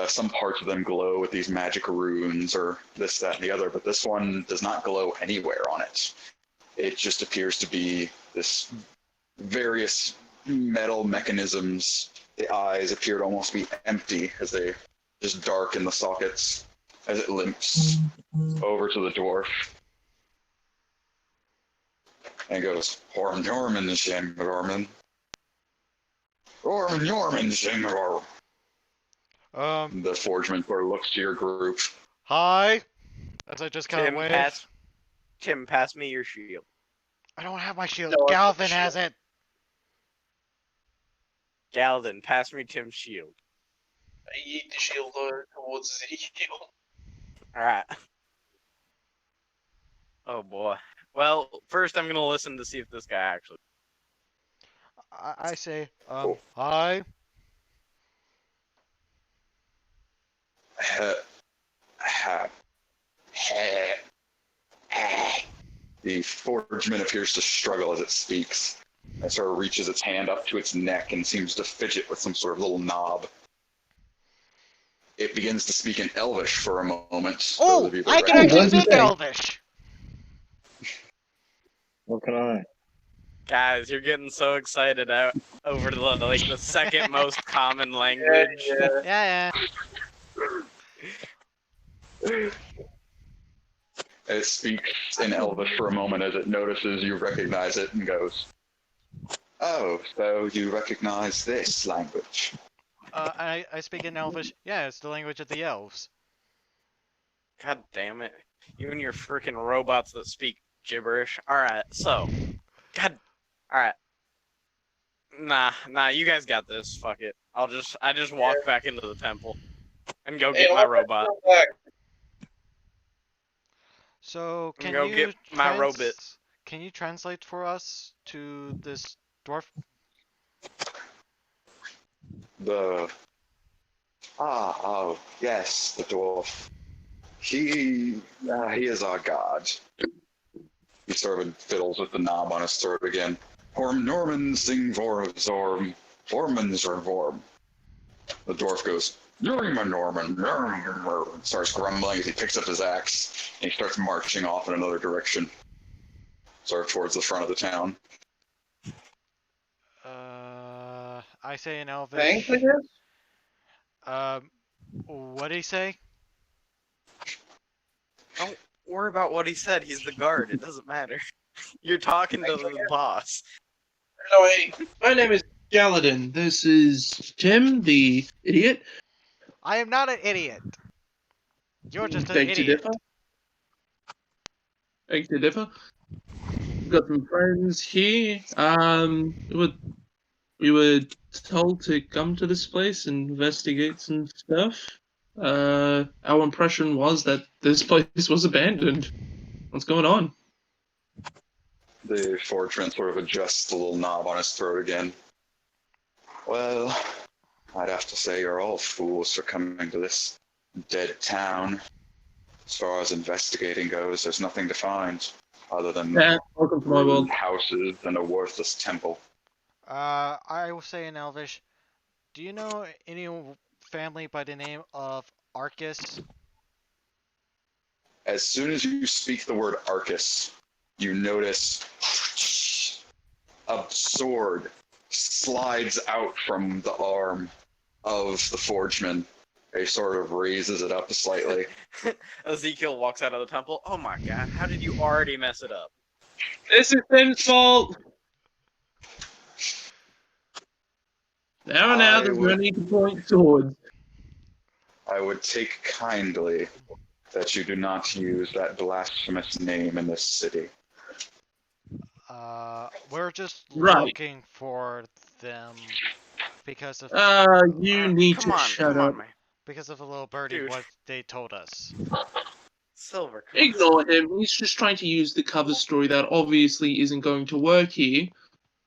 Some parts of them glow with these magic runes or this, that, and the other, but this one does not glow anywhere on it. It just appears to be this various metal mechanisms. The eyes appear to almost be empty as they just dark in the sockets as it limps over to the dwarf. And goes, Horm Norman, Shamorman. Horm Norman, Shamor. The forgeman sort of looks to your group. Hi. As I just kind of wave. Tim, pass me your shield. I don't have my shield. No, Galvin has it. Galvin, pass me Tim's shield. I eat the shield towards Ezekiel. Alright. Oh boy. Well, first I'm gonna listen to see if this guy actually. I say, hi. The forgeman appears to struggle as it speaks. It sort of reaches its hand up to its neck and seems to fidget with some sort of little knob. It begins to speak in Elvish for a moment. Oh, I can actually speak Elvish. What can I? Guys, you're getting so excited out over the second most common language. Yeah. It speaks in Elvish for a moment as it notices you recognize it and goes, "Oh, so you recognize this language?" I speak in Elvish. Yeah, it's the language of the elves. God damn it. You and your freaking robots that speak gibberish. Alright, so. God. Alright. Nah, you guys got this. Fuck it. I just walk back into the temple and go get my robot. So can Go you get my robot. Can you translate for us to this dwarf? Oh, yes, the dwarf. He is our god. He sort of fiddles with the knob on his throat again. Horm Norman sing Vorm, Vorman Vorm. The dwarf goes, Norman, starts grumbling as he picks up his axe, and he starts marching off in another direction, sort of towards the front of the town. I say in Elvish. Thanks, I guess? What'd he say? Don't worry about what he said. He's the guard. It doesn't matter. You're talking to the boss. No, hey, my name is Galadin. This is Tim, the idiot. I am not an idiot. You're just an Beg to idiot. differ. Beg to differ. Got some friends here. We were told to come to this place and investigate some stuff. Our impression was that this place was abandoned. What's going on? The forgeman sort of adjusts the little knob on his throat again. Well, I'd have to say you're all fools for coming to this dead town. As far as investigating goes, there's nothing to find other than Welcome to my world. ruined houses and a worthless temple. I will say in Elvish. Do you know any family by the name of Arcuus? As soon as you speak the word Arcuus, you notice a sword slides out from the arm of the forgeman. He sort of raises it up slightly. Ezekiel walks out of the temple. Oh my god, how did you already mess it up? This is Tim's fault! Now, there's no need to point swords. I would take kindly that you do not use that blasphemous name in this city. We're just Right. looking for them because of You need Come to on, shut come up. on, man. because of a little birdie Dude. what they told us. Silver, come on. Ignore him. He's just trying to use the cover story that obviously isn't going to work here.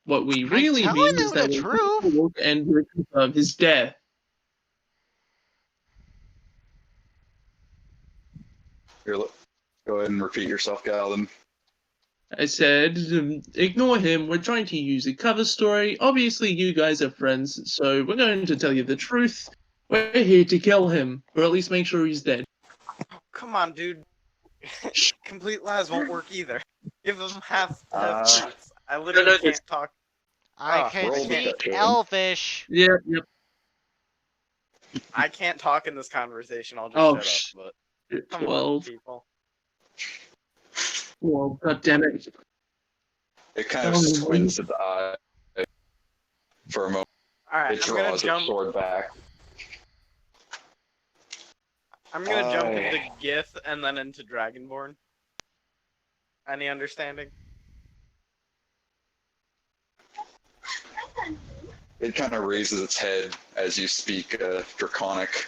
What we I'm really telling mean you is that the we truth. will look and confirm his death. Here, go ahead and repeat yourself, Galvin. I said, ignore him. We're trying to use a cover story. Obviously, you guys are friends, so we're going to tell you the truth. We're here to kill him, or at least make sure he's dead. Come on, dude. Complete lies won't work either. Give them half Uh, truths. I literally no, can't talk. I Oh, can roll speak deception. Elvish. Yep. I can't talk in this conversation. I'll just Oh, shut up. But come on, 12. people. Well, God damn it. It kind of Oh, squints at the eye for a moment. All right, It I'm gonna draws its jump. sword back. I'm gonna jump Aye. into Gith and then into Dragonborn. Any understanding? It kind of raises its head as you speak Draconic,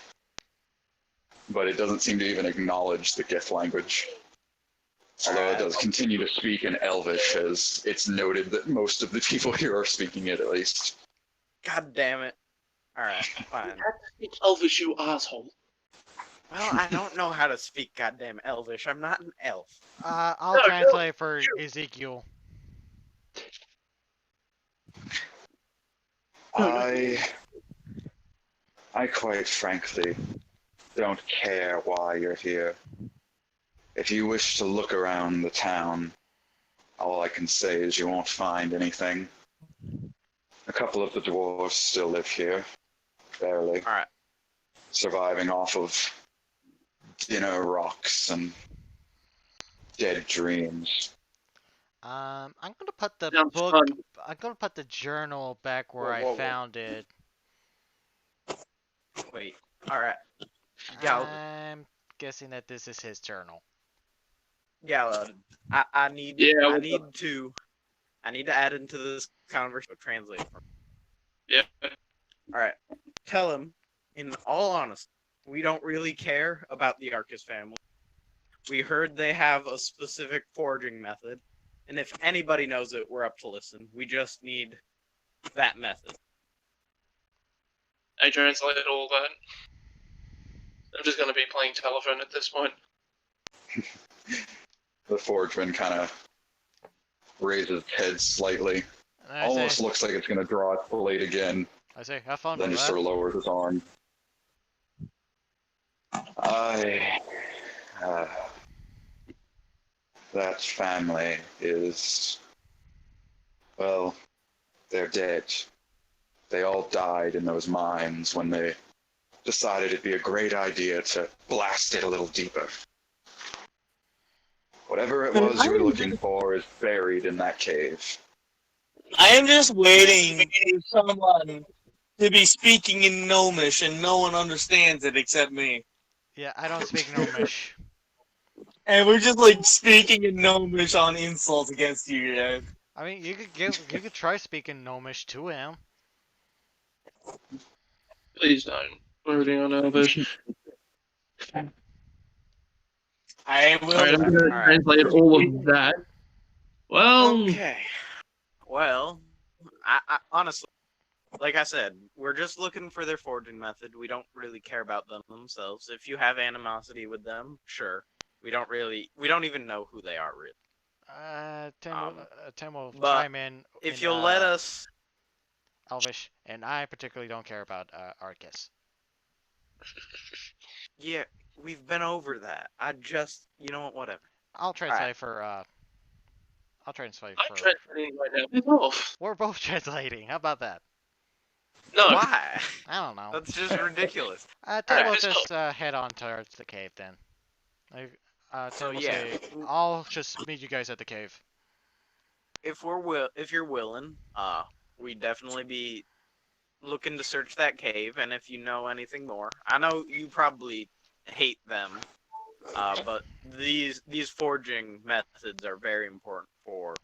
but it doesn't seem to even acknowledge the Gith language. Although it does continue to speak in Elvish, as it's noted that most of the people here are speaking it, at least. God damn it. All right, fine. It's Elvish, you asshole. Well, I don't know how to speak goddamn Elvish. I'm not an elf. I'll No, translate for Ezekiel. I quite frankly don't care why you're here. If you wish to look around the town, all I can say is you won't find anything. A couple of the dwarves still live here, barely. All right. Surviving off of dinner rocks and dead dreams. I'm gonna put the Sounds book. fun. I'm gonna put the journal back where Whoa, whoa, I whoa. found it. Wait. All right. Gal, I'm guessing that this is his journal. Gal, I need Yeah, I need to add into this conversation. Translate for me. Yeah. All right. Tell him, in all honesty, we don't really care about the Arcuus family. We heard they have a specific forging method, and if anybody knows it, we're up to listen. We just need that method. I translated all that. I'm just gonna be playing telephone at this point. The forgeman kind of raises its head slightly. And Almost looks like it's going to draw its blade again, I say, have fun then with just that. sort of lowers its arm. That family is, well, they're dead. They all died in those mines when they decided it'd be a great idea to blast it a little deeper. Whatever it was you were looking for is buried in that cave. I am just waiting for someone to be speaking in Gnomish and no one understands it except me. Yeah, I don't speak Gnomish. And we're just like speaking in Gnomish on insults against you guys. I mean, you could try speaking Gnomish to him. Please don't. We're already on Elvish. I will. Alright, I'm gonna Alright. translate all of that. Well, Okay. Well, I honestly, like I said, we're just looking for their forging method. We don't really care about them themselves. If you have animosity with them, sure. We don't even know who they are really. Tim will but chime in. If you'll let us, Elvish, and I particularly don't care about Arcuus. yeah, we've been over that. You know what, whatever. I'll translate for. I'll translate I'm for. translating right now. Piss off. We're both translating. How about that? No. Why? I don't know. That's just ridiculous. Tim Alright, will let's just head on towards the cave then. So, Tim will yeah. say, I'll just meet you guys at the cave. If you're willing, we'd definitely be looking to search that cave. And if you know anything more, I know you probably hate them, but these forging methods are very important for,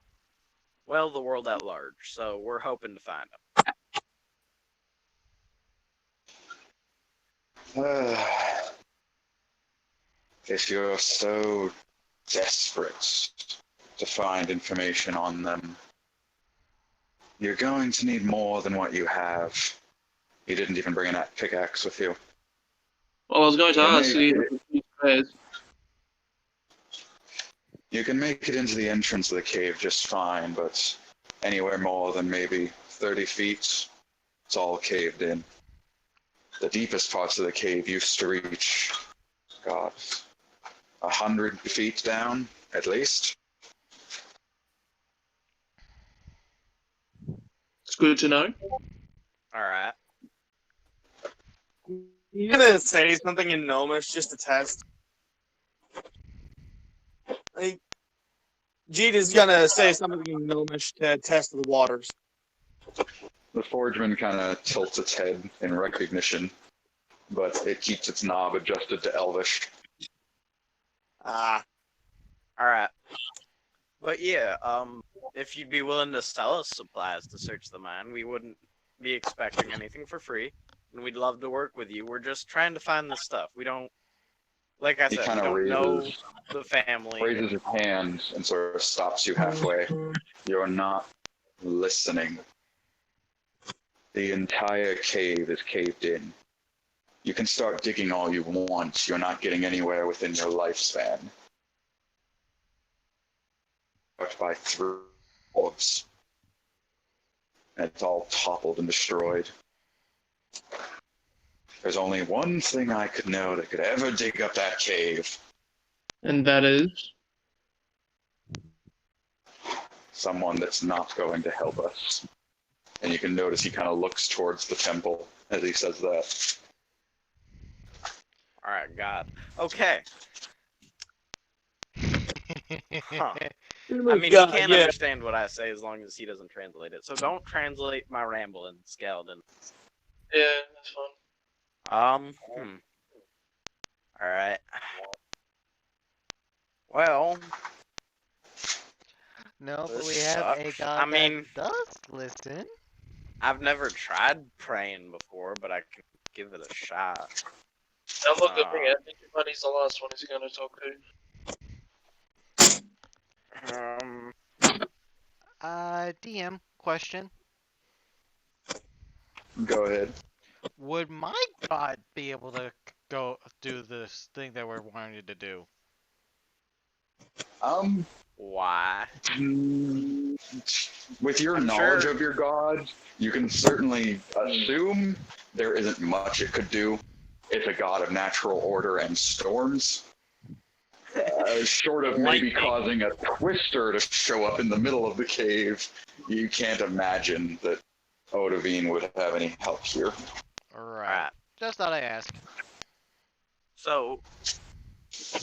well, the world at large. So we're hoping to find them. If you're so desperate to find information on them, You're going to need more than what you have. You didn't even bring a pickaxe with you. Well, I was going to You ask make you. You can make it into the entrance of the cave just fine, but anywhere more than maybe 30 feet, it's all caved in. The deepest parts of the cave used to reach, God, 100 feet down, at least. It's good to know. All right. You gonna say something in Gnomish just to test? Like, Jeet is gonna say something in Gnomish to test the waters. The forgeman kind of tilts its head in recognition, but it keeps its knob adjusted to Elvish. Ah, All right. But yeah, if you'd be willing to sell us supplies to search the mine, we wouldn't be expecting anything for free, and we'd love to work with you. We're just trying to find the stuff. We don't, like I He said, we kind of don't know raises the family. his hand and sort of stops you halfway. You're not listening. The entire cave is caved in. You can start digging all you want. You're not getting anywhere within your lifespan. By 3 orbs. And it's all toppled and destroyed. There's only one thing I could know that could ever dig up that cave. And that is. Someone that's not going to help us. And you can notice he kind of looks towards the temple as he says that. All right, God. Okay. Huh. I mean, God, he can't yeah. understand what I say as long as he doesn't translate it. So don't translate my rambling, skeleton. Yeah, that's fine. All right. Well, No, but this we have a sucks. god I mean, that does listen. I've never tried praying before, but I can give it a shot. I'm not going to bring it. I think your buddy's the last one he's going to talk to. DM question. Go ahead. Would my god be able to go do this thing that we're wanting to do? Why? With your I'm knowledge sure- of your god, you can certainly assume there isn't much it could do. It's a god of natural order and storms. Short of maybe Lightning. causing a twister to show up in the middle of the cave, you can't imagine that Odovine would have any help here. Right. Just thought I'd ask. So,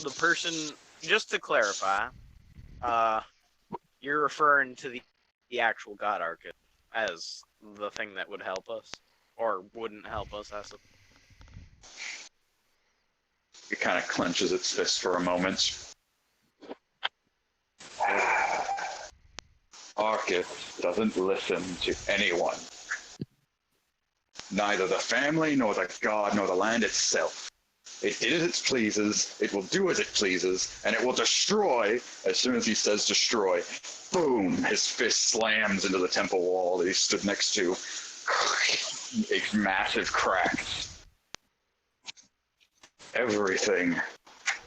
the person, just to clarify, you're referring to the actual god Arcuus as the thing that would help us, or wouldn't help us, I suppose. It kind of clenches its fist for a moment. Arcuus doesn't listen to anyone. Neither the family, nor the god, nor the land itself. It did as it pleases, it will do as it pleases, and it will destroy as soon as he says destroy. Boom! His fist slams into the temple wall that he stood next to. Makes massive cracks. Everything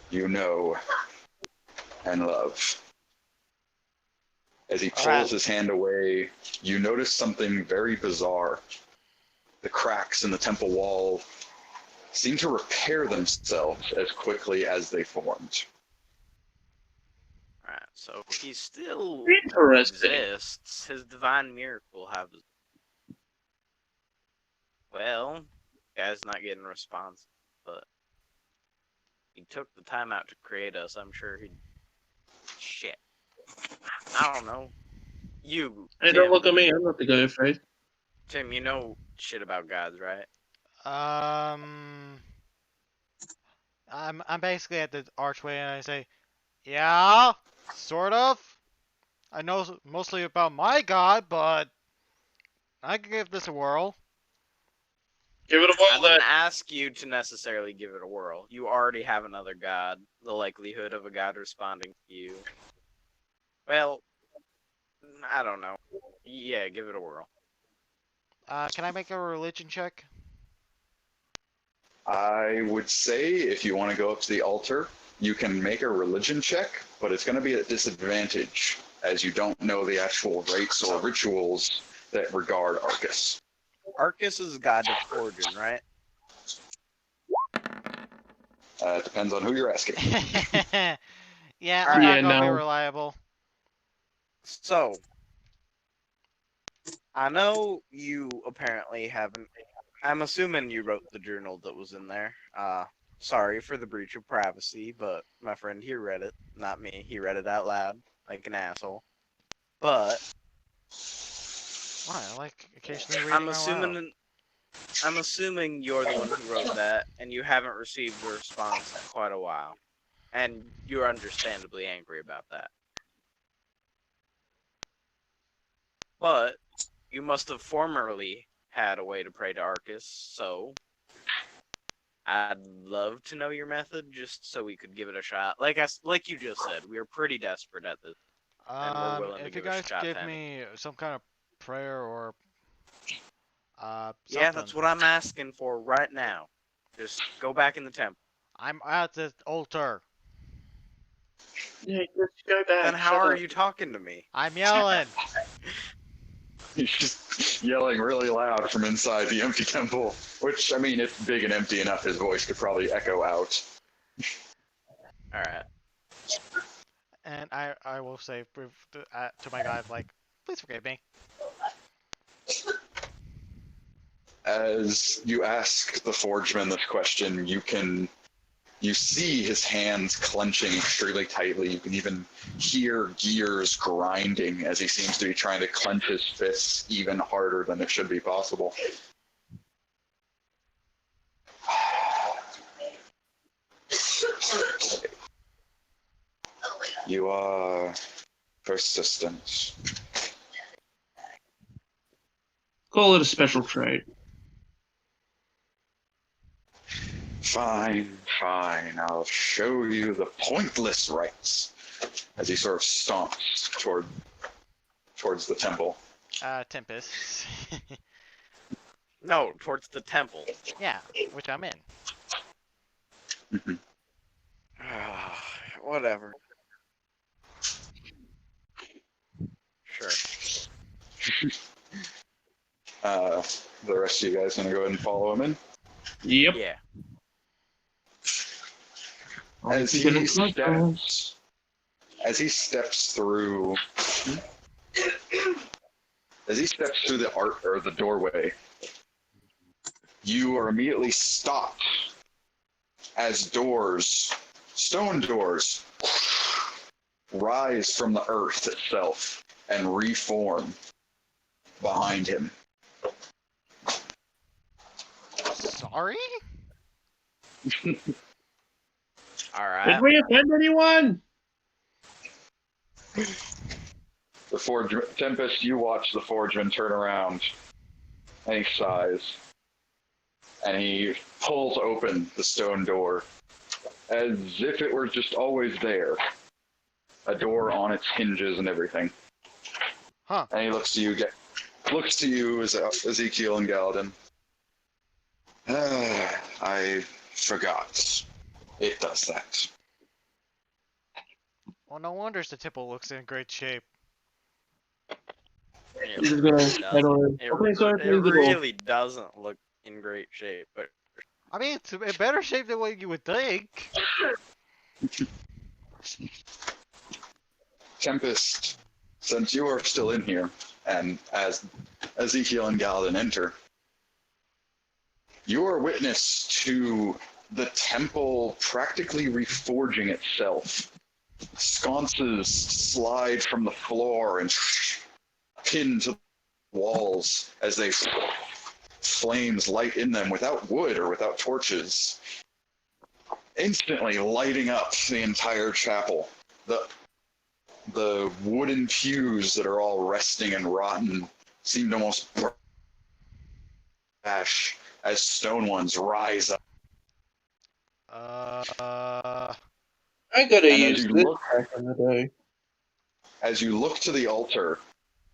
you know and love. As he pulls his hand away, you notice something very bizarre. The cracks in the temple wall seem to repair themselves as quickly as they formed. Alright, so he still Interesting. exists. His divine miracle has. Well, guy's not getting a response, but he took the time out to create us. I'm sure he'd. Shit. I don't know. You. Hey, Tim, don't look at me. I'm not the guy of faith. Tim, you know shit about gods, right? I'm basically at the archway and I say, yeah, sort of. I know mostly about my god, but I could give this a whirl. Give it a I whirl then. didn't ask you to necessarily give it a whirl. You already have another god. The likelihood of a god responding to you. Well, I don't know. Yeah, give it a whirl. Can I make a religion check? I would say if you want to go up to the altar, you can make a religion check, but it's going to be at disadvantage as you don't know the actual rites or rituals that regard Arcus. Arcus is god of origin, right? It depends on who you're asking. Yeah, Alright. I'm Yeah, not gonna be no. reliable. So, I know you apparently haven't. I'm assuming you wrote the journal that was in there. Sorry for the breach of privacy, but my friend here read it, not me. He read it out loud like an asshole. But Why? I like occasionally I'm reading out loud. assuming you're the one who wrote that, and you haven't received a response in quite a while, and you're understandably angry about that. But you must have formerly had a way to pray to Arcus, so I'd love to know your method, just so we could give it a shot. Like you just said, we are pretty desperate at this, and we're willing to If you give a guys shot give to any. me some kind of prayer or Yeah, something. that's what I'm asking for right now. Just go back in the temple. I'm at the altar. Yeah, just go back. Then how are you talking to me? I'm yelling. He's just yelling really loud from inside the empty temple, which, I mean, it's big and empty enough his voice could probably echo out. Alright. And I will say to my God, like, please forgive me. As you ask the forgeman this question, you see his hands clenching extremely tightly. You can even hear gears grinding as he seems to be trying to clench his fists even harder than it should be possible. You are persistent. Call it a special trait. Fine, fine. I'll show you the pointless rites. As he sort of stomps towards the temple. Tempest. No, towards the temple. Yeah, which I'm in. Whatever. Sure. The rest of you guys gonna go ahead and follow him in? Yep. Yeah. As he steps through the art or the doorway, you are immediately stopped as stone doors, rise from the earth itself and reform behind him. Sorry? Alright. Did we offend anyone? The Tempest, you watch the forgeman turn around, and he sighs, and he pulls open the stone door, as if it were just always there. A door on its hinges and everything. Huh. And he looks to you, Ezekiel and Galadin. I forgot. It does that. Well, no wonder the temple looks in great shape. It He's gonna really head on. It, Okay, so it really doesn't look in great shape, but I mean, it's in better shape than what you would think. Tempest, since you are still in here, and as Ezekiel and Galadin enter, you are witness to the temple practically reforging itself. Sconces slide from the floor and pin to the walls as they flames light in them without wood or without torches, instantly lighting up the entire chapel. The wooden pews that are all rusting and rotten seem to almost crash as stone ones rise up. I gotta And use this back in the day. as you look to the altar,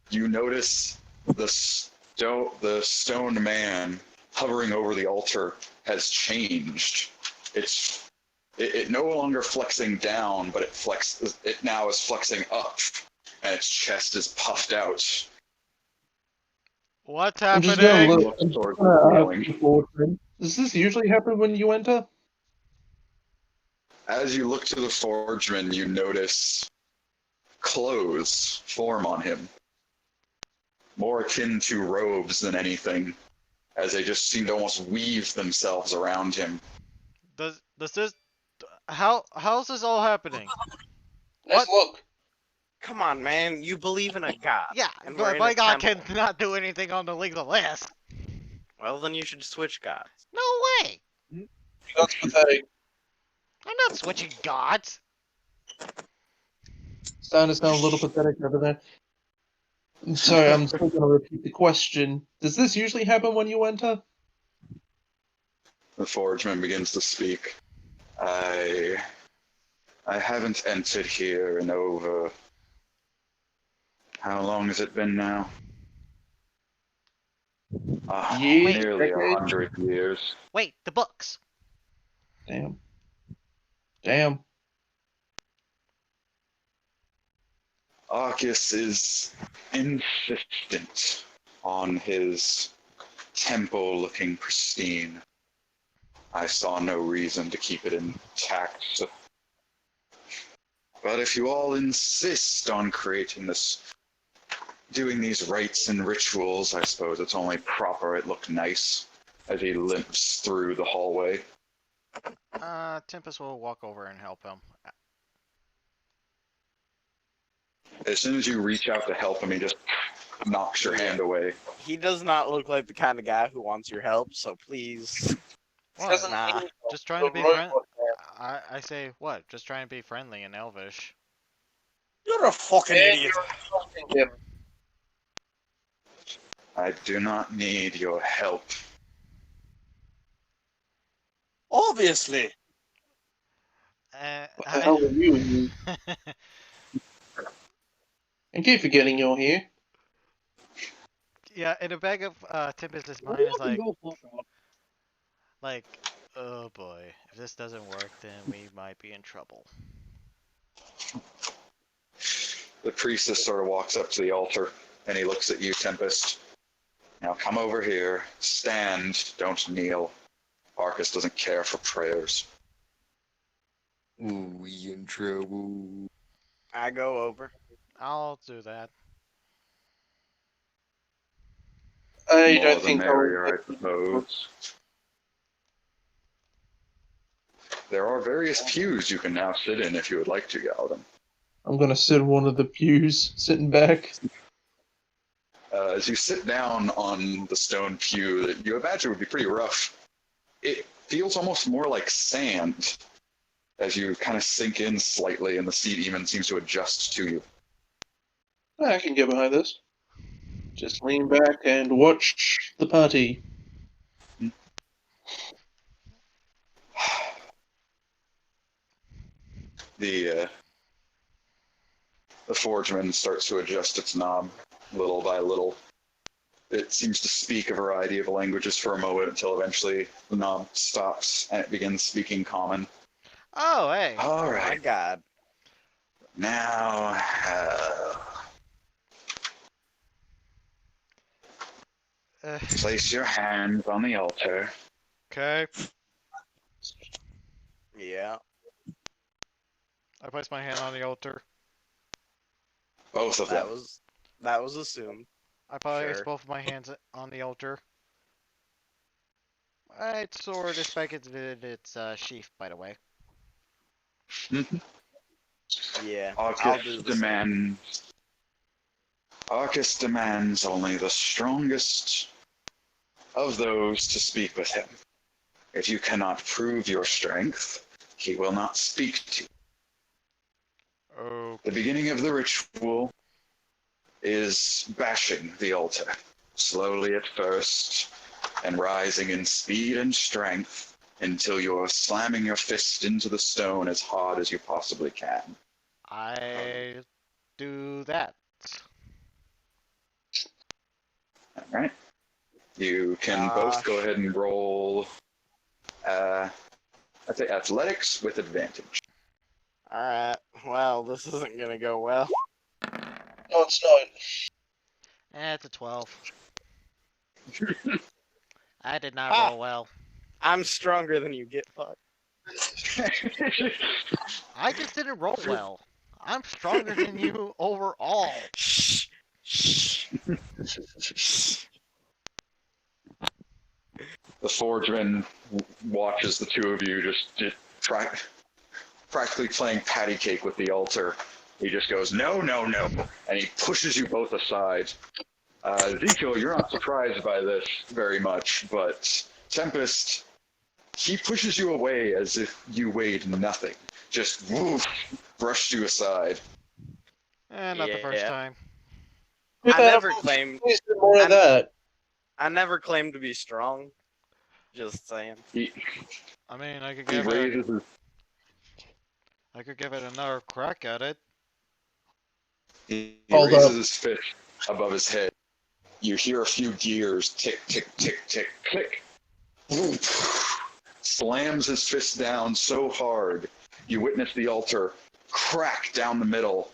you notice the stone man hovering over the altar has changed. It no longer flexing down, but it now is flexing up, and its chest is puffed out. What's I'm just gonna happening? look. I'm just Towards gonna the ask ceiling. the fortune. Does this usually happen when you enter? As you look to the forgeman, you notice clothes form on him, more akin to robes than anything, as they just seem to almost weave themselves around him. Does this? How's this all happening? Let's look. Come on, man. You believe in a god. Yeah, And we're but in my a god temple. cannot do anything on the legal list. Well, then you should switch gods. No way. That's pathetic. I'm not switching gods. Starting to sound a little pathetic over there. So I'm still gonna repeat the question. Does this usually happen when you enter? The forgeman begins to speak. I haven't entered here in over. How long has it been now? Years, Nearly decades? 100 years. Wait, the books. Damn. Damn. Arcuus is insistent on his temple looking pristine. I saw no reason to keep it intact. But if you all insist on doing these rites and rituals, I suppose it's only proper it look nice as he limps through the hallway. Tempest will walk over and help him. As soon as you reach out to help him, he just knocks your hand away. He does not look like the kind of guy who wants your help, so please. What? Nah. Just trying to be friendly. I say what? Just trying to be friendly in Elvish. You're a fucking idiot. I do not need your help. Obviously. What the hell are you? I keep forgetting you're here. Yeah, in the back of Tempest's mind is like, oh boy, if this doesn't work, then we might be in trouble. The priestess sort of walks up to the altar, and he looks at you, Tempest. Now come over here. Stand, don't kneel. Arcuus doesn't care for prayers. Ooh, we in trouble. I go over. I'll do that. I More don't the think merrier, I'll... I suppose. There are various pews you can now sit in if you would like to, Galvin. I'm gonna sit in one of the pews, sitting back. As you sit down on the stone pew that you imagine would be pretty rough, it feels almost more like sand as you kind of sink in slightly and the seat even seems to adjust to you. I can get behind this. Just lean back and watch the party. The forgeman starts to adjust its knob little by little. It seems to speak a variety of languages for a moment until eventually the knob stops and it begins speaking common. Oh, hey. All My right, god. now place your hands on the altar. Okay. Yeah. I place my hand on the altar. Both of them. That was assumed. I place Sure. both of my hands on the altar. My sword is back in its sheath, by the way. Yeah. I'll do the same. Arcuus demands only the strongest of those to speak with him. If you cannot prove your strength, he will not speak to you. Oh. The beginning of the ritual is bashing the altar, slowly at first, and rising in speed and strength until you're slamming your fist into the stone as hard as you possibly can. I do that. Alright. You can both go Gosh. ahead and roll, I'd say athletics with advantage. Alright. Well, this isn't gonna go well. No, it's not. It's a 12. I did not Ah. roll well. I'm stronger than you, get fucked. I just didn't roll well. I'm stronger than you overall. Shh. Shh. The Forgeman watches the two of you just practically playing patty cake with the altar. He just goes, no, no, no, and he pushes you both aside. Ezekiel, you're not surprised by this very much, but Tempest, he pushes you away as if you weighed nothing. Just woof, brushed you aside. Not the first Yeah. time. I never claimed. Please do more of I'm- that. I never claimed to be strong. Just saying. He I mean, I could he give it. raises his I could give it another crack at it. He Hold raises up. his fist above his head. You hear a few gears tick, tick, tick, tick, click. Whoop. Slams his fist down so hard, you witness the altar crack down the middle,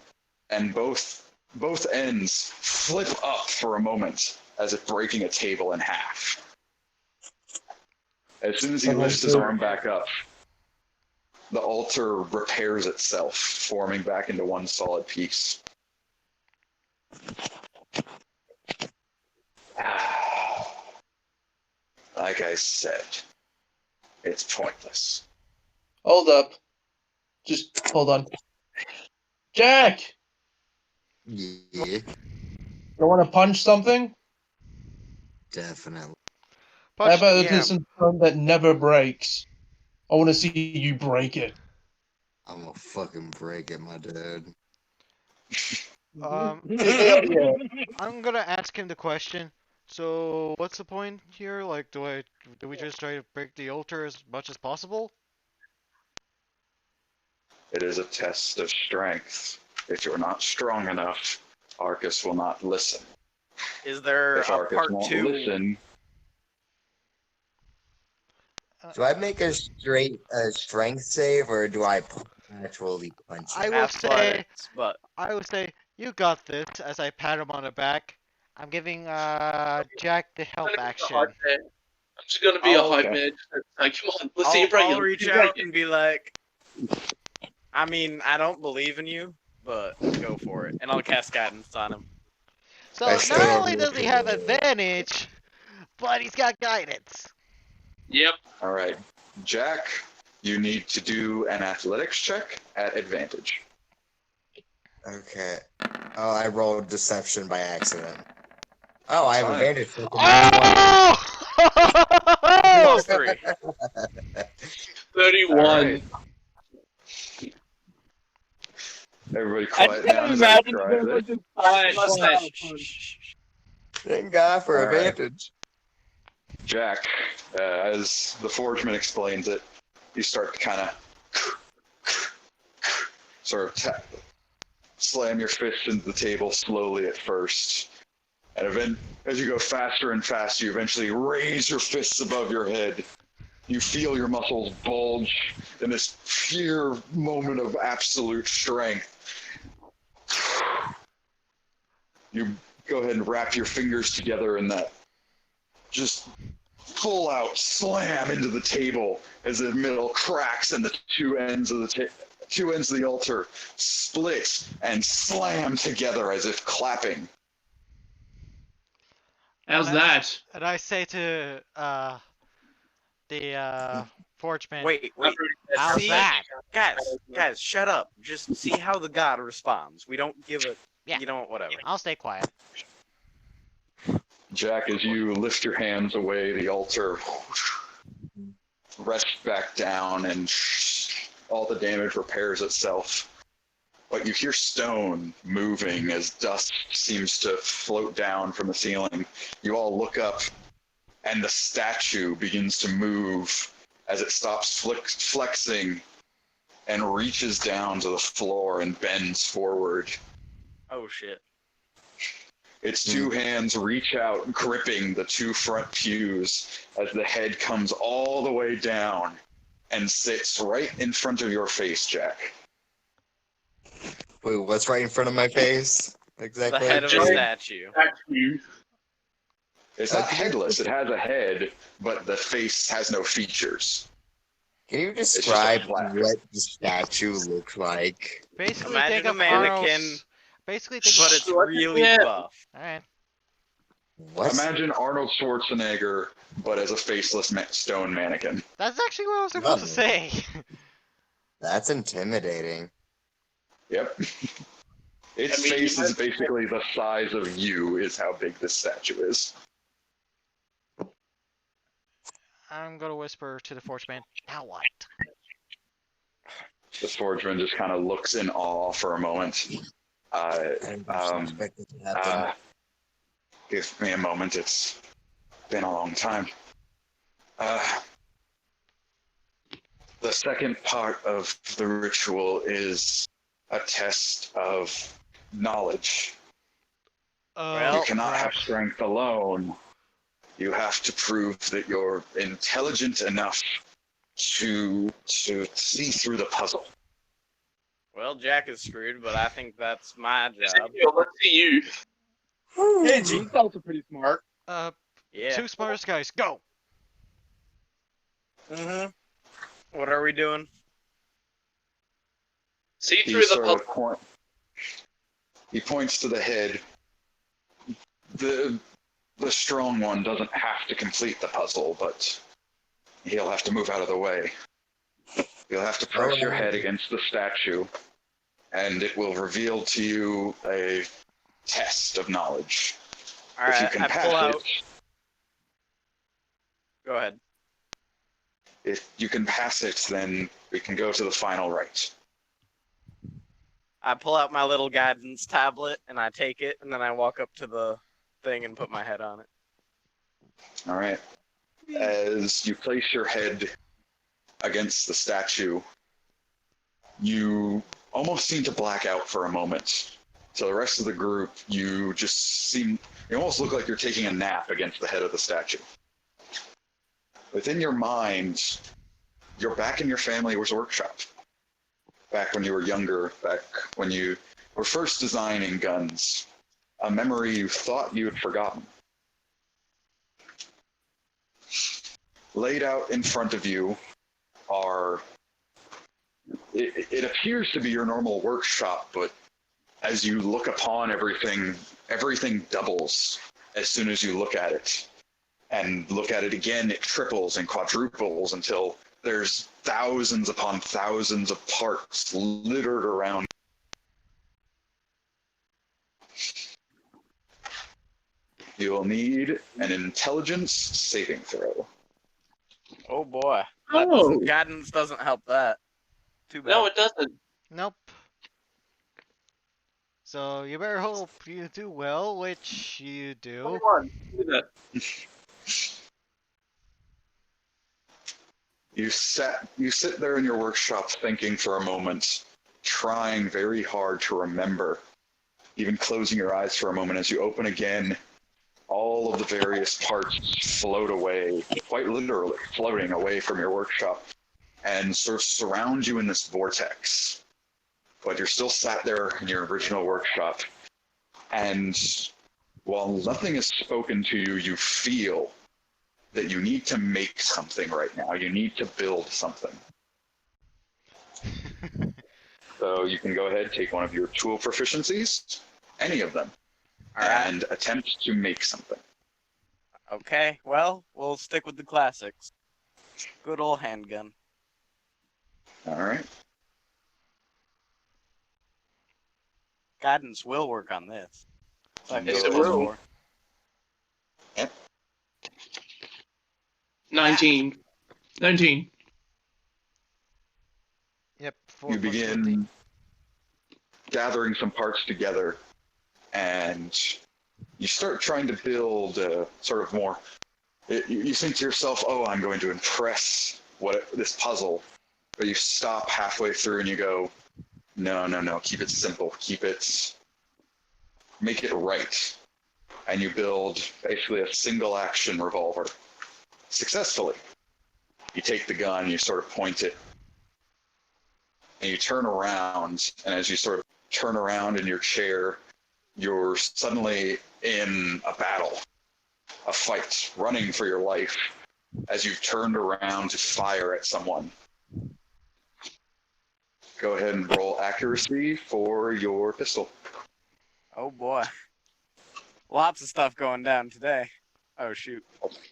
and both ends flip up for a moment, as if breaking a table in half. As soon as he lifts his arm back up, the altar repairs itself, forming back into one solid piece. Like I said, it's pointless. Hold up. Just hold on. Jack! Yeah, You want to punch something? definitely. How Punch about yeah. this stone that never breaks? I want to see you break it. I'm gonna fucking break it, my dude. Yeah. I'm gonna ask him the question. So, what's the point here? Like, do we just try to break the altar as much as possible? It is a test of strength. If you're not strong enough, Arcuus will not listen. Is there If a Arcuus part won't 2? listen, Do I make a strength save or do I actually punch I it? will say, Athletics, but I would say, you got this. As I pat him on the back, I'm giving Jack the help action. I'm just gonna be a Oh, hype okay. man. Like, come on, let's see you break I'll it. reach out and be like, I mean, I don't believe in you, but go for it. And I'll cast guidance on him. So I not stand only does he have with you. advantage, but he's got guidance. Yep. all right. Jack, you need to do an athletics check at advantage. Okay. Oh, I rolled deception by accident. Oh, I have Fine. advantage. For Oh! Plus 3. 31. All right. Everybody I quiet can't down as I imagine try there this. was Thank God for All right. advantage. Jack, as the Forgeman explains it, you start to kind of slam your fist into the table slowly at first. And as you go faster and faster, you eventually raise your fists above your head. You feel your muscles bulge in this sheer moment of absolute strength. You go ahead and wrap your fingers together in that just full out slam into the table as the middle cracks and the two ends of the altar split and slam together as if clapping. How's that? And I say to the Forgeman, Wait. how's See? that? Guys, shut up. Just see how the god responds. We don't give a. Yeah. You know, whatever. I'll stay quiet. Jack, as you lift your hands away, the altar rests back down and all the damage repairs itself. But you hear stone moving as dust seems to float down from the ceiling. You all look up, and the statue begins to move as it stops flexing and reaches down to the floor and bends forward. Oh shit. Its two hands reach out, gripping the two front pews as the head comes all the way down and sits right in front of your face, Jack. Wait, what's right in front of my face? The Exactly. head of a Just- statue. It's not Okay. headless, it has a head, but the face has no features. Can you just a describe flat. what the statue looks like? Basically, Imagine think a of mannequin, Arnold's- Basically, think but of... it's really Yeah. buff. Alright. What? Imagine Arnold Schwarzenegger, but as a faceless stone mannequin. That's actually what I was supposed to say. That's intimidating. Yep. Its I mean, face you is have- basically the size of you, is how big this statue is. I'm gonna whisper to the Forgeman, now what? The swordsman just kind of looks in awe for a moment. I didn't expect it to happen. Give me a moment, it's been a long time. The second part of the ritual is a test of knowledge. Well, You cannot have crap. strength alone. You have to prove that you're intelligent enough to see through the puzzle. Well, Jack is screwed, but I think that's my job. Ezekiel, let's see you. Hey, G, you guys are pretty smart. Yeah. Two smartest guys, go! What are we doing? See He through the sort of puzzle. he points to the head. The strong one doesn't have to complete the puzzle, but he'll have to move out of the way. You'll have to press your head against the statue, and it will reveal to you a test of knowledge. All If you right, can I pass pull out. it, Go ahead. if you can pass it, then we can go to the final rite. I pull out my little guidance tablet and I take it, and then I walk up to the thing and put my head on it. All right. As you place your head against the statue, you almost seem to black out for a moment. So the rest of the group, you almost look like you're taking a nap against the head of the statue. Within your mind, you're back in your family's workshop. Back when you were younger, back when you were first designing guns. A memory you thought you had forgotten. Laid out in front of you are, it appears to be your normal workshop, but as you look upon everything doubles as soon as you look at it. And look at it again, it triples and quadruples until there's thousands upon thousands of parts littered around. You will need an intelligence saving throw. Oh boy. Oh. Guidance doesn't help that. Too bad. No, it doesn't. Nope. So you better hope you do well, which you do. 21. Look at that. You sit there in your workshop thinking for a moment, trying very hard to remember, even closing your eyes for a moment. As you open again, all of the various parts float away, quite literally floating away from your workshop, and sort of surround you in this vortex. But you're still sat there in your original workshop, and while nothing is spoken to you, you feel that you need to make something right now. You need to build something. So you can go ahead, take one of your tool proficiencies, any of them, All right. and attempt to make something. Okay, well, we'll stick with the classics. Good old handgun. All right. Guidance will work on this. Like Yes, it it was will. before. 19. 19. Yep. 4 You plus 15. begin gathering some parts together, and you start trying to build sort of more. You think to yourself, "Oh, I'm going to impress this puzzle," but you stop halfway through and you go, "No, no, no! Keep it simple. Make it right." and you build basically a single action revolver successfully. You take the gun, you sort of point it, and you turn around, and as you sort of turn around in your chair, you're suddenly in a battle, a fight, running for your life as you've turned around to fire at someone. Go ahead and roll accuracy for your pistol. Oh boy. Lots of stuff going down today. Oh shoot.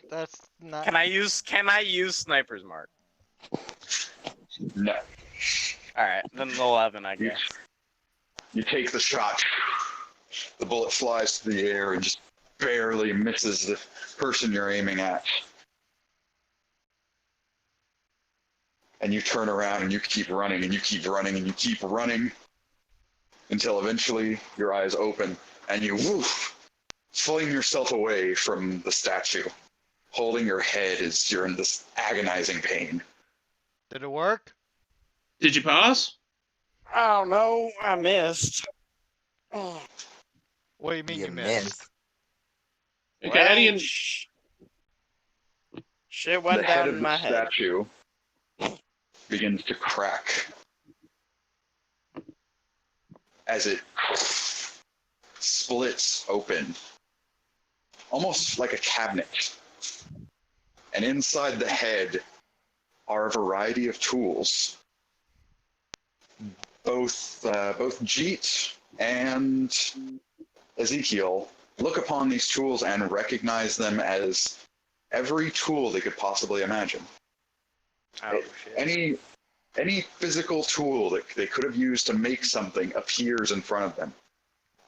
That's not. Can I use sniper's mark? No. Alright, then the 11, I guess. You take the shot. The bullet flies through the air and just barely misses the person you're aiming at. And you turn around and you keep running and you keep running and you keep running until eventually your eyes open and you fling yourself away from the statue, holding your head as you're in this agonizing pain. Did it work? Did you pass? Oh no, I missed. Oh. What do you mean You you missed? missed. Okay, how do you... Shit went The head down of in the my head. statue begins to crack as it splits open, almost like a cabinet. And inside the head are a variety of tools. Both Jeet and Ezekiel look upon these tools and recognize them as every tool they could possibly imagine. Oh, shit. Any physical tool that they could have used to make something appears in front of them.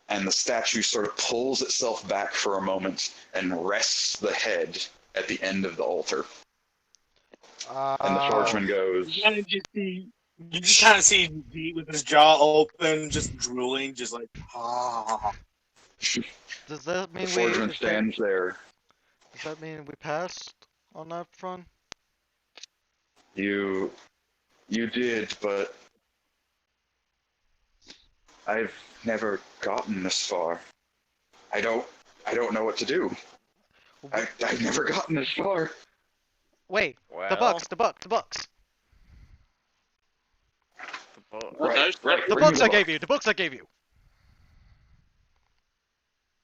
And the statue sort of pulls itself back for a moment and rests the head at the end of the altar. And the swordsman goes, You just kind of see Beat with his jaw open, just drooling, just like, ah. Does that the mean swordsman we? stands there. Does that mean we passed on that front? You did, but I've never gotten this far. I don't know what to do. I've never gotten this far. Wait, Well, the books. the book. What, Right. The Bring books me I the gave you. The books I gave you.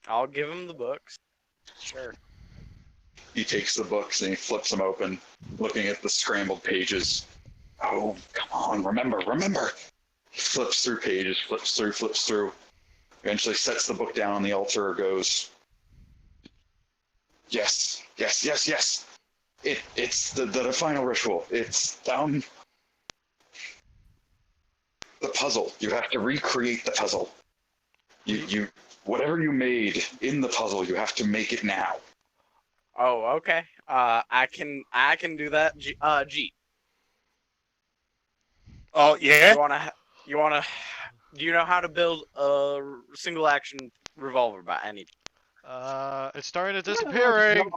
I'll give him the books. Sure. He takes the books and he flips them open, looking at the scrambled pages. Oh, come on, remember. He flips through pages, flips through. Eventually sets the book down on the altar, goes, yes. It's the final ritual. It's the puzzle. You have to recreate the puzzle. You whatever you made in the puzzle, you have to make it now. Oh, okay. I can do that. G. Oh, yeah? Do you know how to build a single action revolver by any? It started disappearing.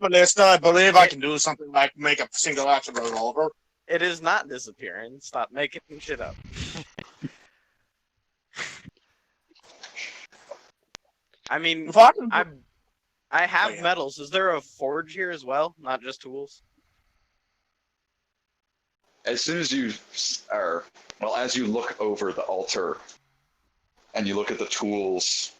But I believe I can do something like make a single action revolver. It is not disappearing. Stop making shit up. I mean, If I can, I have Oh, yeah. metals. Is there a forge here as well? Not just tools? As soon as as you look over the altar and you look at the tools,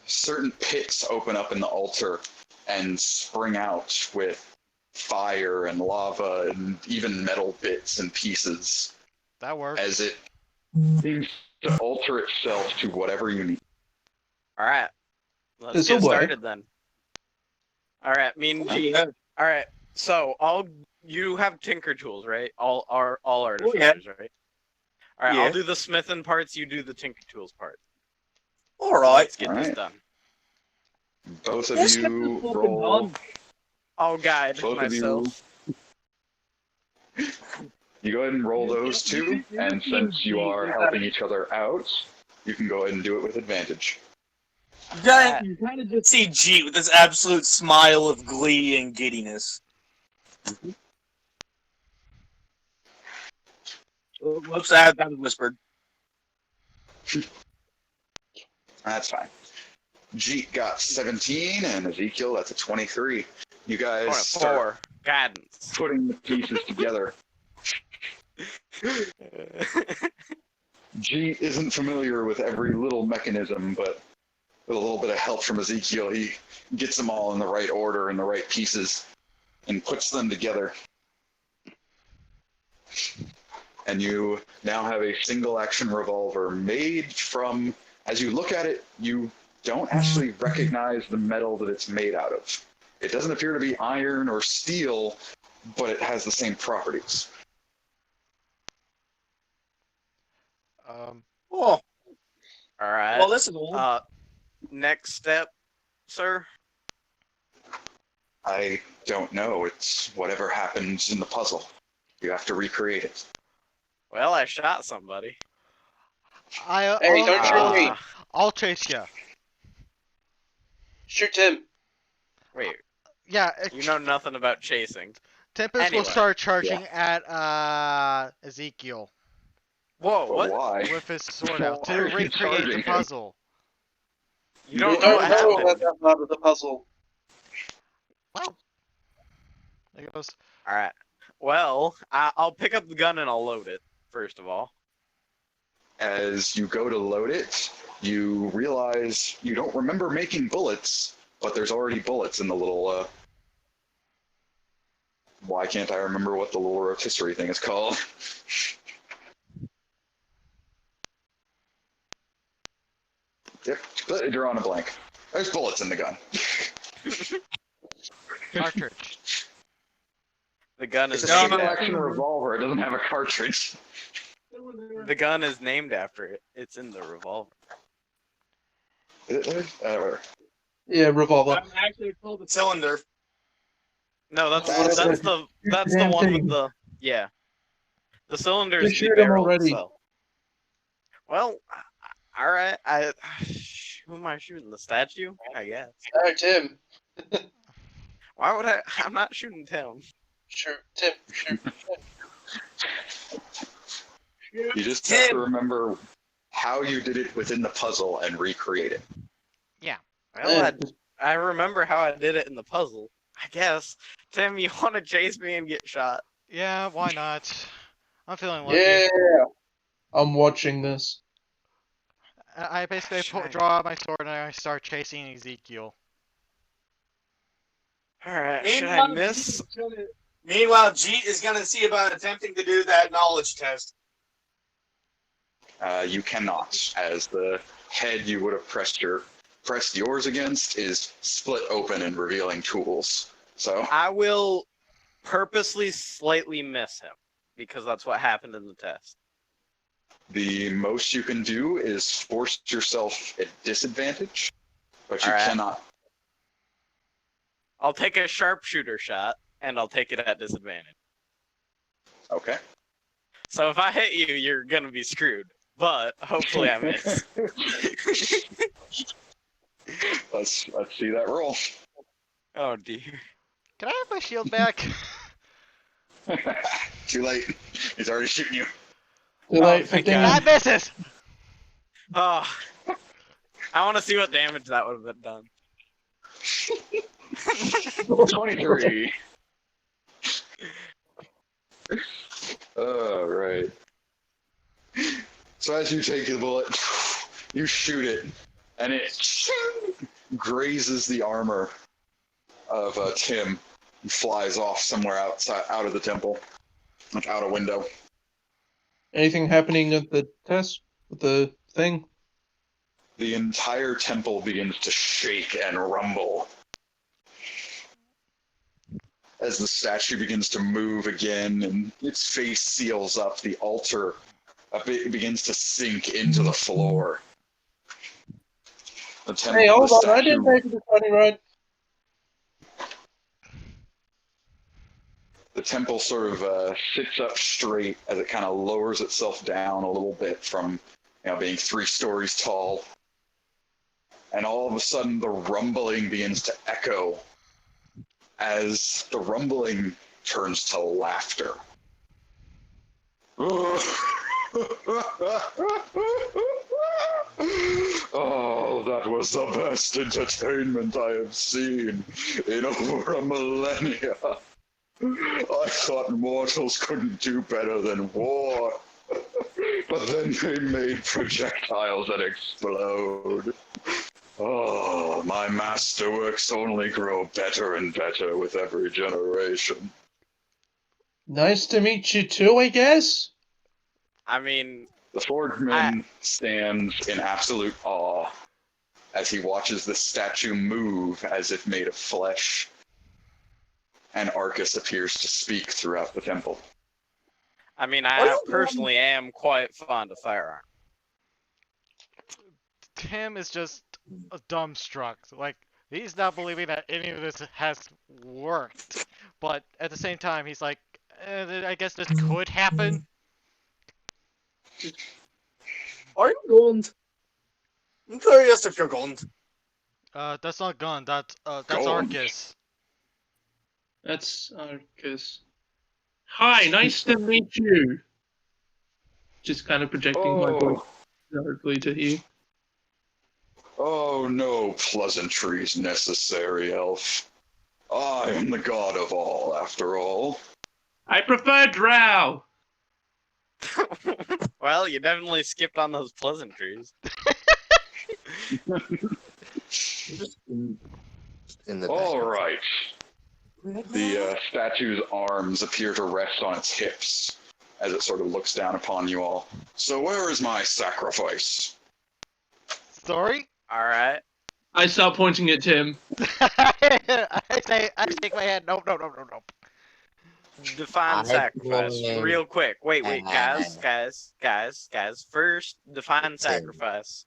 certain pits open up in the altar and spring out with fire and lava and even metal bits and pieces That works. as it seems to alter itself to whatever you need. All right. Let's This'll get work. started then. All right, me and G. Yeah. All right. So you have tinker tools, right? All artificers, yeah. right? All right. Yeah. I'll do the smithing parts. You do the tinker tools part. all right. Let's get All this right. done. Both of Let's get you this fucking roll. done. I'll guide Both of myself. You go ahead and roll those two, and since you are helping each other out, you can go ahead and do it with advantage. You kind of just see G with this absolute smile of glee and giddiness. Whoops, that was whispered. That's fine. Jeet got 17, and Ezekiel, that's a 23. You guys start 4. Guidance. putting the pieces together. Jeet isn't familiar with every little mechanism, but with a little bit of help from Ezekiel, he gets them all in the right order, in the right pieces, and puts them together. And you now have a single action revolver made from, as you look at it, you don't actually recognize the metal that it's made out of. It doesn't appear to be iron or steel, but it has the same properties. Oh, All right. well, this is old. Next step, sir. I don't know. It's whatever happens in the puzzle. You have to recreate it. Well, I shot somebody. Hey, don't shoot me. I'll chase you. Shoot him. Wait, Yeah, you know nothing about chasing. Tempest Anyway, will start charging at Ezekiel Whoa, But what? why? with his sword out Why to are you recreate charging the him? puzzle. You don't know what happened. that part of the puzzle. Well, there goes. All right. Well, I'll pick up the gun and I'll load it first of all. As you go to load it, you realize you don't remember making bullets, but there's already bullets in the little, why can't I remember what the little rotisserie thing is called? Yep, you're on a blank. There's bullets in the gun. Cartridge. The gun It's is a named single after action revolver. It doesn't have a cartridge. the gun is named after it. It's in the revolver. Yeah, revolver. I'm actually pulled the cylinder. No, that's That's the damn one thing. with the The cylinder You is the shoot 'em barrel already. itself. Well, all right. Who am I shooting? The statue? I guess. No, Tim. Why would I? I'm not shooting Tim. Shoot, Tim. Shoot. You just have to remember how you did it within the puzzle and recreate it. Well, I remember how I did it in the puzzle. I guess. Tim, you want to chase me and get shot? Yeah, why not? I'm feeling lucky. Yeah. I'm watching this. I basically Shite. draw out my sword and I start chasing Ezekiel. All right. Should I miss? Meanwhile, Jeet is going to see about attempting to do that knowledge test. You cannot, as the head you would have pressed yours against is split open and revealing tools. So I will purposely slightly miss him because that's what happened in the test. the most you can do is force yourself at disadvantage, but you All right. cannot. I'll take a sharpshooter shot and I'll take it at disadvantage. Okay. So if I hit you, you're gonna be screwed. But hopefully I miss. Let's see that roll. Oh dear. Can I have my shield back? Too late. He's already shooting you. Too late, thank 15. God. That misses! Oh, I want to see what damage that would have done. 23. All right. So as you take the bullet, you shoot it, and it grazes the armor of Tim and flies off somewhere outside, out of the temple, like out a window. Anything happening at the test with the thing? The entire temple begins to shake and rumble. As the statue begins to move again and its face seals up, the altar begins to sink into the floor. The temple, Hey, hold the on, I statue- didn't pay for the funny ride. The temple sort of sits up straight as it kind of lowers itself down a little bit from, being 3 stories tall. And all of a sudden, the rumbling begins to echo as the rumbling turns to laughter. Oh, that was the best entertainment I have seen in over a millennia. I thought mortals couldn't do better than war. But then they made projectiles that explode. Oh, my masterworks only grow better and better with every generation. Nice to meet you too, I guess. I mean, The Forgeman stands in absolute awe as he watches the statue move as if made of flesh, and Arcuus appears to speak throughout the temple. I personally am quite fond of firearms. Tim is just dumbstruck. Like, he's not believing that any of this has worked. But at the same time, he's like, I guess this could happen. Are you going? I'm curious if you're going. That's not Gun, that's Gone. Arcus. That's Arcus. Hi, nice to meet you. Just kind of projecting my voice directly to you. Oh, no pleasantries necessary, elf. I am the god of all, after all. I prefer Drow. Well, you definitely skipped on those pleasantries. In the All back. right. The statue's arms appear to rest on its hips as it sort of looks down upon you all. So where is my sacrifice? Sorry? Alright. I start pointing at Tim. I shake my head. Nope. Define I sacrifice. will- Real quick. Wait, Uh, guys. First, define sacrifice.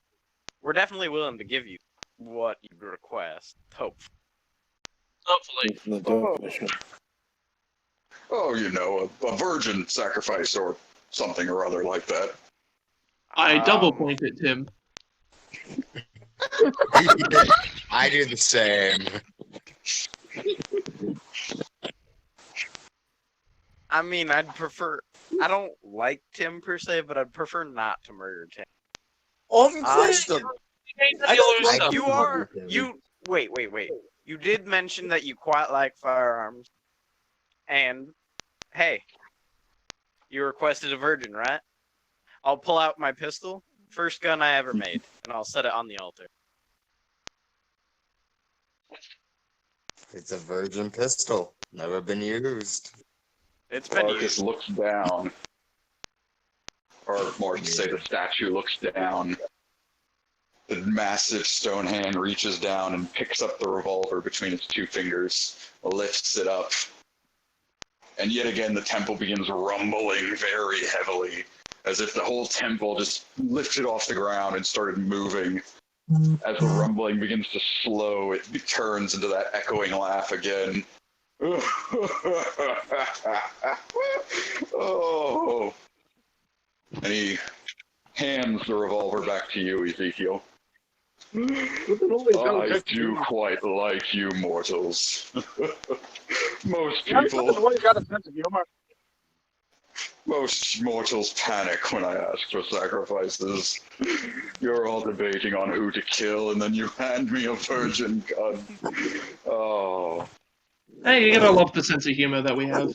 We're definitely willing to give you what you request. Hope. Hopefully. The definition. Oh, you know, a virgin sacrifice or something or other like that. I double point at Tim. I do the same. I'd prefer. I don't like Tim per se, but I'd prefer not to murder Tim. Question. I You are. You. Wait. You did mention that you quite like firearms. And, hey, you requested a virgin, right? I'll pull out my pistol. First gun I ever made. And I'll set it on the altar. It's a virgin pistol. Never been used. It's been Arcus used. looks down. Or more to say, the statue looks down. The massive stone hand reaches down and picks up the revolver between its two fingers, lifts it up. And yet again, the temple begins rumbling very heavily, as if the whole temple just lifted off the ground and started moving. As the rumbling begins to slow, it turns into that echoing laugh again. Oh. And he hands the revolver back to you, Ezekiel. I do quite like you mortals. Most mortals panic when I ask for sacrifices. You're all debating on who to kill, and then you hand me a virgin gun. Oh. Hey, you gotta love the sense of humor that we have.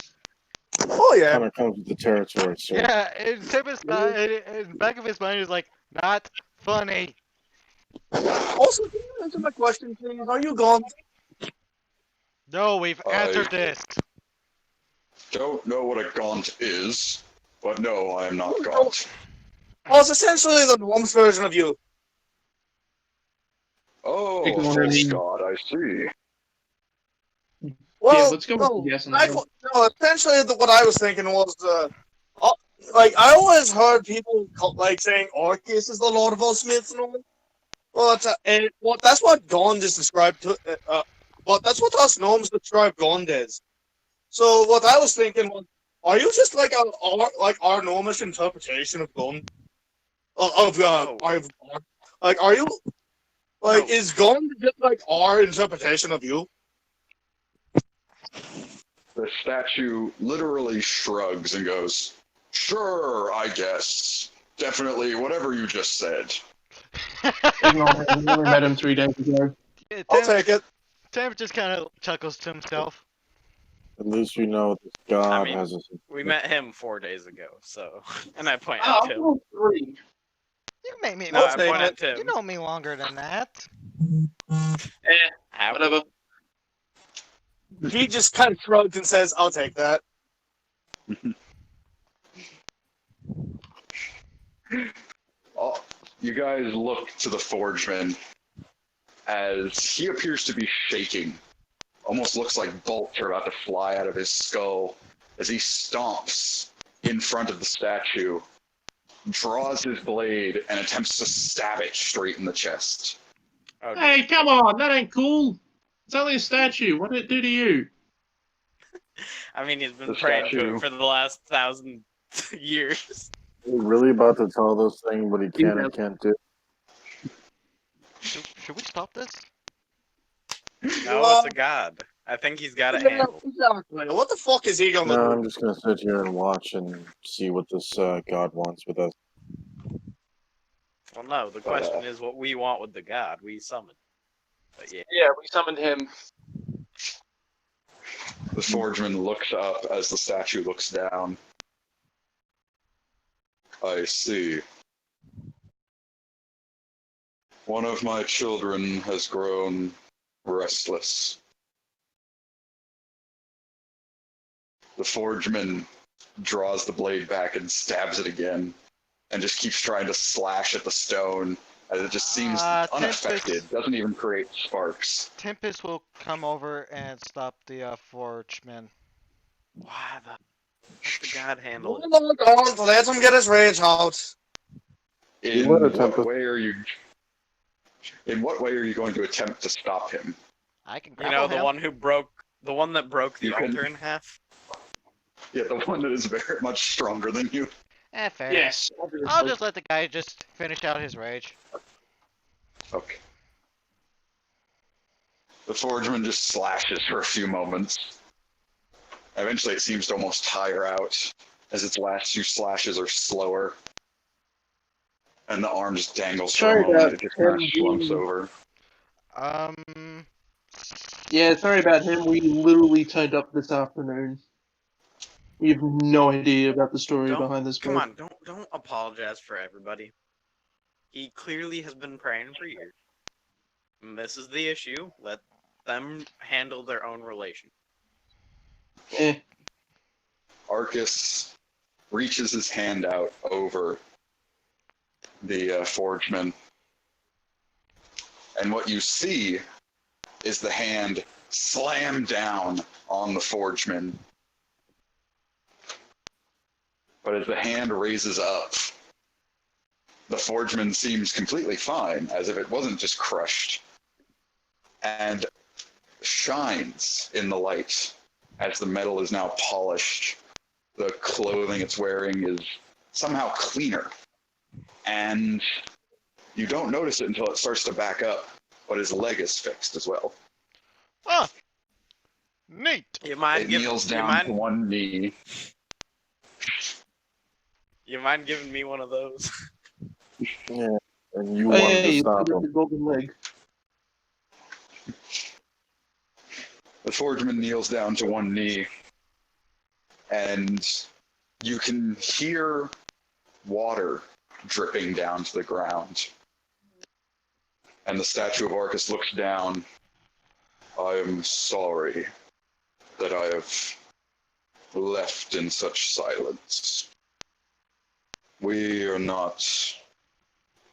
Oh yeah. Kind of comes with the territory, sir. Yeah, in Tim's mind, in the back of his mind, he's like, not funny. Also, can you answer my question, please? Are you gone? No, we've answered this. Don't know what a gaunt is, but no, I am not gaunt. Well, it's essentially the Gnome's version of you. Oh, Take a one of false these. god, I see. Well, Yeah, let's go with yes and no. Essentially, what I was thinking was, like, I always heard people saying Arceus is the Lord of all Smiths and all. Well, that's what Gond is described to. But that's what us gnomes describe Gond as. So what I was thinking was, are you just like our gnomish interpretation of Gond? Are you like is Gond just like our interpretation of you? The statue literally shrugs and goes, "Sure, I guess. Definitely, whatever you just said." Ignore him. We only met him 3 days ago. Yeah, I'll take it. Tim just kind of chuckles to himself. At least we know this god mean, has a. We met him 4 days ago, so and I point Oh, at Tim. I'm 3. You made me. No, I'll I take point it. at Tim. You know me longer than that. Ow. Whatever. He just kind of shrugs and says, "I'll take that." Oh, you guys look to the forgeman as he appears to be shaking. Almost looks like bolts are about to fly out of his skull as he stomps in front of the statue, draws his blade, and attempts to stab it straight in the chest. Oh, dear. Hey, come on, that ain't cool. It's only a statue. What did it do to you? I mean, he's been The praying to statue. it for the last 1,000 years. We're really about to tell this thing what he can and can't do. Should we stop this? No, it's a god. I think he's got it handled. Exactly. What the fuck is he gonna No, do? I'm just gonna sit here and watch and see what this god wants with us. Well, no, the question is what we want with the god we summoned. But yeah. Yeah, we summoned him. The forgeman looks up as the statue looks down. I see. One of my children has grown restless. The forgeman draws the blade back and stabs it again, and just keeps trying to slash at the stone, as it just seems unaffected, doesn't even create sparks. Tempest will come over and stop the forgeman. Why the? Let the god handle it. Oh my God, let him get his rage out. In What what attempt- way are you? In what way are you going to attempt to stop him? I can You grapple know, the him. one who broke, the one that broke the You can- altar in half. Yeah, the one that is very much stronger than you. Fair. Yes. I'll Obviously. just let the guy just finish out his rage. Okay. The forgeman just slashes for a few moments. Eventually, it seems to almost tire out, as its last few slashes are slower. And the arm just dangles for Sorry a moment. about It just kind of him. slumps over. Yeah, sorry about him. We literally turned up this afternoon. We have no idea about the story behind this Come book. on, don't apologize for everybody. He clearly has been praying for years. And this is the issue. Let them handle their own relation. Eh. Arcuus reaches his hand out over the forgeman. And what you see is the hand slam down on the forgeman. But as the hand raises up, the forgeman seems completely fine, as if it wasn't just crushed, and shines in the light as the metal is now polished. The clothing it's wearing is somehow cleaner. And you don't notice it until it starts to back up, but his leg is fixed as well. Ah! Neat! You mind It kneels down to one knee. You mind giving me one of those? Yeah, and you Oh, wanted yeah, to you stop got him. the golden leg. The forgeman kneels down to one knee, and you can hear water dripping down to the ground. And the statue of Arcuus looks down. I am sorry that I have left in such silence. We are not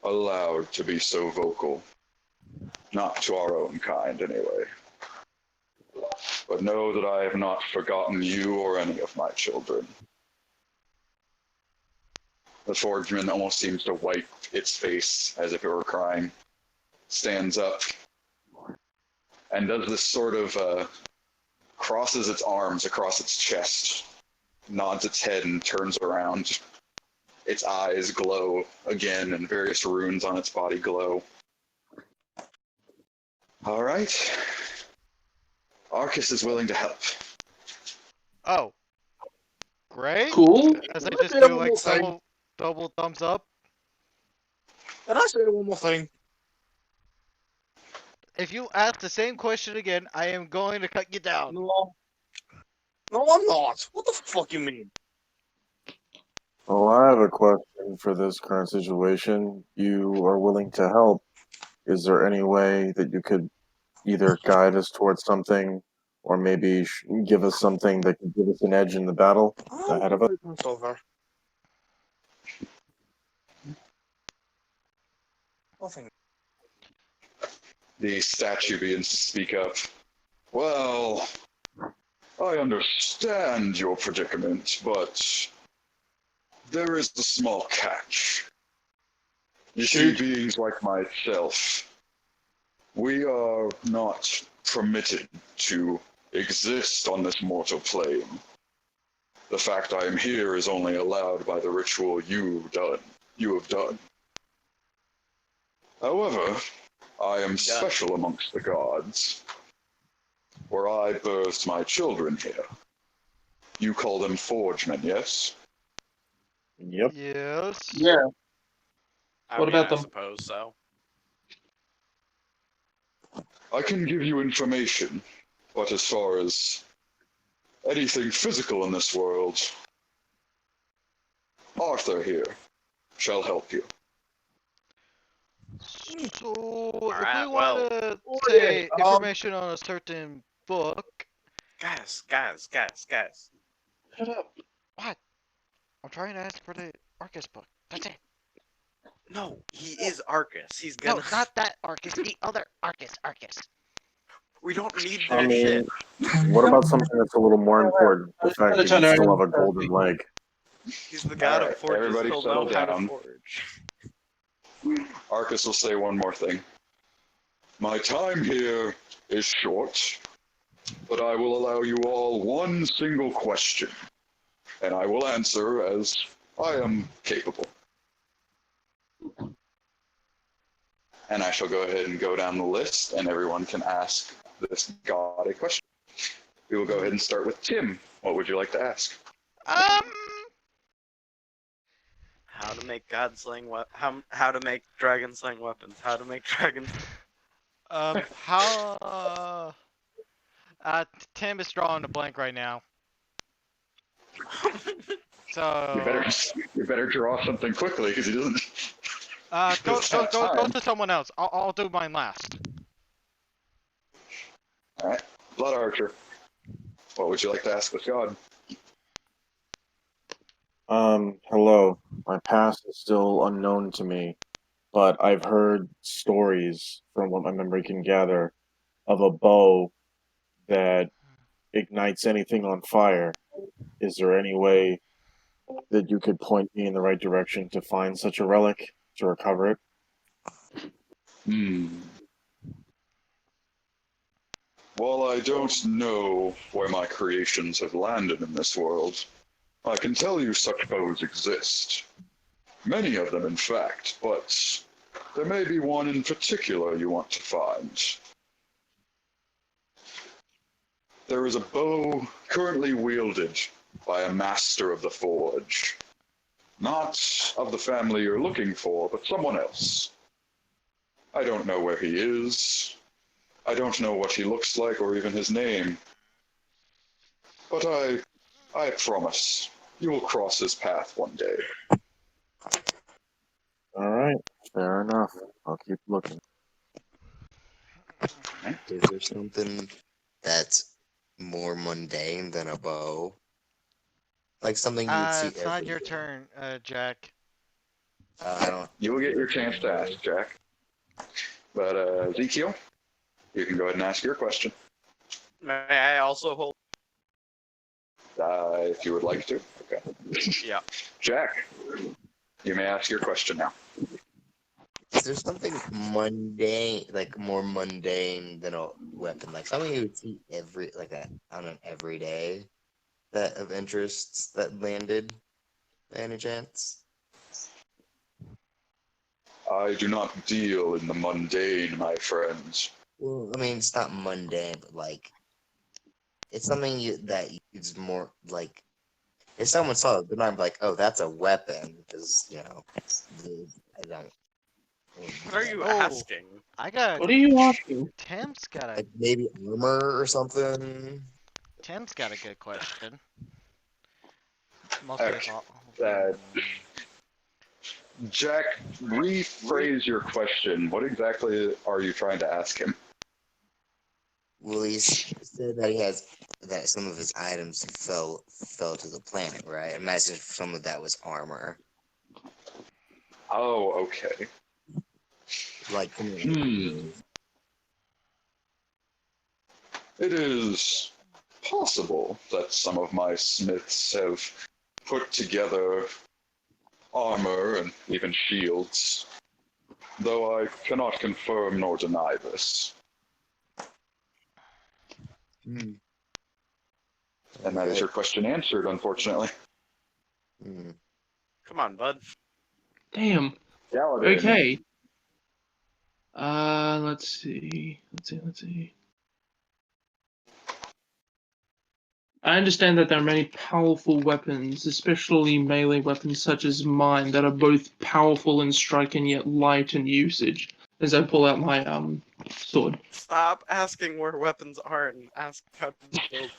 allowed to be so vocal. Not to our own kind, anyway. But know that I have not forgotten you or any of my children. The forgeman almost seems to wipe its face as if it were crying. Stands up and does this sort of crosses its arms across its chest, nods its head and turns around. Its eyes glow again and various runes on its body glow. All right. Arcuus is willing to help. Oh. Great. Cool. As I Let's just do do one like more thing. double thumbs up. And I say one more thing. If you ask the same question again, I am going to cut you down. No, I'm not. What the fuck you mean? Well, I have a question for this current situation. You are willing to help. Is there any way that you could either guide us towards something or maybe give us something that could give us an edge in the battle ahead of us? It's over. Nothing. The statue begins to speak up. Well, I understand your predicament, but there is a small catch. You see, Shoot. beings like myself, we are not permitted to exist on this mortal plane. The fact I am here is only allowed by the ritual you have done. However, I am special amongst the gods, where I birthed my children here. You call them forgemen, yes? Yep. Yes. Yeah. I What mean, about I them? suppose so. I can give you information, but as far as anything physical in this world, Arthur here shall help you. So, if we Alright, want well, to say yeah, information on a certain book, guys. Shut up. what? I'm trying to ask for the Arcus book. That's it. No, he is Arcus. He's No, gonna. not that Arcus. The other Arcus. We don't need I their mean, shit. what about something that's a little more important? The fact Gotta that turn you still around. have a golden leg. He's the god of Alright, forges. everybody He'll settle know how to down. forge. Arcus will say one more thing. My time here is short, but I will allow you all one single question, and I will answer as I am capable. And I shall go ahead and go down the list, and everyone can ask this god a question. We will go ahead and start with Tim. What would you like to ask? How to make how to make dragon slaying weapons? How to make dragons? How? Tim is drawing a blank right now. So. You better draw something quickly because he doesn't. Go time. to someone else. I'll do mine last. All right, Blood Archer. What would you like to ask this god? Hello. My past is still unknown to me, but I've heard stories from what my memory can gather of a bow that ignites anything on fire. Is there any way that you could point me in the right direction to find such a relic to recover it? While I don't know where my creations have landed in this world, I can tell you such bows exist. Many of them, in fact, but there may be one in particular you want to find. There is a bow currently wielded by a master of the forge. Not of the family you're looking for, but someone else. I don't know where he is. I don't know what he looks like or even his name. But I promise, you will cross his path one day. Alright, fair enough. I'll keep looking. Is there something that's more mundane than a bow? Like something you would see It's not every your day. turn, Jack. I don't. You will get your chance to ask, Jack. But Ezekiel, you can go ahead and ask your question. May I also hold? If you would like to. Okay. Yeah. Jack, you may ask your question now. Is there something mundane, like more mundane than a weapon, like something you would see on an everyday, that of interest that landed, by any chance? I do not deal in the mundane, my friends. Well, I mean, it's not mundane, but like, it's something that it's more like, if someone saw it, they're not like, oh, that's a weapon, because, I don't. What are you Oh. asking? I got What are you asking? Tim's got a Like maybe armor or something. Tim's got a good question. Mostly Okay. all. Jack, rephrase your question. What exactly are you trying to ask him? Well, he said that he has that some of his items fell to the planet, right? Imagine if some of that was armor. Oh, okay. Like, It is possible that some of my smiths have put together armor and even shields, though I cannot confirm nor deny this. Hmm. And that is your question answered, unfortunately. Hmm. Come on, bud. Damn. Galladay. Okay. Let's see. I understand that there are many powerful weapons, especially melee weapons such as mine, that are both powerful in strike and yet light in usage. As I pull out my sword. Stop asking where weapons are and ask how to build.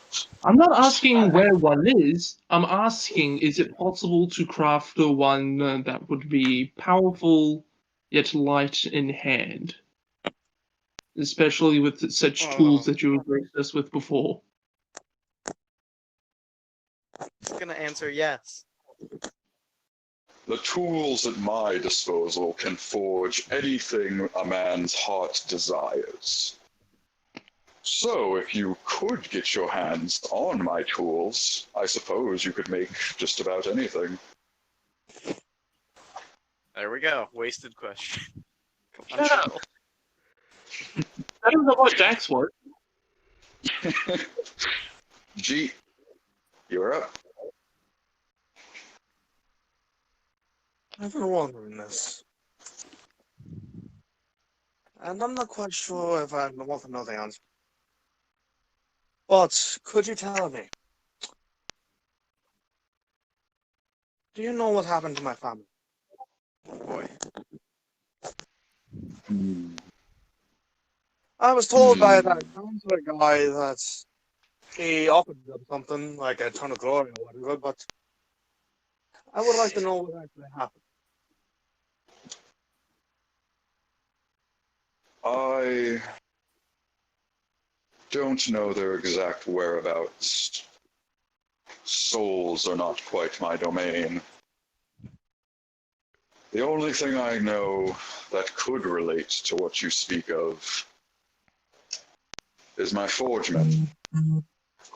I'm not asking where one is. I'm asking, is it possible to craft a one that would be powerful yet light in hand? Especially with such tools that you have graced us with before. Just gonna answer yes. The tools at my disposal can forge anything a man's heart desires. So, if you could get your hands on my tools, I suppose you could make just about anything. There we go. Wasted question. Come on, Shut up. chill. I don't know what Jack's was. G, you're up. I've been wondering this. And I'm not quite sure if I want to know the answer. But could you tell me? Do you know what happened to my family? Oh boy. I was told by that counselor guy that he offered them something like a ton of glory or whatever, but I would like to know what actually happened. I don't know their exact whereabouts. Souls are not quite my domain. The only thing I know that could relate to what you speak of is my forgemen.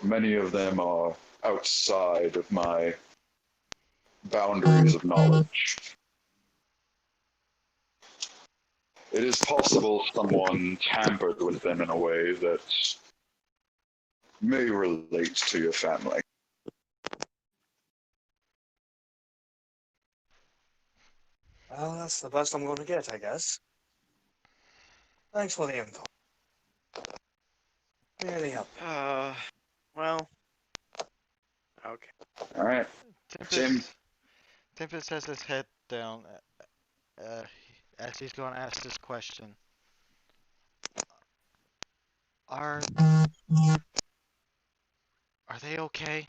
Many of them are outside of my boundaries of knowledge. It is possible someone tampered with them in a way that may relate to your family. Well, that's the best I'm going to get, I guess. Thanks for the info. Really helped. Well. Okay. All right, Tim. Tempest has his head down as he's going to ask this question. Are they okay?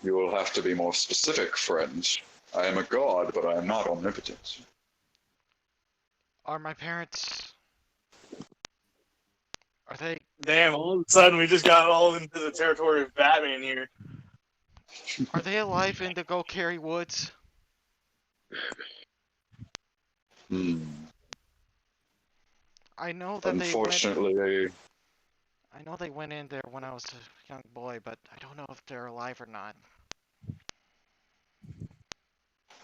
You will have to be more specific, friend. I am a god, but I am not omnipotent. Are my parents... Are they... Damn, all of a sudden we just got all into the territory of Batman here. Are they alive in the Go Carry Woods? I know that Unfortunately, I know they went in there when I was a young boy, but I don't know if they're alive or not.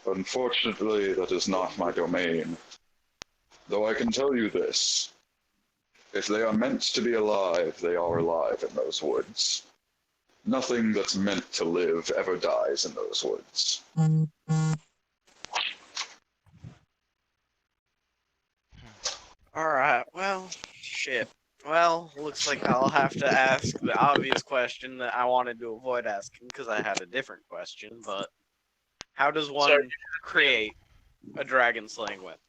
unfortunately, that is not my domain. Though I can tell you this. If they are meant to be alive, they are alive in those woods. Nothing that's meant to live ever dies in those woods. Alright, well, shit. Well, looks like I'll have to ask the obvious question that I wanted to avoid asking because I had a different question. But how does one create a dragon slaying weapon?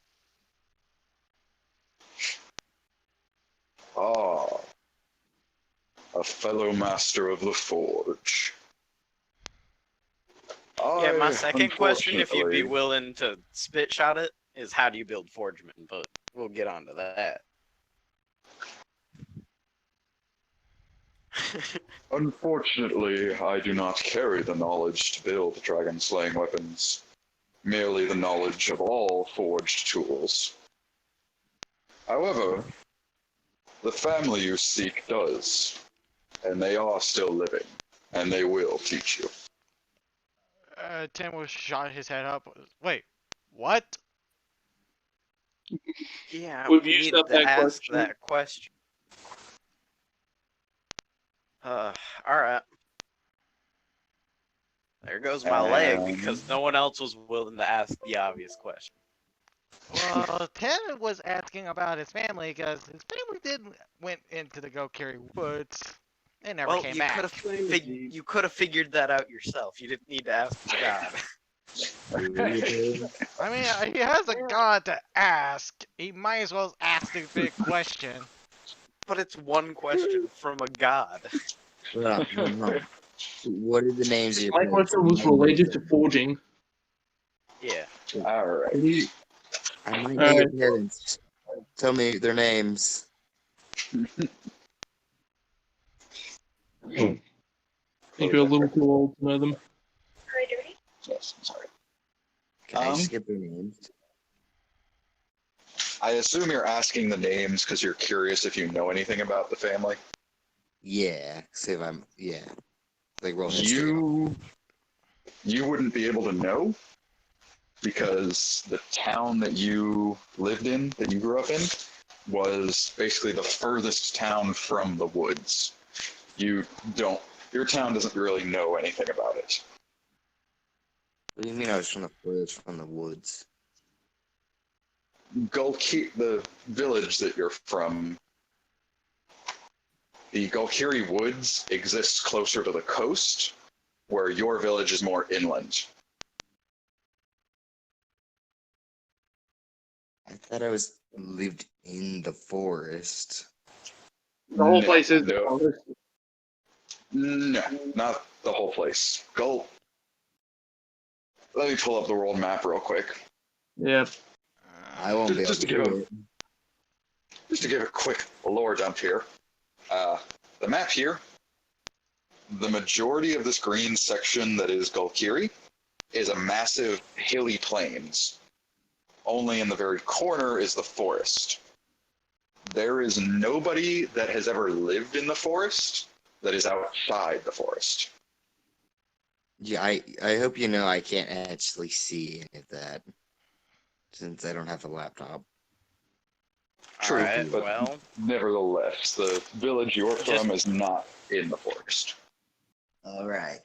Ah, a fellow master of the forge. Yeah, my I, second question, if you'd be unfortunately, willing to spit shot it, is how do you build forgemen? But we'll get on to that. unfortunately, I do not carry the knowledge to build dragon-slaying weapons. Merely the knowledge of all forged tools. However, the family you seek does, and they are still living, and they will teach you. Tim will shot his head up. Wait, what? Yeah, We've we used needed up to that ask question. that question. Alright. There goes my leg because no one else was willing to ask the obvious question. Well, Tim was asking about his family because his family did went into the Gokiri woods. They never Well, came you back. could have figured that out yourself. You didn't need to ask the god. I mean, he has a god to ask. He might as well ask the big question. But it's one question from a god. No. What are the names of your My parents? question was related to forging. Yeah. Alright. I might know your parents. Tell me their names. I think you're a little too old to know them. Yes, I'm sorry. Can I just get their names? I assume you're asking the names because you're curious if you know anything about the family. Yeah. See if I'm. Yeah. Like roll history. You wouldn't be able to know because the town that you lived in, that you grew up in, was basically the furthest town from the woods. Your town doesn't really know anything about it. What do you mean I was from the forest from the woods? The village that you're from, the Gulkiri Woods exists closer to the coast, where your village is more inland. I thought I was lived in the forest. The whole place is the no, forest. no, not the whole place. Let me pull up the world map real quick. Yeah. I won't be able Just to to give do it. Just to give a quick lore dump here. The map here, the majority of this green section that is Gulkiri is a massive hilly plains. Only in the very corner is the forest. There is nobody that has ever lived in the forest that is outside the forest. Yeah, I hope you know I can't actually see any of that since I don't have a laptop. True, Alright, but well. nevertheless, the village you're from is not in the forest. All right.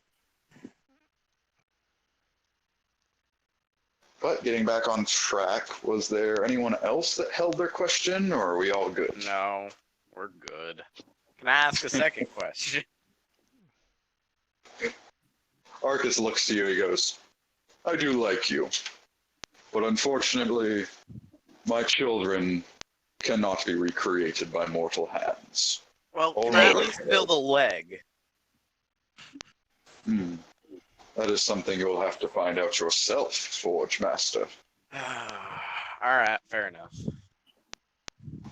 But getting back on track, was there anyone else that held their question, or are we all good? No, we're good. Can I ask a second question? Arcuus looks to you, he goes, I do like you, but unfortunately, my children cannot be recreated by mortal hands. Well, can Only I at the least head. build a leg? That is something you'll have to find out yourself, Forge Master. Alright, fair enough.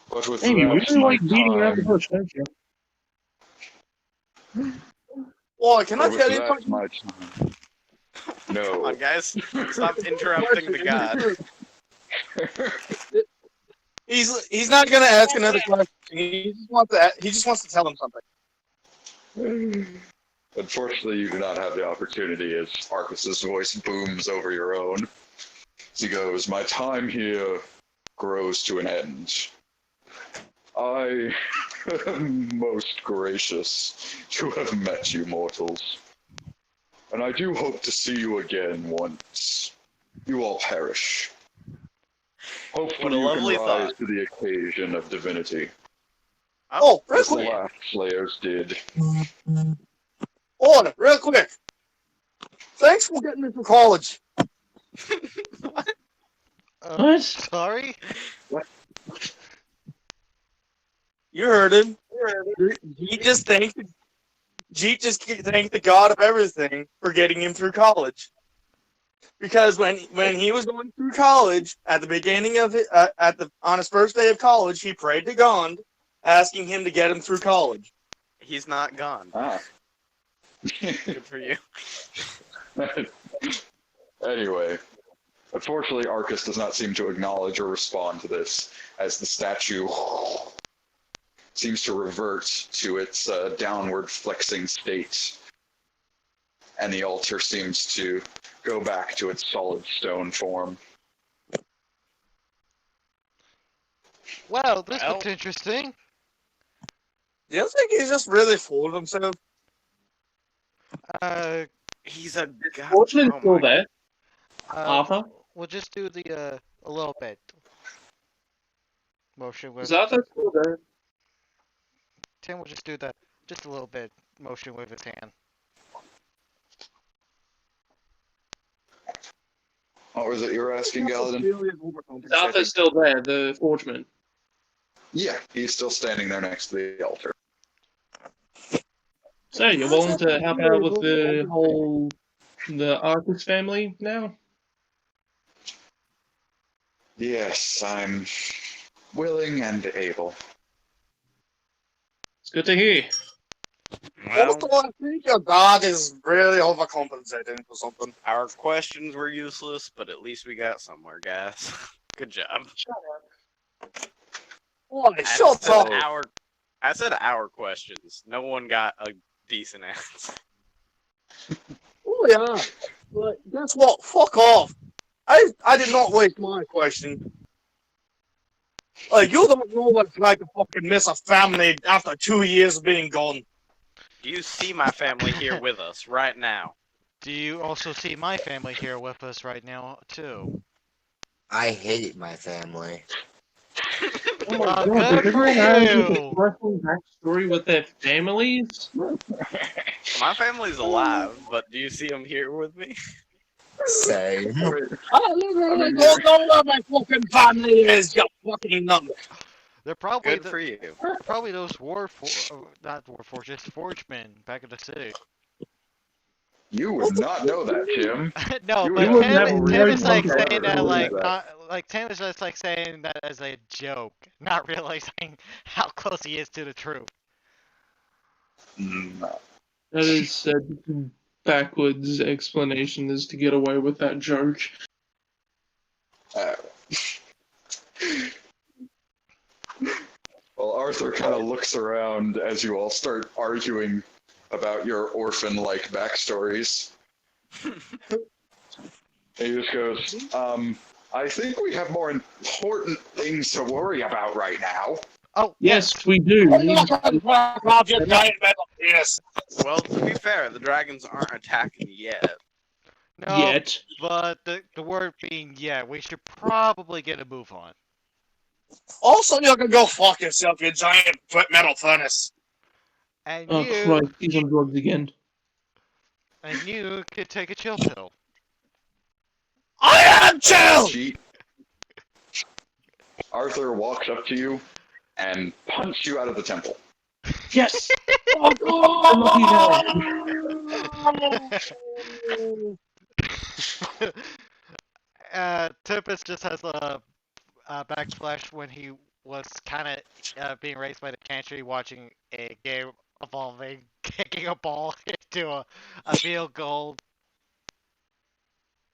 But with Hey, you that, really my like beating around the time, bush, don't you? Well, can I but with tell you that, something? my time. Come No. on, guys. Stop interrupting the god. He's not gonna ask another question. He just wants to tell him something. Unfortunately, you do not have the opportunity as Arcus's voice booms over your own. As he goes, my time here grows to an end. I am most gracious to have met you mortals. And I do hope to see you again once you all perish. What Hopefully a you can lovely rise thought. to the occasion of divinity. Oh, real As the quick. last Slayers did. Hold on, real quick. Thanks for getting me through college. What? Sorry? You heard him. He just thanked the God of everything for getting him through college. Because when he was going through college, at the beginning of it, on his first day of college, he prayed to God, asking him to get him through college. He's not gone. Ah. Good for you. Anyway, unfortunately, Arcuus does not seem to acknowledge or respond to this, as the statue seems to revert to its downward flexing state, and the altar seems to go back to its solid stone form. Well, this Well. looks interesting. Do you think he's just really full of himself? He's a god. Fortune's Oh still my- there. Uh, Arthur? we'll just do the a little bit motion with Zartha's still there. Tim. Will just do the just a little bit motion with his hand. What was it you were asking, Galadin? Zartha's still there, the forgeman. Yeah, he's still standing there next to the altar. So, you're willing to help out with the Arcuus family now? Yes, I'm willing and able. It's good to hear. Well, Also, I think your God is really overcompensating for something. our questions were useless, but at least we got somewhere, guys. Good job. Oh, I shut said up! I said our questions. No one got a decent answer. Oh yeah, but guess what? Fuck off! I did not waste my question. Like, you don't know what it's like to fucking miss a family after 2 years of being gone. Do you see my family here with us right now? Do you also see my family here with us right now too? I hate my family. Oh my Oh, god, good does for everyone have a you! wrestling backstory with their families? My family's alive, but do you see them here with me? Same. I literally don't know where my fucking family is, you fucking number. They're probably Good for you. probably those not just forgemen back in the city. You would not know that, Tim. No, You but would have Tim, no Tim is like context saying that for like that. not like Tim is just like saying that as a joke, not realizing how close he is to the truth. No. That is a backwards explanation is to get away with that joke. Well, Arthur kind of looks around as you all start arguing about your orphan-like backstories. He just goes, I think we have more important things to worry about right now. Oh Yes, we do. I'm not gonna fuck off your giant metal penis. Well, to be fair, the dragons aren't attacking yet. no, Yet. but the word being yeah, we should probably get a move on. Also, you can go fuck yourself, you giant metal furnace. And Oh you Christ, he's on drugs again. and you could take a chill pill. I am chill! Cheat. Arthur walks up to you and punches you out of the temple. Yes! Fuck Tempest just has a backsplash when he was kind of being raised by the country watching a game involving kicking a ball into a field goal.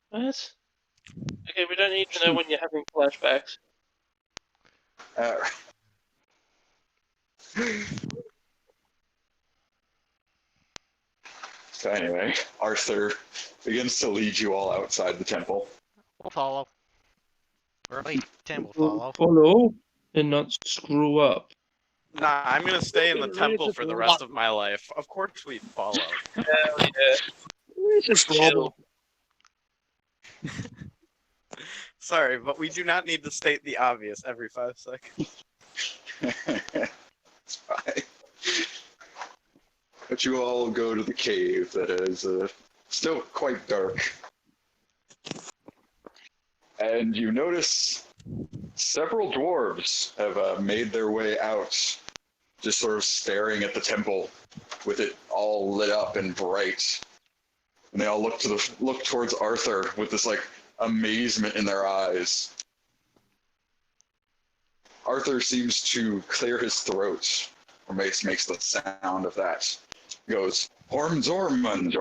What? Okay, we don't need to know when you're having flashbacks. So anyway, Arthur begins to lead you all outside the temple. We'll follow. Or at least Tim will follow. Follow and not screw up. Nah, I'm gonna stay in the temple for the rest of my life. Of course we follow. Chill. Sorry, but we do not need to state the obvious every 5 seconds. It's fine. But you all go to the cave that is still quite dark. And you notice several dwarves have made their way out, just sort of staring at the temple with it all lit up and bright. And they all look towards Arthur with this like amazement in their eyes. Arthur seems to clear his throat, or makes the sound of that. He goes, Ormzorman, and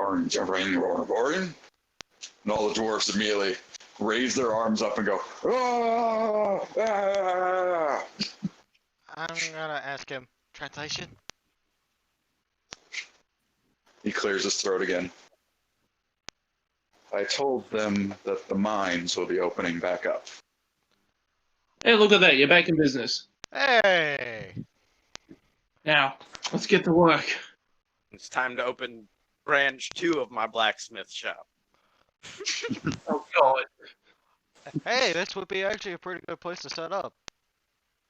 all the dwarves immediately raise their arms up and go, ah, ah. I'm gonna ask him. Translation? He clears his throat again. I told them that the mines will be opening back up. Hey, look at that. You're back in business. Hey! Now, let's get to work. It's time to open branch 2 of my blacksmith shop. Oh, God. Hey, this would be actually a pretty good place to set up.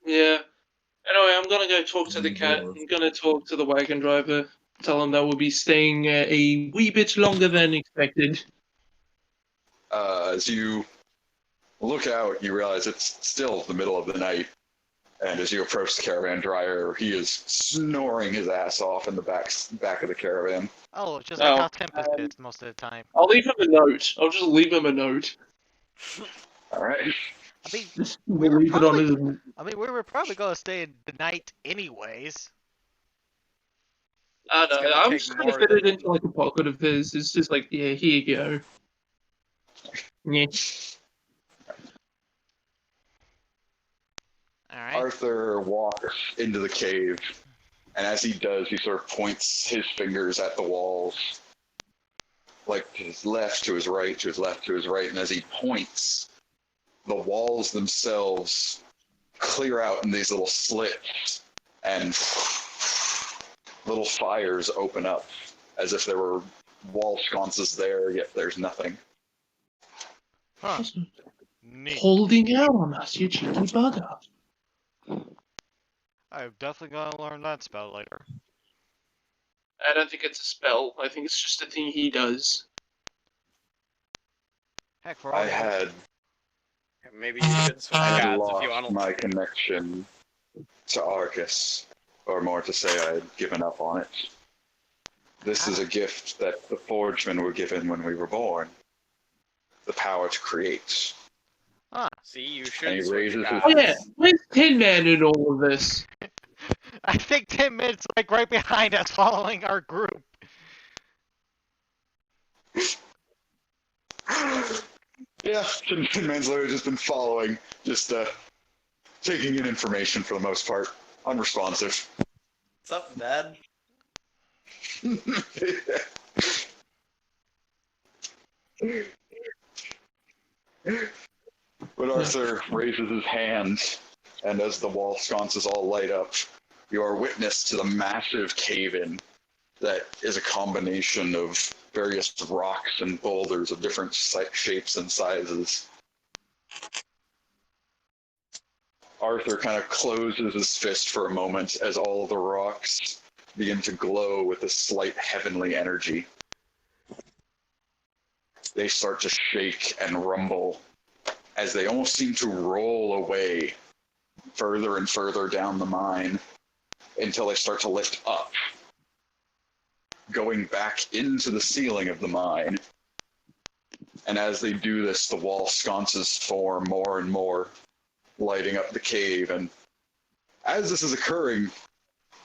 Yeah. Anyway, I'm gonna go talk to the cat. Dwarf. I'm gonna talk to the wagon driver. Tell him that we'll be staying a wee bit longer than expected. As you look out, you realize it's still the middle of the night. And as you approach the caravan driver, he is snoring his ass off in the back of the caravan. Oh, just like Oh, how Tempest is most of the time. I'll leave him a note. I'll just leave him a note. All right. I mean, Just We were leave it on his. we were probably gonna stay the night anyways. I It's don't know. gonna I'm take just gonna more fit it than- into like a pocket of his. It's just like, yeah, here you go. Yeah. Alright. Arthur walks into the cave, and as he does, he sort of points his fingers at the walls, like to his left, to his right, to his left, to his right, and as he points, the walls themselves clear out in these little slits, and little fires open up, as if there were wall sconces there, yet there's nothing. Huh. Neat. Holding out on us, you cheeky bugger. I'm definitely gonna learn that spell later. I don't think it's a spell. I think it's just a thing he does. Heck, for all I the had Maybe you should switch I had gods if lost you want to. my connection to Arcuus, or more to say, I had given up on it. This is a gift that the Forgemen were given when we were born. The power to create. See, you And should he switch raises his- gods. Oh yeah, where's Tin Man in all of this? I think 10 minutes like right behind us following our group. Yeah, Tin Man's literally just been following, just taking in information for the most part. Unresponsive. What's up, Dad? But Arthur raises his hand, and as the wall sconces all light up, you are witness to the massive cave-in that is a combination of various rocks and boulders of different shapes and sizes. Arthur kind of closes his fist for a moment as all the rocks begin to glow with a slight heavenly energy. They start to shake and rumble as they almost seem to roll away further and further down the mine until they start to lift up, going back into the ceiling of the mine. And as they do this, the wall sconces form more and more, lighting up the cave. And as this is occurring,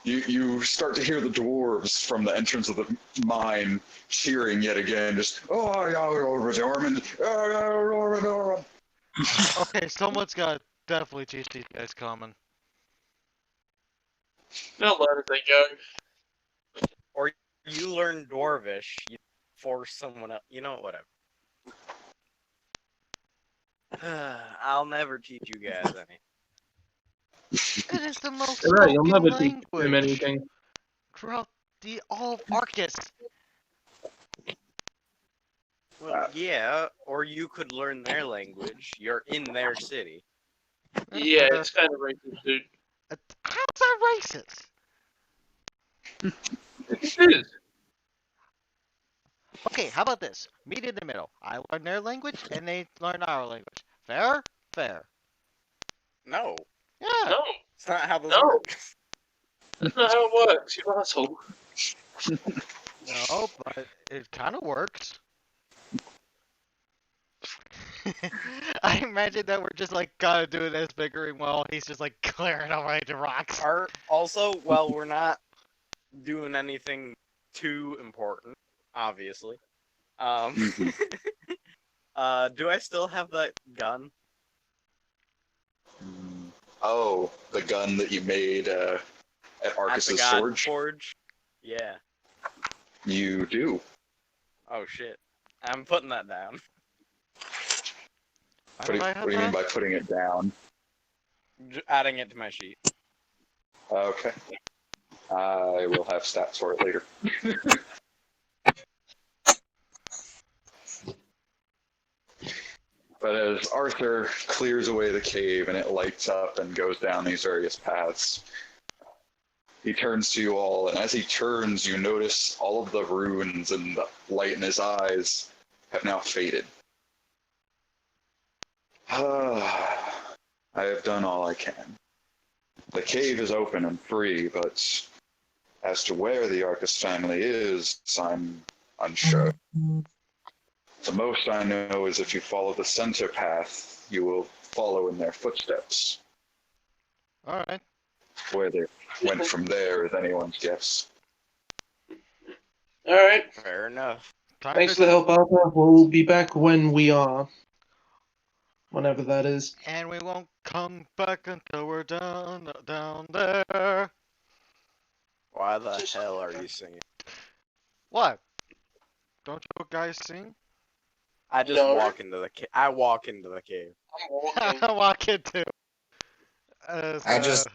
you start to hear the dwarves from the entrance of the mine cheering yet again, just, oh, yeah, Ormond, Ormond. Okay, someone's got definitely teach these guys coming. They'll learn as they go. Or you learn Dwarvish, you force someone else. You know, whatever. I'll never teach you guys any. It is the most You're right, you'll spoken never teach language him anything. throughout the all of Arcus. Well, yeah, or you could learn their language. You're in their city. Yeah, it's kind of racist, dude. How's that racist? It is. Okay, how about this? Meet in the middle. I learn their language, and they learn our language. Fair? Fair. No, Yeah. No, it's not how this No. works. that's not how it works, you asshole. No, but it kind of works. I imagine that we're just like gotta do this bickering while he's just like clearing away the rocks. Also, well, we're not doing anything too important, obviously. Mhm. Do I still have that gun? Oh, the gun that you made at At the Arcuus's God forge? Forge? Yeah. You do. Oh shit. I'm putting that down. Why What do would you, I what have do you mean that? by putting it down? Adding it to my sheet. Okay. I will have stats for it later. But as Arthur clears away the cave and it lights up and goes down these various paths, he turns to you all, and as he turns, you notice all of the runes and the light in his eyes have now faded. I have done all I can. The cave is open and free, but as to where the Arcus family is, I'm unsure. The most I know is if you follow the center path, you will follow in their footsteps. Alright. Where they went from there is anyone's guess. Alright, Fair enough. Time thanks to for the help, Arthur. We'll be back when we are. Whenever that is. And we won't come back until we're down there. Why the hell are you singing? What? Don't you guys sing? I just No. walk into the cave. I walk into the cave. I'm walking. I walk it too. As, I just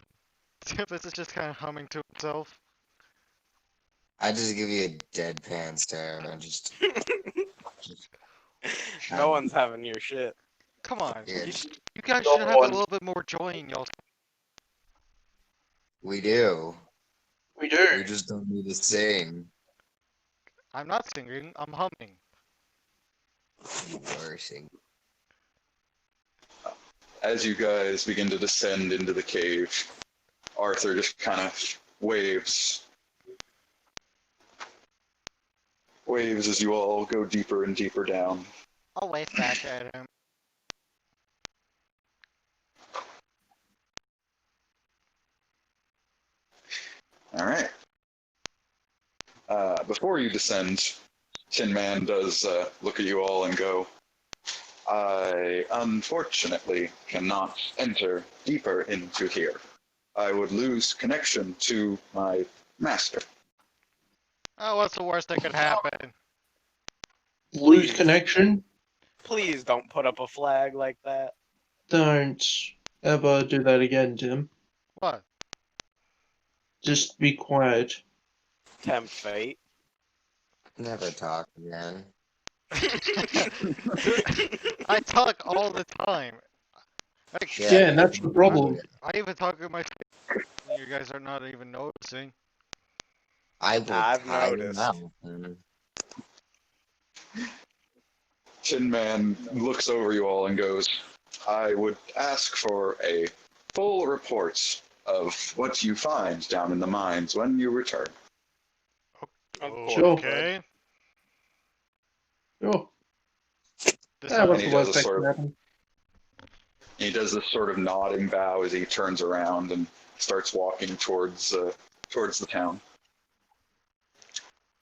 Tempest is just kind of humming to himself. I just give you a deadpan stare and just No one's having your shit. Come on, Yeah. you guys No should have a one. little bit more joy in y'all. we do. We do. We just don't need to sing. I'm not singing, I'm humming. You are singing. As you guys begin to descend into the cave, Arthur just kind of waves as you all go deeper and deeper down. I'll wave back at him. All right. Before you descend, Tin Man does look at you all and go, I unfortunately cannot enter deeper into here. I would lose connection to my master. Oh, what's the worst that could happen? Lose Please. connection. Please don't put up a flag like that. Don't ever do that again, Tim. What? Just be quiet. Tempt fate. Never talk again. I talk all the time. Like, Yeah, and that's the problem. I even talk in my you guys are not even noticing. I will I've tie you noticed. out. Mm. Tin Man looks over you all and goes, I would ask for a full report of what you find down in the mines when you return. Of course. Sure. Okay. Sure. This Yeah, what's And the he worst does that a sort can of happen? He does this sort of nodding bow as he turns around and starts walking towards the town.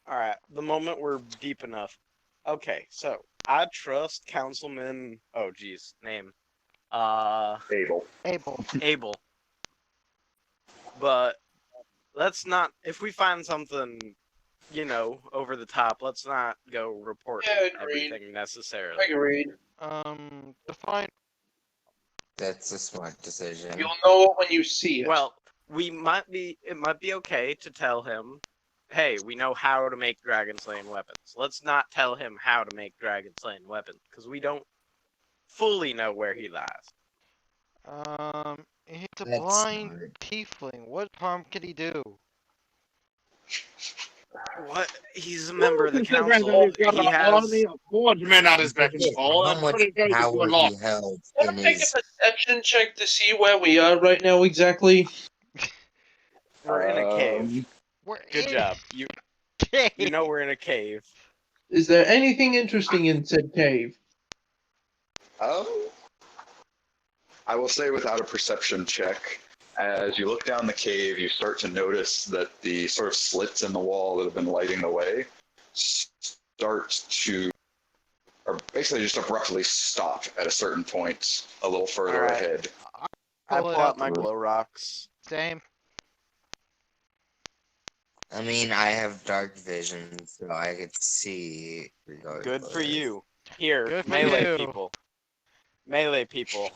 All right. The moment we're deep enough. Okay, so I trust Councilman. Oh, geez, name. Abel. Abel. Abel. But let's not. If we find something, over the top, let's not go report Yeah, agreed. everything necessarily. Agreed. Define. That's a smart decision. You'll know it when you see it. Well, it might be okay to tell him, hey, we know how to make dragon slaying weapons. Let's not tell him how to make dragon slaying weapons, because we don't fully know where he lies. He's a That's blind smart. tiefling. What harm could he do? What? He's a member of the Considering that council. he's got He an has. army of swordsmen at his beck and Forget call, how that's much pretty close to a power lot. he held Want in to make a his. perception check to see where we are right now exactly? We're in a cave. We're Good in job. cave. You know we're in a cave. Is there anything interesting in said cave? Um, I will say without a perception check, as you look down the cave, you start to notice that the sort of slits in the wall that have been lighting the way start to, or basically just abruptly stop at a certain point a little further Alright. ahead. I Pull it pull out out. my glow rocks. Same. I mean, I have dark vision, so I could see regardless. Good for you. Here, Good for melee you. people. Melee people.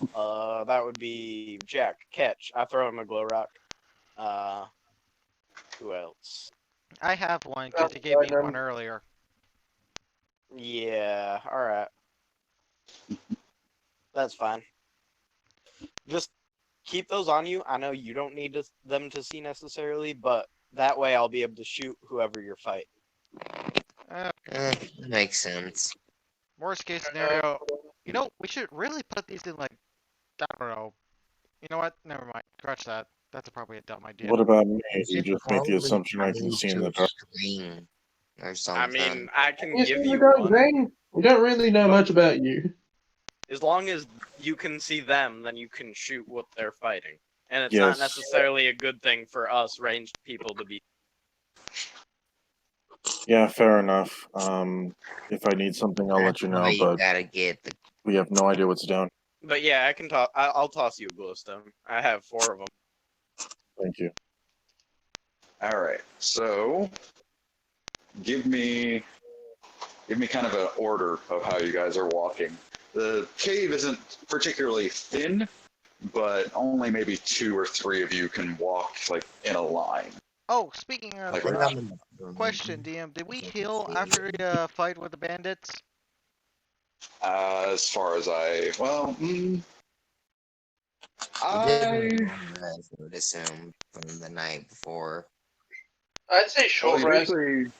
That would be Jack. Catch. I throw him a glow rock. Who else? I have one because you gave me one earlier. Yeah. All right. That's fine. Just keep those on you. I know you don't need them to see necessarily, but that way I'll be able to shoot whoever you're fighting. Makes sense. Worst case scenario, you know, we should really put these in like, I don't know. You know what? Never mind. Scratch that. That's probably a dumb idea. What about me? We You should just make the probably assumption I tie can these see in to the a dark. screen or I something. mean, I can You give see the you dark one. vein? We don't really know much about you. As long as you can see them, then you can shoot what they're fighting. And it's not Yes. necessarily a good thing for us ranged people to be. Yeah, fair enough. If I need something, I'll let That's you why know, you but gotta get the. we have no idea what's down. But yeah, I can talk. I'll toss you a glowstone. I have 4 of them. Thank you. All right, so give me kind of an order of how you guys are walking. The cave isn't particularly thin, but only maybe 2 or 3 of you can walk like in a line. Oh, speaking of, Like, question, DM, did we heal after the fight with the bandits? as far as I I would assume from the night before. I'd say short rest. usually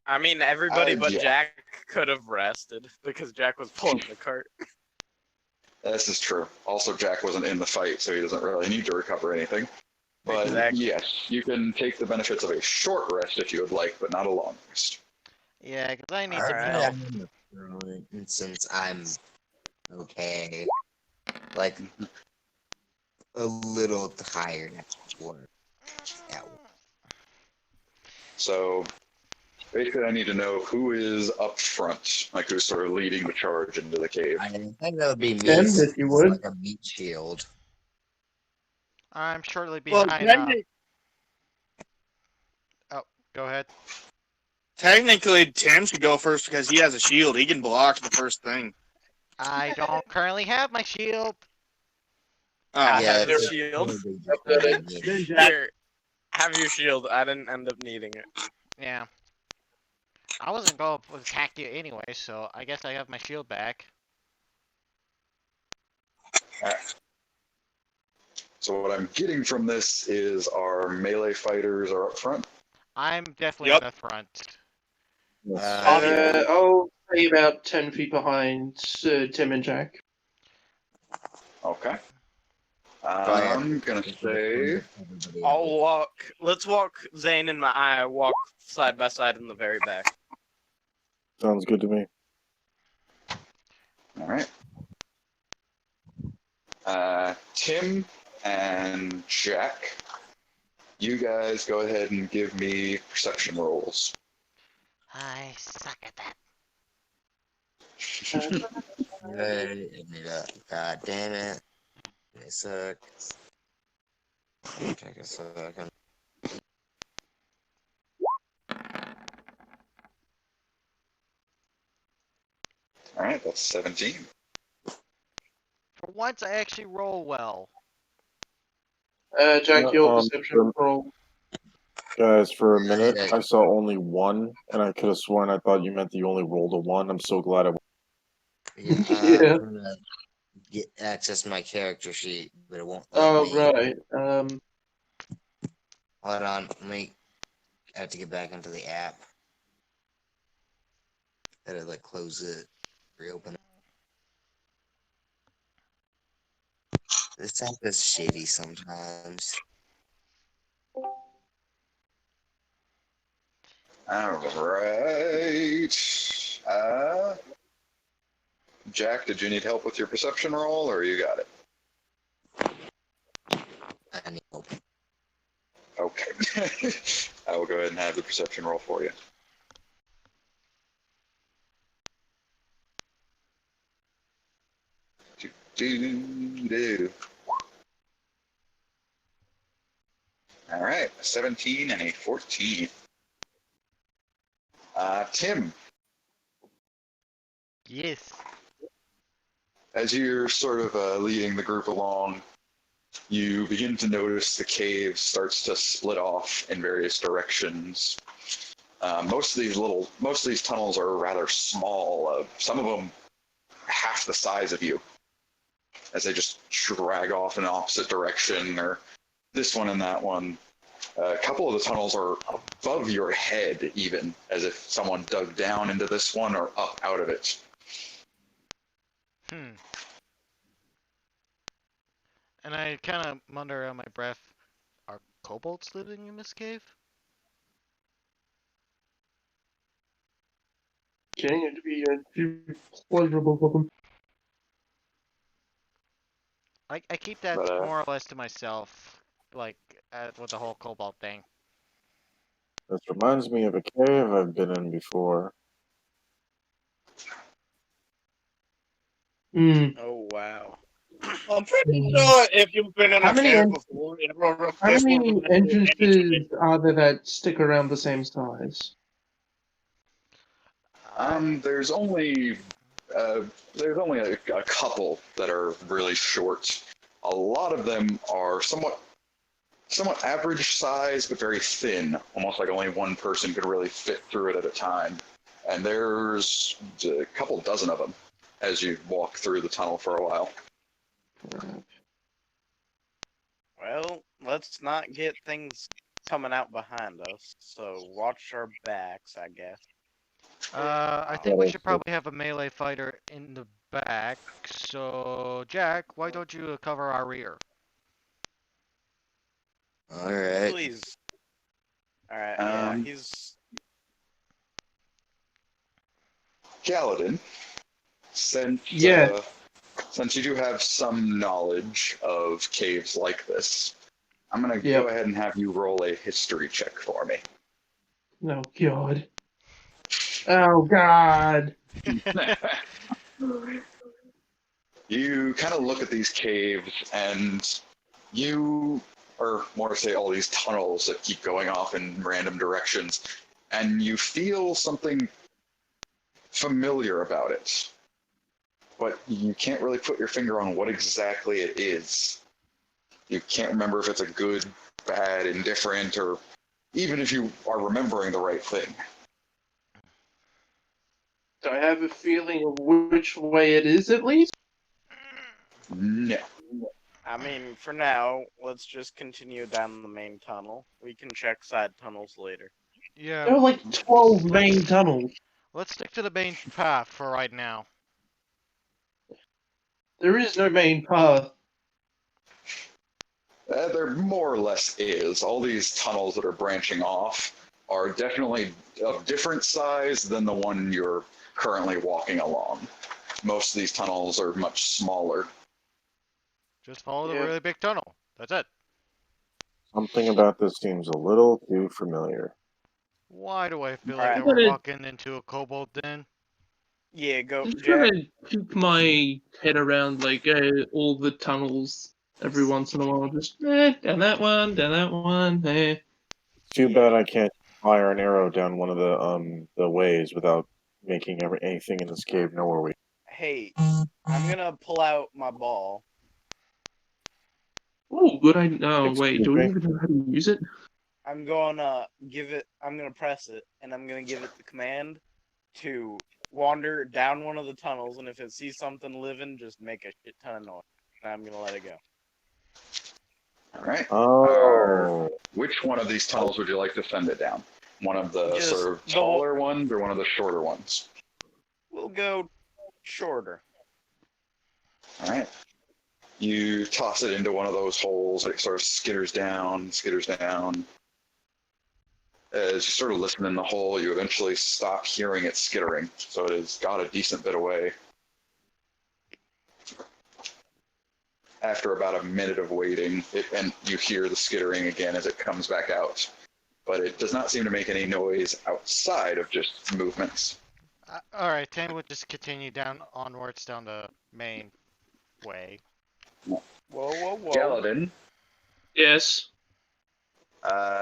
I mean, everybody but yeah. Jack could have rested because Jack was pulling the cart. This is true. Also, Jack wasn't in the fight, so he doesn't really need to recover anything. But Exactly. yes, you can take the benefits of a short rest if you would like, but not a long rest. Yeah, because I need All some right. health. And since I'm okay, like a little tired after work. Yeah. So basically, I need to know who is up front, like who's sort of leading the charge into the cave. I think that would be me. Tim, since if you it's would. like a meat shield. I'm shortly Well, behind. Oh, go ahead. technically, Tim should go first because he has a shield. He can block the first thing. I don't currently have my shield. I Yeah, have a that's shield. probably Here, have your shield. I didn't end up needing it. Yeah. I wasn't going to attack you anyway, so I guess I have my shield back. So what I'm getting from this is our melee fighters are up front. I'm definitely Yep. in the front. I'll say about 10 feet behind Tim and Jack. Okay. ahead. I'm gonna say I'll walk. Let's walk. Zane and I walk side by side in the very back. Sounds good to me. all right. Tim and Jack, you guys go ahead and give me perception rolls. I suck at that. God damn it. It sucks. Take a second. All right, that's 17. For once, I actually roll well. Jack, your Um, perception roll. Guys, for a minute, I saw only 1, and I could have sworn I thought you meant that you only rolled a 1. I'm so glad I. Yeah, Yeah. I'm gonna get access my character sheet, but it won't let Oh, me. right. Hold on, let me I have to get back into the app. Gotta like close it, reopen it. This app is shitty sometimes. All right. Jack, did you need help with your perception roll, or you got it? I need help. Okay. I will go ahead and have the perception roll for you. Do. All right, 17 and a 14. Tim, Yes. as you're sort of leading the group along, you begin to notice the cave starts to split off in various directions. Most of these tunnels are rather small. Some of them half the size of you, as they just drag off in the opposite direction, or this one and that one. A couple of the tunnels are above your head, even, as if someone dug down into this one or up out of it. Hmm. And I kind of mutter on my breath, are kobolds living in this cave? Getting it to be too pleasurable for them. I keep that But, more or less to myself, like, with the whole kobold thing. This reminds me of a cave I've been in before. Hmm. Oh wow. I'm pretty sure if you've been in How a many cave en- before, How this will many remember any entrances are there that stick around the same size? there's only a couple that are really short. A lot of them are somewhat average size, but very thin, almost like only one person could really fit through it at a time. And there's a couple dozen of them as you walk through the tunnel for a while. Well, let's not get things coming out behind us. So watch our backs, I guess. I think we should probably have a melee fighter in the back. So, Jack, why don't you cover our rear? Alright. Please. All right. Yeah, Um, he's. Galadin, since Yeah. since you do have some knowledge of caves like this, I'm gonna Yep. go ahead and have you roll a history check for me. Oh god. Oh god. You kind of look at these caves, and or more to say, all these tunnels that keep going off in random directions, and you feel something familiar about it, but you can't really put your finger on what exactly it is. You can't remember if it's a good, bad, indifferent, or even if you are remembering the right thing. Do I have a feeling of which way it is at least? No. I mean, for now, let's just continue down the main tunnel. We can check side tunnels later. Yeah, There are like 12 main tunnels. let's stick to the main path for right now. There is no main path. There more or less is. All these tunnels that are branching off are definitely of different size than the one you're currently walking along. Most of these tunnels are much smaller. Just follow the Yeah. really big tunnel. That's it. Something about this seems a little too familiar. Why do I feel like Alright. that we're Gonna- walking into a kobold den? Yeah, go, Just Jack. trying to keep my head around like all the tunnels every once in a while. Just down that one, down that one. Too bad I can't fire an arrow down one of the ways without making anything in this cave know where we. Hey, I'm gonna pull out my ball. Oh, good idea. Oh, wait, Excuse do we me? even know how to use it? I'm gonna I'm gonna press it, and I'm gonna give it the command to wander down one of the tunnels, and if it sees something living, just make a shit ton of noise. And I'm gonna let it go. All right. Oh, Which one of these tunnels would you like to send it down? One of the Just sort of the- taller ones or one of the shorter ones? We'll go shorter. All right. You toss it into one of those holes. It sort of skitters down, skitters down. As you sort of listen in the hole, you eventually stop hearing it skittering. So it has got a decent bit away. After about a minute of waiting, and you hear the skittering again as it comes back out. But it does not seem to make any noise outside of just movements. Alright, Tane would just continue down onwards down the main way. Whoa, whoa, whoa. Galadin, Yes.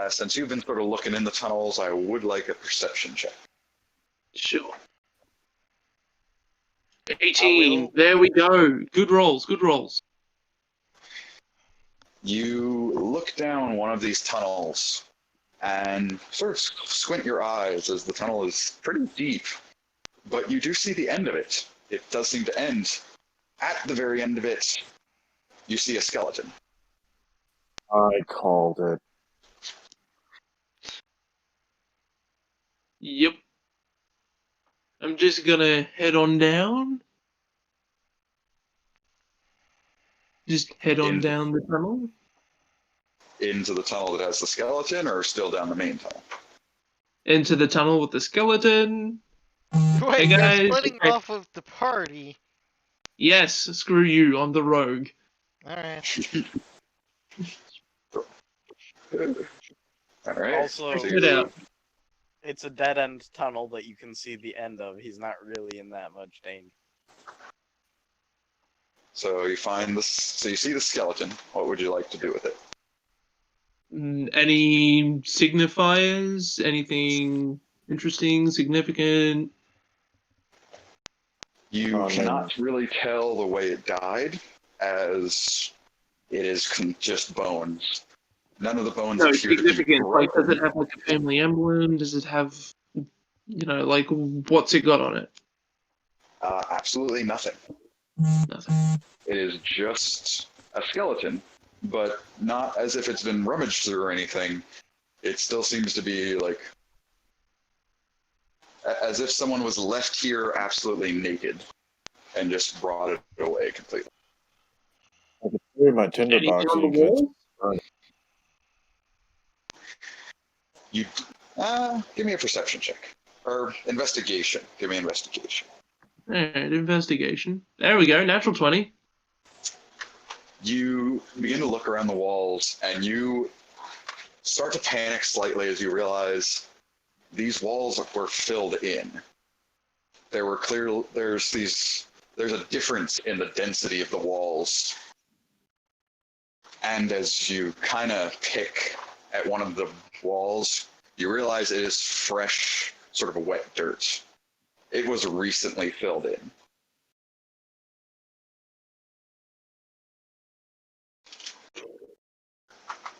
since you've been sort of looking in the tunnels, I would like a perception check. Sure. 18. will- There we go. Good rolls. Good rolls. You look down one of these tunnels and sort of squint your eyes as the tunnel is pretty deep, but you do see the end of it. It does seem to end. At the very end of it, you see a skeleton. I called it. Yep. I'm just gonna head on down. Just head on down the tunnel. Into the tunnel that has the skeleton, or still down the main tunnel? Into the tunnel with the skeleton. Wait, guys, you're splitting okay. off of the party. Yes, screw you. I'm the rogue. Alright. All right. Also, Check it out. it's a dead end tunnel that you can see the end of. He's not really in that much danger. So you find this. So you see the skeleton. What would you like to do with it? Any signifiers? Anything interesting, significant? You Oh, cannot really tell the way it died, as it is just bones. None of the bones No, appear to be significant. Like, does broken. it have like a family emblem? Does it have, like what's it got on it? Absolutely nothing. Nothing. It is just a skeleton, but not as if it's been rummaged through or anything. It still seems to be like as if someone was left here absolutely naked and just brought it away completely. I could throw my tinderbox. Anything on So the you wall? Give me a perception check. Or investigation. Give me investigation. Alright, investigation. There we go, natural 20. You begin to look around the walls and you start to panic slightly as you realize these walls were filled in. There's a difference in the density of the walls. And as you kind of pick at one of the walls, you realize it is fresh, sort of wet dirt. It was recently filled in.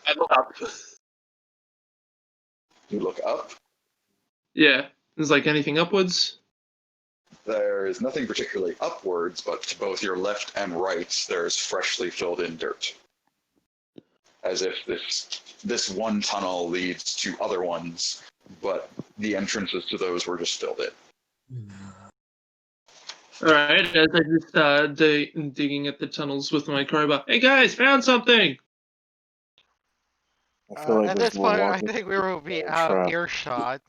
I look up. You look up. Yeah. Is like anything upwards? There is nothing particularly upwards, but to both your left and right, there is freshly filled in dirt. As if this one tunnel leads to other ones, but the entrances to those were just filled in. Alright, as I just start digging at the tunnels with my crowbar. Hey guys, found something! I feel like At this this will point, I walk into think we will be a out of trap. earshot.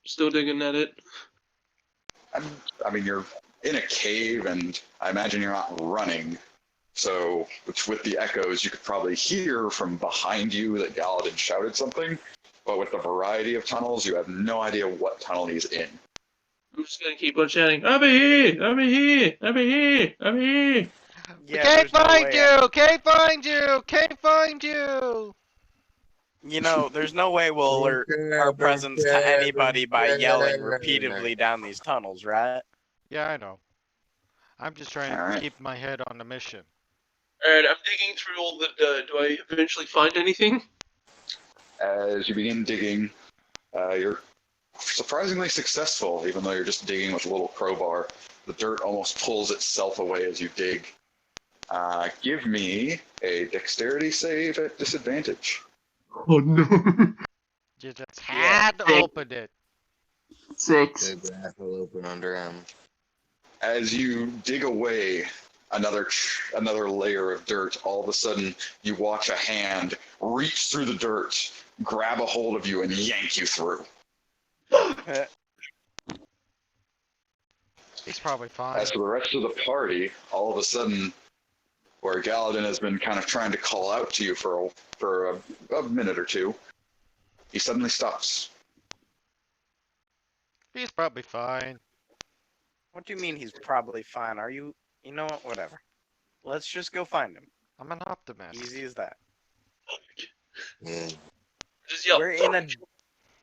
Still digging at it. I mean, you're in a cave, and I imagine you're not running. So, with the echoes, you could probably hear from behind you that Galadin shouted something. But with the variety of tunnels, you have no idea what tunnel he's in. I'm just gonna keep on shouting, over here! Over here! Over here! Over here! We Yeah, can't there's no find way- you! Can't find you! Can't find you! You know, there's no way we'll alert our presence to anybody by yelling repeatedly down these tunnels, right? Yeah, I know. I'm just trying to Alright. keep my head on the mission. Alright, I'm digging through all the dirt. Do I eventually find anything? As you begin digging, you're surprisingly successful, even though you're just digging with a little crowbar. The dirt almost pulls itself away as you dig. Give me a dexterity save at disadvantage. Oh no. You just had to open it. 6. The grass will open under him. As you dig away another layer of dirt, all of a sudden you watch a hand reach through the dirt, grab a hold of you, and yank you through. He's probably fine. As for the rest of the party, all of a sudden, where Galadin has been kind of trying to call out to you for a minute or two, he suddenly stops. He's probably fine. What do you mean he's probably fine? Are you? You know what? Whatever. Let's just go find him. I'm an optimist. Easy as that. Yeah. We're in a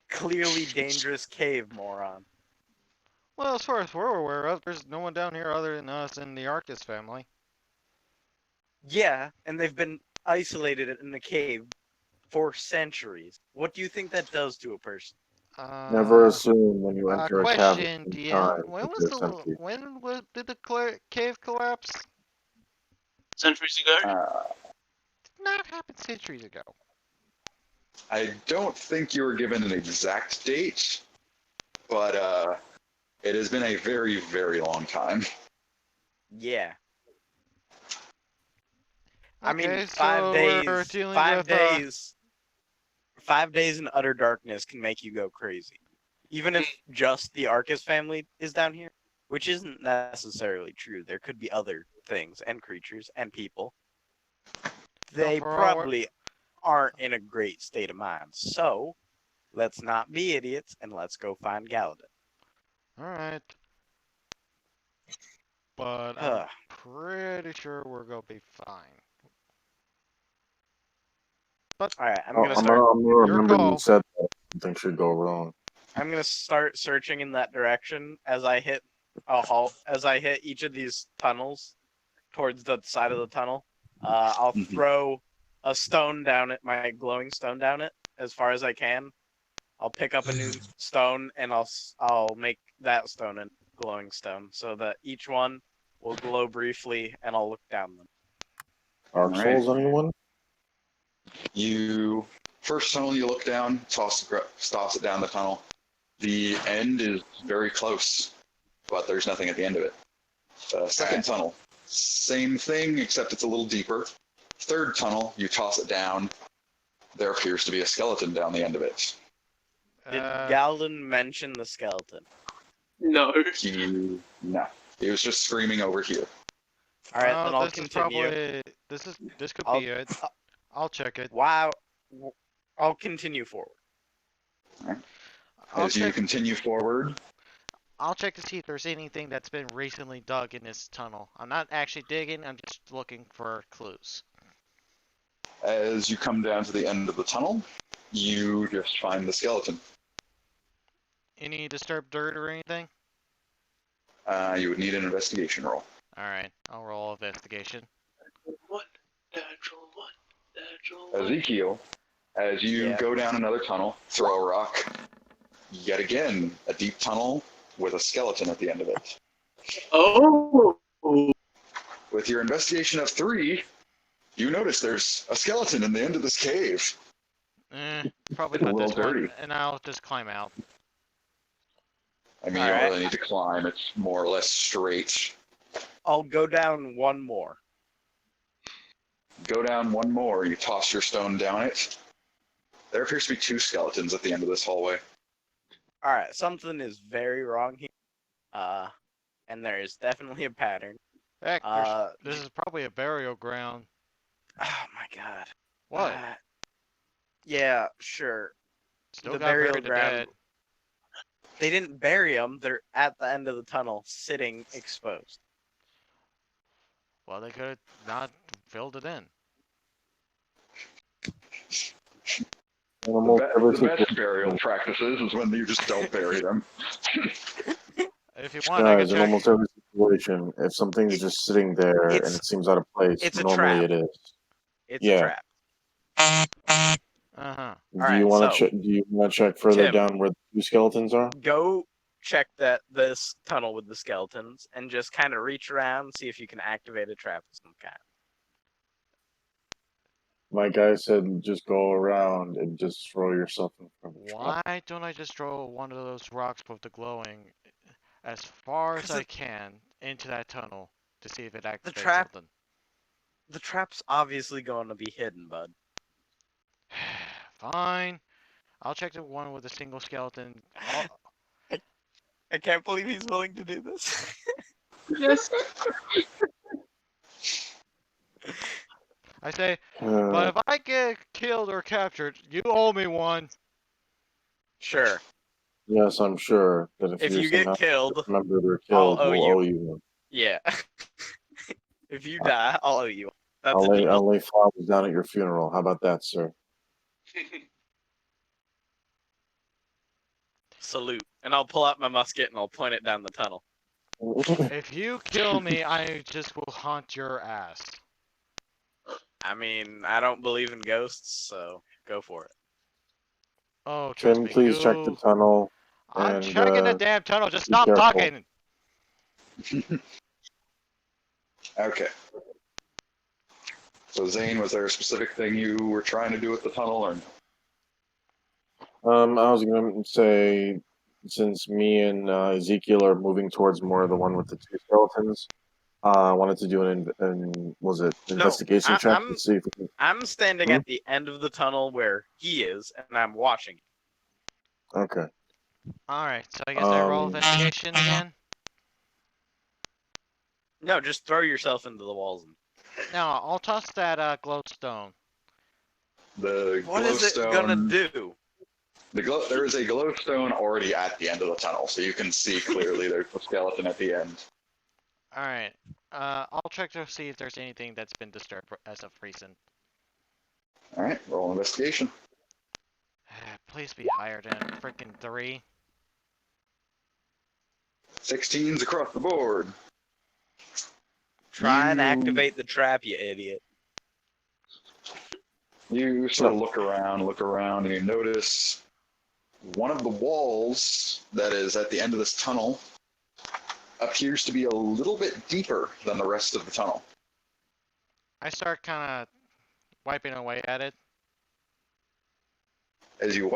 clearly dangerous cave, moron. Well, as far as we're aware of, there's no one down here other than us and the Arcuus family. Yeah, and they've been isolated in the cave for centuries. What do you think that does to a person? Never assume when you enter a Question, cavern DM. When that was it's empty. did the cave collapse? Centuries ago? Did not happen centuries ago. I don't think you were given an exact date, but it has been a very, very long time. Yeah. I mean, Okay, 5 so days. we're dealing 5 with, days. 5 days in utter darkness can make you go crazy. Even if just the Arcus family is down here, which isn't necessarily true. There could be other things and creatures and people. They for all probably aren't in a great state of mind. So, let's not be idiots and let's go find Galadin. Alright. But I'm pretty sure we're gonna be fine. But Alright, I'm I'm gonna gonna start. remember call. you said that something should go wrong. I'm gonna start searching in that direction as I hit as I hit each of these tunnels towards the side of the tunnel. I'll throw a stone down it, my glowing stone down it as far as I can. I'll pick up a new stone and I'll make that stone a glowing stone so that each one will glow briefly and I'll look down them. Dark Alright. Souls, anyone? You first tunnel you look down, stops it down the tunnel. The end is very close, but there's nothing at the end of it. Second tunnel, same thing except it's a little deeper. Third tunnel, you toss it down. There appears to be a skeleton down the end of it. Did Galadin mention the skeleton? No. No, he was just screaming over here. All right, well, then I'll this is continue. probably this could be it. I'll check it. Wow, I'll continue forward. I'll As you check, continue forward, I'll check to see if there's anything that's been recently dug in this tunnel. I'm not actually digging, I'm just looking for clues. as you come down to the end of the tunnel, you just find the skeleton. Any disturbed dirt or anything? You would need an investigation roll. Alright, I'll roll investigation. What? Natural what? Natural what? Ezekiel, as you go down another tunnel, throw a rock. Yet again, a deep tunnel with a skeleton at the end of it. Oh! With your investigation of 3, you notice there's a skeleton in the end of this cave. Probably A not little this dirty. one, and I'll just climb out. I mean, you don't really need to climb. It's more or less straight. I'll go down one more. Go down one more. You toss your stone down it. There appears to be 2 skeletons at the end of this hallway. All right, something is very wrong here. And there is definitely a pattern. Heck, this is probably a burial ground. Oh my god. What? Yeah, sure. Still The got burial buried to ground. dead. They didn't bury them. They're at the end of the tunnel, sitting exposed. Well, they could have not filled it in. The best burial practices is when you just don't bury them. If you want, I can Guys, in check. almost every situation, if something's just sitting there and it seems out of place, it's a normally trap. it is. It's a trap. Uh-huh. Do you want to check further Tim, down where the 2 skeletons are? Go check this tunnel with the skeletons and just kind of reach around, see if you can activate a trap of some kind. My guy said just go around and just throw yourself in front of the trap. Why don't I just throw one of those rocks with the glowing as far as 'Cause I can into that tunnel to see if it activates trap- something? The trap's obviously going to be hidden, bud. Fine. I'll check the one with a single skeleton. I can't believe he's willing to do this. Yes. I say, but if I get killed or captured, you owe me one. Sure. Yes, I'm sure that if If you're you get somehow killed, remembered or I'll killed, owe we'll you. owe you one. yeah. If you die, I'll owe you. That's I'll a lay, deal. I'll lay flowers down at your funeral. How about that, sir? Salute. And I'll pull out my musket and I'll point it down the tunnel. If you kill me, I just will haunt your ass. I mean, I don't believe in ghosts, so go for it. Oh, trust Tim, me, please check the tunnel. I'm and, checking the damn tunnel. Just be stop careful. talking. Okay. So Zane, was there a specific thing you were trying to do with the tunnel, or no? I was gonna say, since me and Ezekiel are moving towards more of the one with the two skeletons, I wanted to do an investigation check I'm- to see if we can. I'm standing Hmm? at the end of the tunnel where he is, and I'm watching. Okay. Alright, so I guess I roll Um, investigation again? No, just throw yourself into the walls. No, I'll toss that glowstone. The What is it gonna do? There is a glowstone already at the end of the tunnel, so you can see clearly there's a skeleton at the end. Alright, I'll check to see if there's anything that's been disturbed as of recent. All right, roll investigation. Please be higher than freaking 3. 16s across the board. Try and You- activate the trap, you idiot. You sort of look around, and you notice one of the walls that is at the end of this tunnel appears to be a little bit deeper than the rest of the tunnel. I start kind of wiping away at it. As you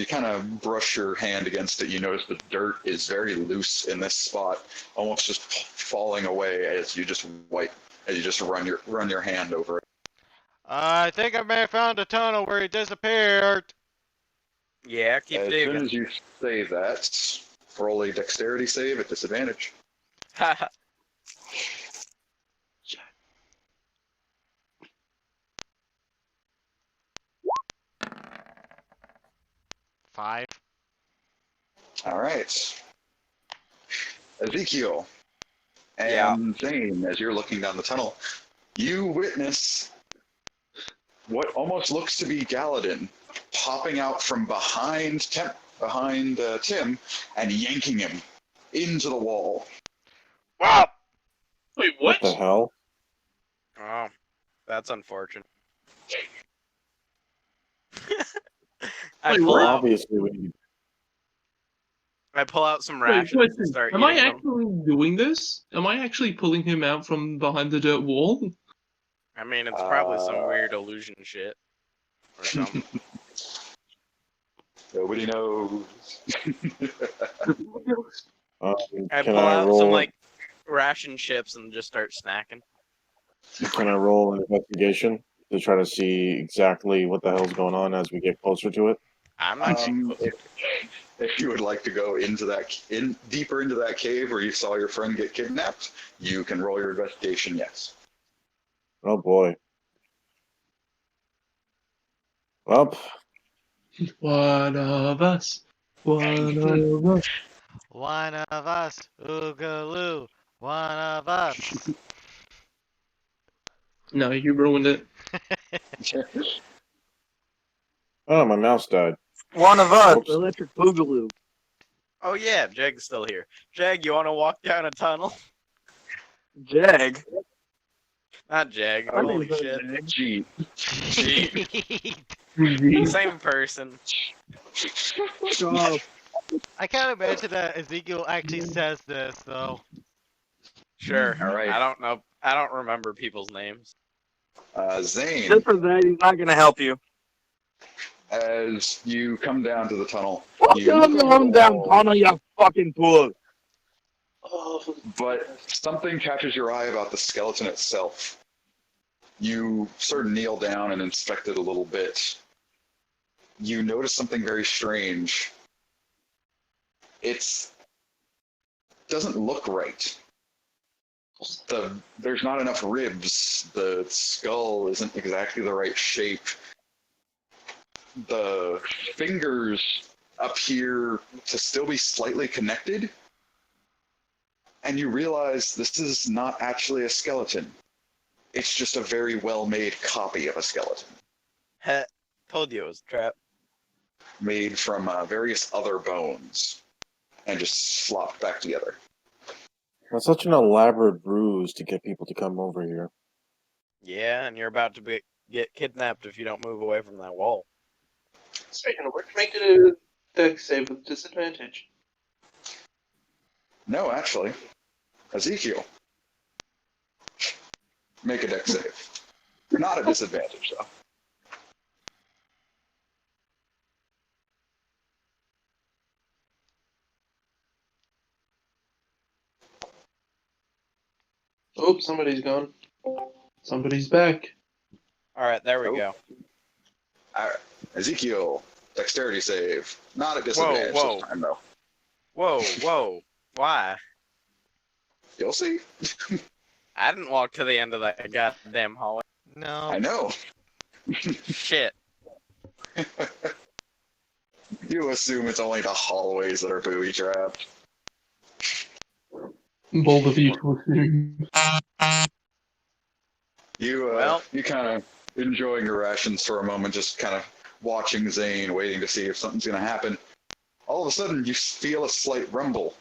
kind of brush your hand against it, you notice the dirt is very loose in this spot, almost just falling away as you just run your hand over it. I think I may have found a tunnel where he disappeared. Yeah, keep As digging. soon as you say that, roll a dexterity save at disadvantage. Haha. 5. All right. Ezekiel and Zane, as you're looking down the tunnel, you witness what almost looks to be Galadin popping out from behind Tim and yanking him into the wall. Wow! Wait, what the hell? Oh, that's unfortunate. I Wait, pull what? out. Obviously, we need. I pull out some Wait, rations question. and start Am I eating them. actually doing this? Am I actually pulling him out from behind the dirt wall? I mean, it's probably some weird illusion shit or something. Nobody knows. I Can pull I out roll? some like ration chips and just start snacking. Can I roll an investigation to try to see exactly what the hell's going on as we get closer to it? I'm not getting close. If you would like to go deeper into that cave where you saw your friend get kidnapped, you can roll your investigation. Yes. Oh boy. Well, One of us. One of us. One of us. Oogaloo. One of us. No, you ruined it. oh, my mouse died. One of us, Whoops. electric boogaloo. Oh yeah, Jag's still here. Jag, you want to walk down a tunnel? Jag. Not Jag. My Holy name's shit. Jag. Gee. Same person. Oh, I can't imagine that Ezekiel actually says this, though. Sure. All right. I don't know. I don't remember people's names. Zane, Just for that, he's not gonna help you. as you come down to the tunnel, Fuck you you, look over I'm the down, wall, Connor, you fucking fool. Oh, but something catches your eye about the skeleton itself. You sort of kneel down and inspect it a little bit. You notice something very strange. It doesn't look right. There's not enough ribs. The skull isn't exactly the right shape. The fingers appear to still be slightly connected. And you realize this is not actually a skeleton. It's just a very well-made copy of a skeleton, Heh, told you it was a trap. made from various other bones, and just slopped back together. That's such an elaborate ruse to get people to come over here. Yeah, and you're about to get kidnapped if you don't move away from that wall. speaking of which, make it a dex save with disadvantage. No, actually, Ezekiel, make a dex save. Not a disadvantage, though. Oh, somebody's gone. Somebody's back. All right, there we Oh. go. All right, Ezekiel, dexterity save. Not a disadvantage whoa. this time, though. Whoa. Why? You'll see. I didn't walk to the end of that goddamn hallway. No. I know. Shit. You assume it's only the hallways that are booby trapped. Bold of you to assume. You kind of enjoying your rations for a moment, just kind of watching Zane, waiting to see if something's going to happen. All of a sudden, you feel a slight rumble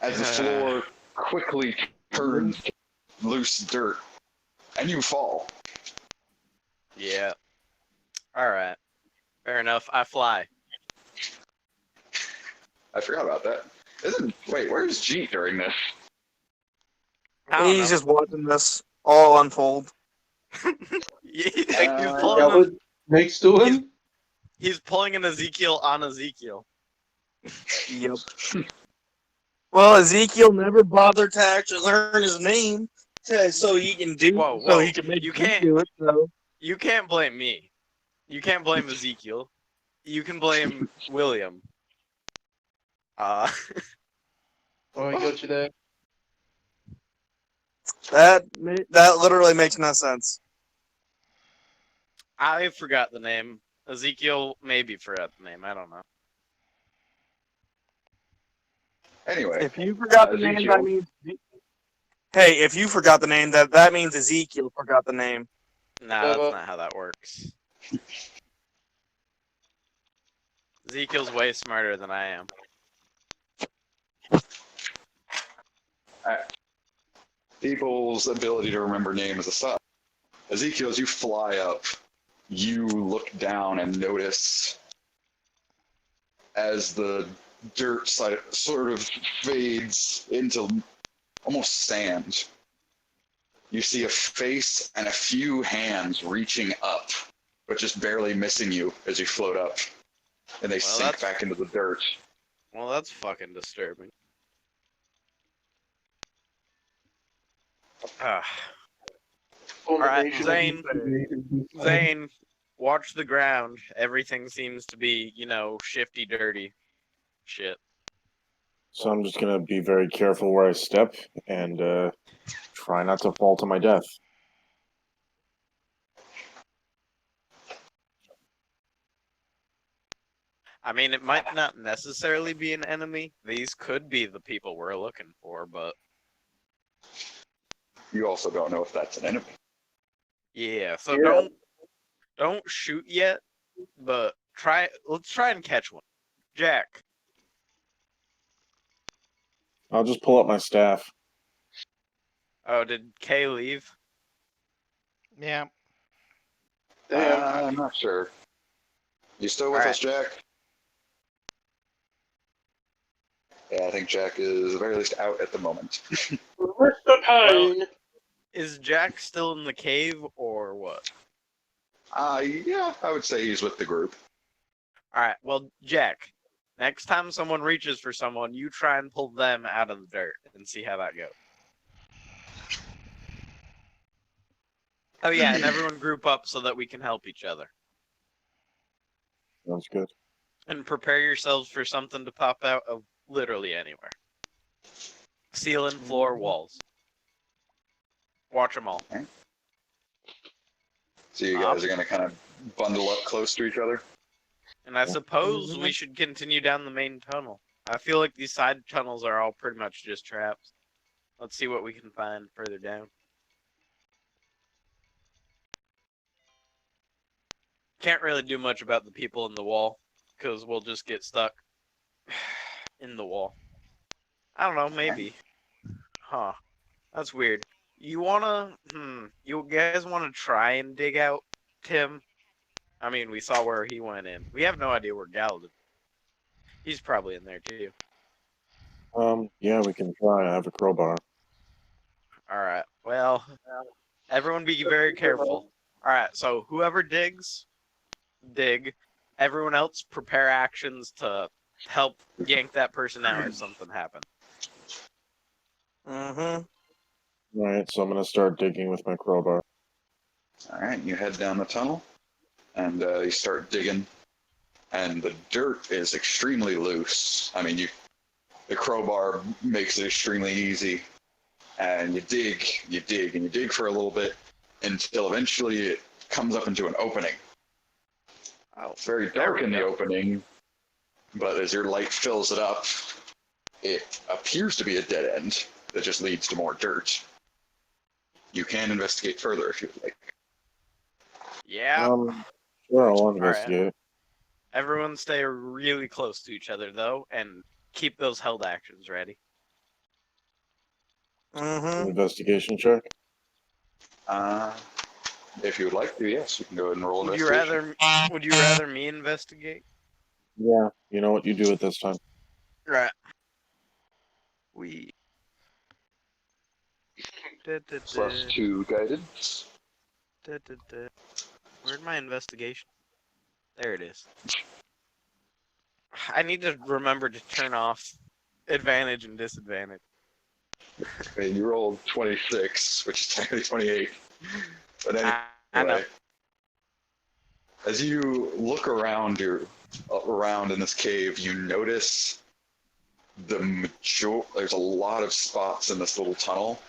as the floor quickly turns loose dirt, and you fall. Yeah. All right. Fair enough. I fly. I forgot about that. Wait, where's Jeet during this? I don't He's know. just watching this all unfold. he's Uh, pulling. What Nate's doing? He's pulling an Ezekiel on Ezekiel. Yep. Well, Ezekiel never bothered to actually learn his name so he can do Whoa. so he can make You you can't- do it. So You can't blame me. You can't blame Ezekiel. You can blame William. Oh, I got you there. that literally makes no sense. I forgot the name. Ezekiel maybe forgot the name. I don't know. Anyway, If you forgot the name, Ezekiel. that means. Hey, if you forgot the name, that means Ezekiel forgot the name. No, that's not how that works. Ezekiel's way smarter than I am. People's ability to remember names aside, Ezekiel, as you fly up, you look down and notice as the dirt sort of fades into almost sand. You see a face and a few hands reaching up, but just barely missing you as you float up, and they sink back into the dirt. Well, that's fucking disturbing. Alright, Zane, watch the ground. Everything seems to be, shifty, dirty. Shit. So I'm just gonna be very careful where I step and try not to fall to my death. I mean, it might not necessarily be an enemy. These could be the people we're looking for, but You also don't know if that's an enemy. yeah. So don't shoot yet, but let's try and catch one. Jack. I'll just pull up my staff. Oh, did Kay leave? Yeah. I'm not sure. You still with us, Jack? Yeah, I think Jack is at the very least out at the moment. Mr. Payne! Is Jack still in the cave or what? Yeah, I would say he's with the group. Alright, well, Jack, next time someone reaches for someone, you try and pull them out of the dirt and see how that goes. Oh yeah, and everyone group up so that we can help each other. Sounds good. And prepare yourselves for something to pop out of literally anywhere. Ceiling, floor, walls. Watch them all. So you guys are going to kind of bundle up close to each other? And I suppose we should continue down the main tunnel. I feel like these side tunnels are all pretty much just traps. Let's see what we can find further down. Can't really do much about the people in the wall, because we'll just get stuck in the wall. I don't know, maybe. Huh. That's weird. You guys wanna try and dig out Tim? I mean, we saw where he went in. We have no idea where Galden. He's probably in there too. Yeah, we can try. I have a crowbar. Alright, well, everyone be very careful. Alright, so whoever digs, dig. Everyone else prepare actions to help yank that person out if something happens. All right, so I'm gonna start digging with my crowbar. All right, you head down the tunnel, and you start digging, and the dirt is extremely loose. I mean, the crowbar makes it extremely easy, and you dig, and you dig for a little bit until eventually it comes up into an opening. It's very dark in the opening, but as your light fills it up, it appears to be a dead end that just leads to more dirt. You can investigate further if you'd like. Yeah. Sure, I'll investigate. Everyone stay really close to each other, though, and keep those held actions ready. Investigation check. If you would like to, yes, you can go ahead and roll Would you investigation. rather me investigate? Yeah. You know what? You do it this time. Right. +2 guidance. Where'd my investigation? There it is. I need to remember to turn off advantage and disadvantage. Okay, you rolled 26, which is technically 28. But anyway, I know. as you look around in this cave, you notice there's a lot of spots in this little tunnel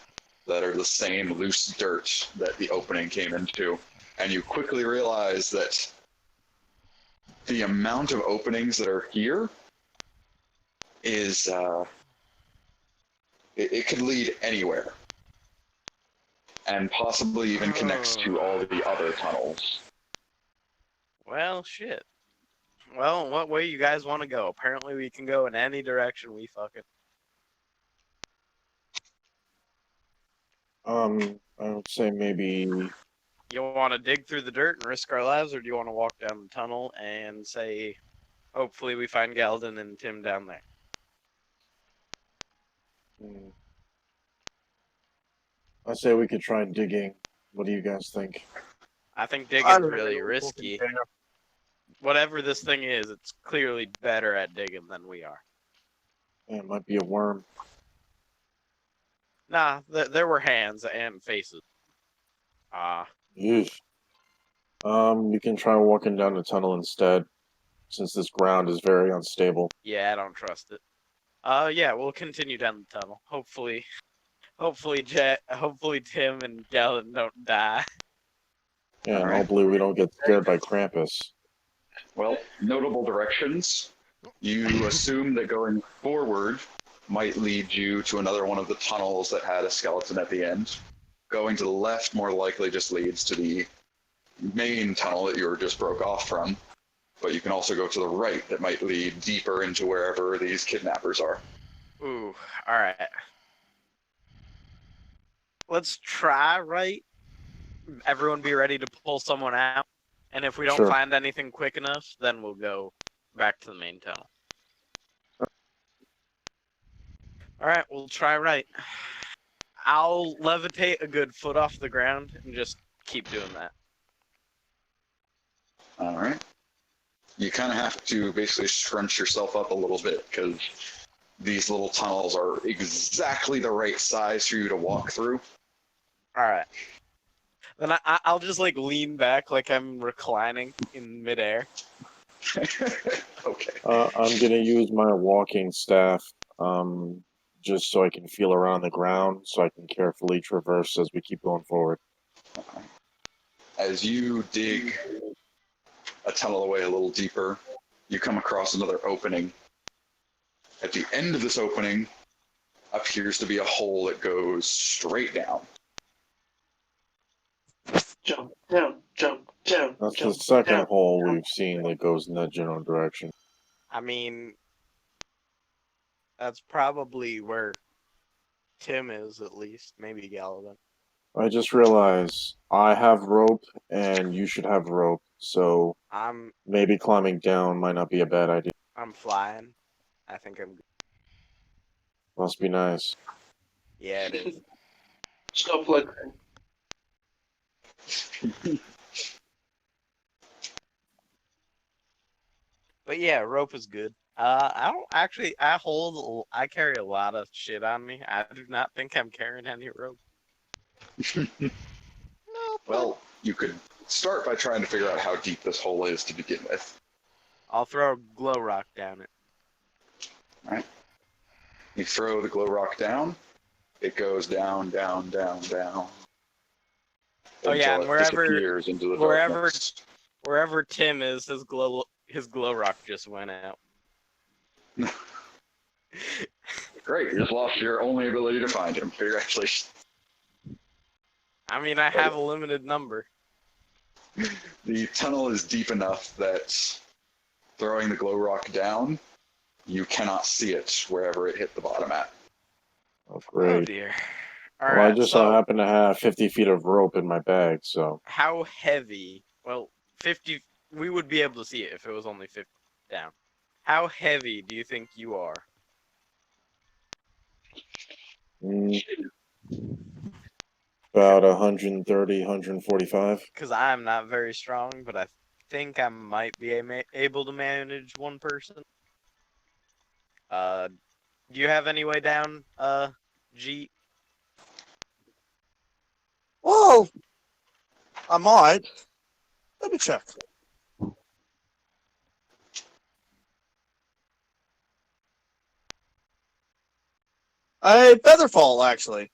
that are the same loose dirt that the opening came into, and you quickly realize that the amount of openings that are here is it could lead anywhere, and possibly even connects to all the other tunnels. Well, shit. Well, what way you guys want to go? Apparently we can go in any direction we fucking... I would say maybe. You want to dig through the dirt and risk our lives, or do you want to walk down the tunnel and say, hopefully we find Galden and Tim down there? I say we could try digging. What do you guys think? I think digging's really risky. Whatever this thing is, it's clearly better at digging than we are. Yeah, it might be a worm. Nah, there were hands and faces. Yeesh. You can try walking down the tunnel instead, since this ground is very unstable. Yeah, I don't trust it. Yeah, we'll continue down the tunnel. Hopefully Tim and Galen don't die. Yeah, and hopefully we don't get scared by Krampus. Well, notable directions. You assume that going forward might lead you to another one of the tunnels that had a skeleton at the end. Going to the left more likely just leads to the main tunnel that you just broke off from. But you can also go to the right that might lead deeper into wherever these kidnappers are. Ooh, alright. Let's try right. Everyone be ready to pull someone out. And if we don't find anything quick enough, then we'll go back to the main tunnel. Alright, we'll try right. I'll levitate a good foot off the ground and just keep doing that. All right. You kind of have to basically scrunch yourself up a little bit because these little tunnels are exactly the right size for you to walk through. All right. Then I'll just like lean back like I'm reclining in midair. Okay. I'm gonna use my walking staff, just so I can feel around the ground, so I can carefully traverse as we keep going forward. As you dig a tunnel away a little deeper, you come across another opening. At the end of this opening appears to be a hole that goes straight down. Jump down, jump down. That's the jump second down. hole we've seen that goes in that general direction. I mean, that's probably where Tim is, at least. Maybe Gallivan. I just realized I have rope and you should have rope, so I'm maybe climbing down might not be a bad idea. flying. I think I'm good. Must be nice. Yeah, it is. Stop flickering. But yeah, rope is good. I don't actually. I carry a lot of shit on me. I do not think I'm carrying any rope. No, Well, you could start by trying to figure out how deep this hole is to begin with. I'll throw a glow rock down it. You throw the glow rock down, it goes down, down, down, down. Oh, yeah, until and it disappears into the darkness. Wherever Tim is, his glow rock just went out. Great, you just lost your only ability to find him. Congratulations. I mean, I have a limited number. The tunnel is deep enough that throwing the glow rock down, you cannot see it wherever it hit the bottom at. Oh, Oh great. dear. Well, I Alright, just so so happen to have 50 feet of rope in my bag, so how heavy? Well, 50. We would be able to see it if it was only 50 down. How heavy do you think you are? about 130, 145. Because I'm not very strong, but I think I might be able to manage one person. Do you have any way down, G? Well, I might. Let me check. A featherfall, actually.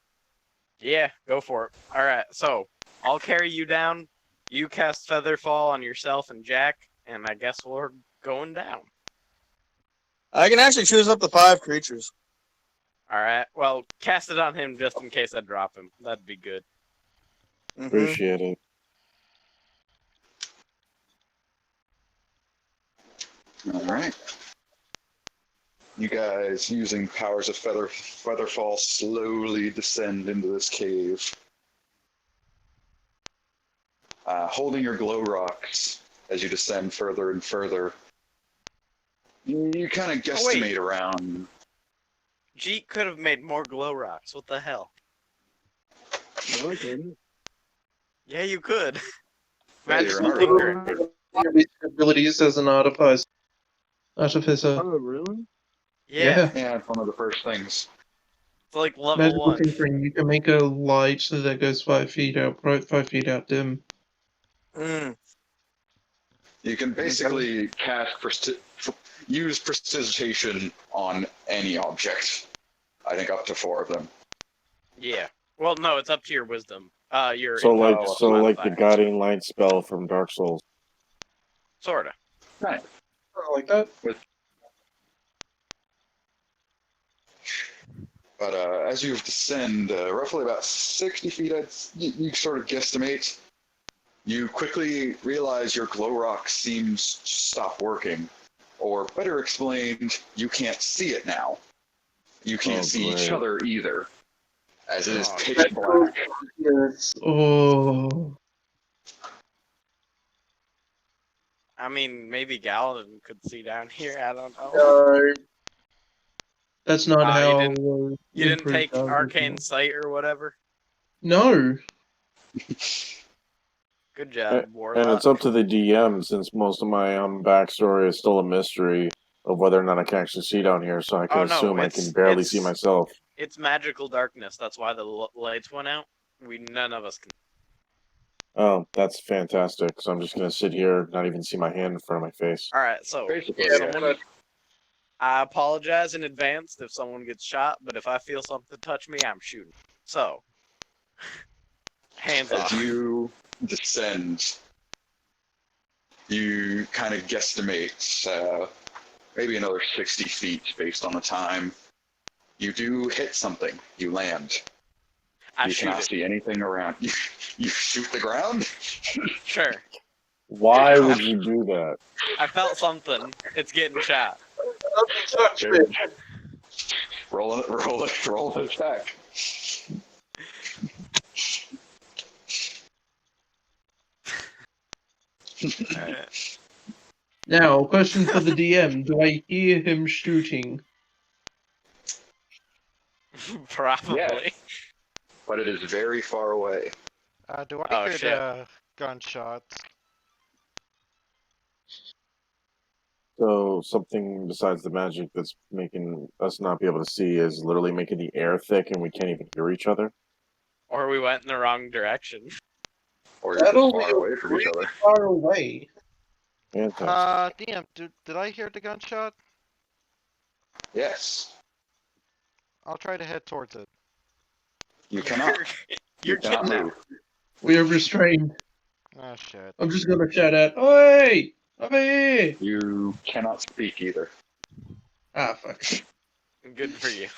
Yeah, go for it. Alright, so I'll carry you down. You cast Featherfall on yourself and Jack, and I guess we're going down. I can actually choose up to 5 creatures. Alright, well, cast it on him just in case I drop him. That'd be good. Mhm. Appreciate it. All right. You guys, using powers of Featherfall, slowly descend into this cave. Holding your glow rocks as you descend further and further. You kind of guesstimate around. Jeet could have made more glow rocks. What the hell? No, I didn't. Yeah, you could. Yeah, you're an Magical artificer. thinker. Abilities as an artificer. Artificer. Oh, really? Yeah, Yeah, it's one of the first things. it's like level Magical 1. tinkering. You can make a light that goes 5 feet out, 5 feet out dim. Mm. You can basically use prestidigitation on any object. I think up to 4 of them. Yeah. Well, no, it's up to your wisdom. Your So like intelligence the modifier. guiding light spell from Dark Souls. Sorta. Right. I like that. But as you descend roughly about 60 feet, you sort of guesstimate. You quickly realize your glow rock seems to stop working. Or better explained, you can't see it now. You can't see each great. other either, as it is Oh, pitch black. Yes. Oh. I mean, maybe Galadin could see down here. I don't know. No. That's not you how didn't- we're You didn't improved take our arcane original. sight or whatever. No. Good job, And Warlock. it's up to the DM, since most of my backstory is still a mystery of whether or not I can actually see down here, so I can Oh, no, assume I it's- can barely it's- see myself. It's magical darkness. That's why the lights went out. None of us can. Oh, that's fantastic. So I'm just gonna sit here, not even see my hand in front of my face. All right, so Basically, if yeah. someone, I apologize in advance if someone gets shot, but if I feel something touch me, I'm shooting. So, hands As off. you descend, you kind of guesstimate maybe another 60 feet based on the time. You do hit something. You land. I You shoot cannot it. see anything around. You shoot the ground? Sure. Why would you do that? I felt something. It's getting shot. Good. Roll an attack. Alright. Now, question for the DM: do I hear him shooting? Probably. Yeah. But it is very far away. Do I Oh, hear shit. the gunshots? So something besides the magic that's making us not be able to see is literally making the air thick and we can't even hear each other. Or we went in the wrong direction. Or you're That'll just be far away from each other. far away. Fantastic. DM, did I hear the gunshot? Yes. I'll try to head towards it. You cannot. You're You cannot kidnapped. move. We are restrained. Oh shit. I'm just gonna shout out, "Oi! Over here!" You cannot speak either. Ah, fuck. Good for you.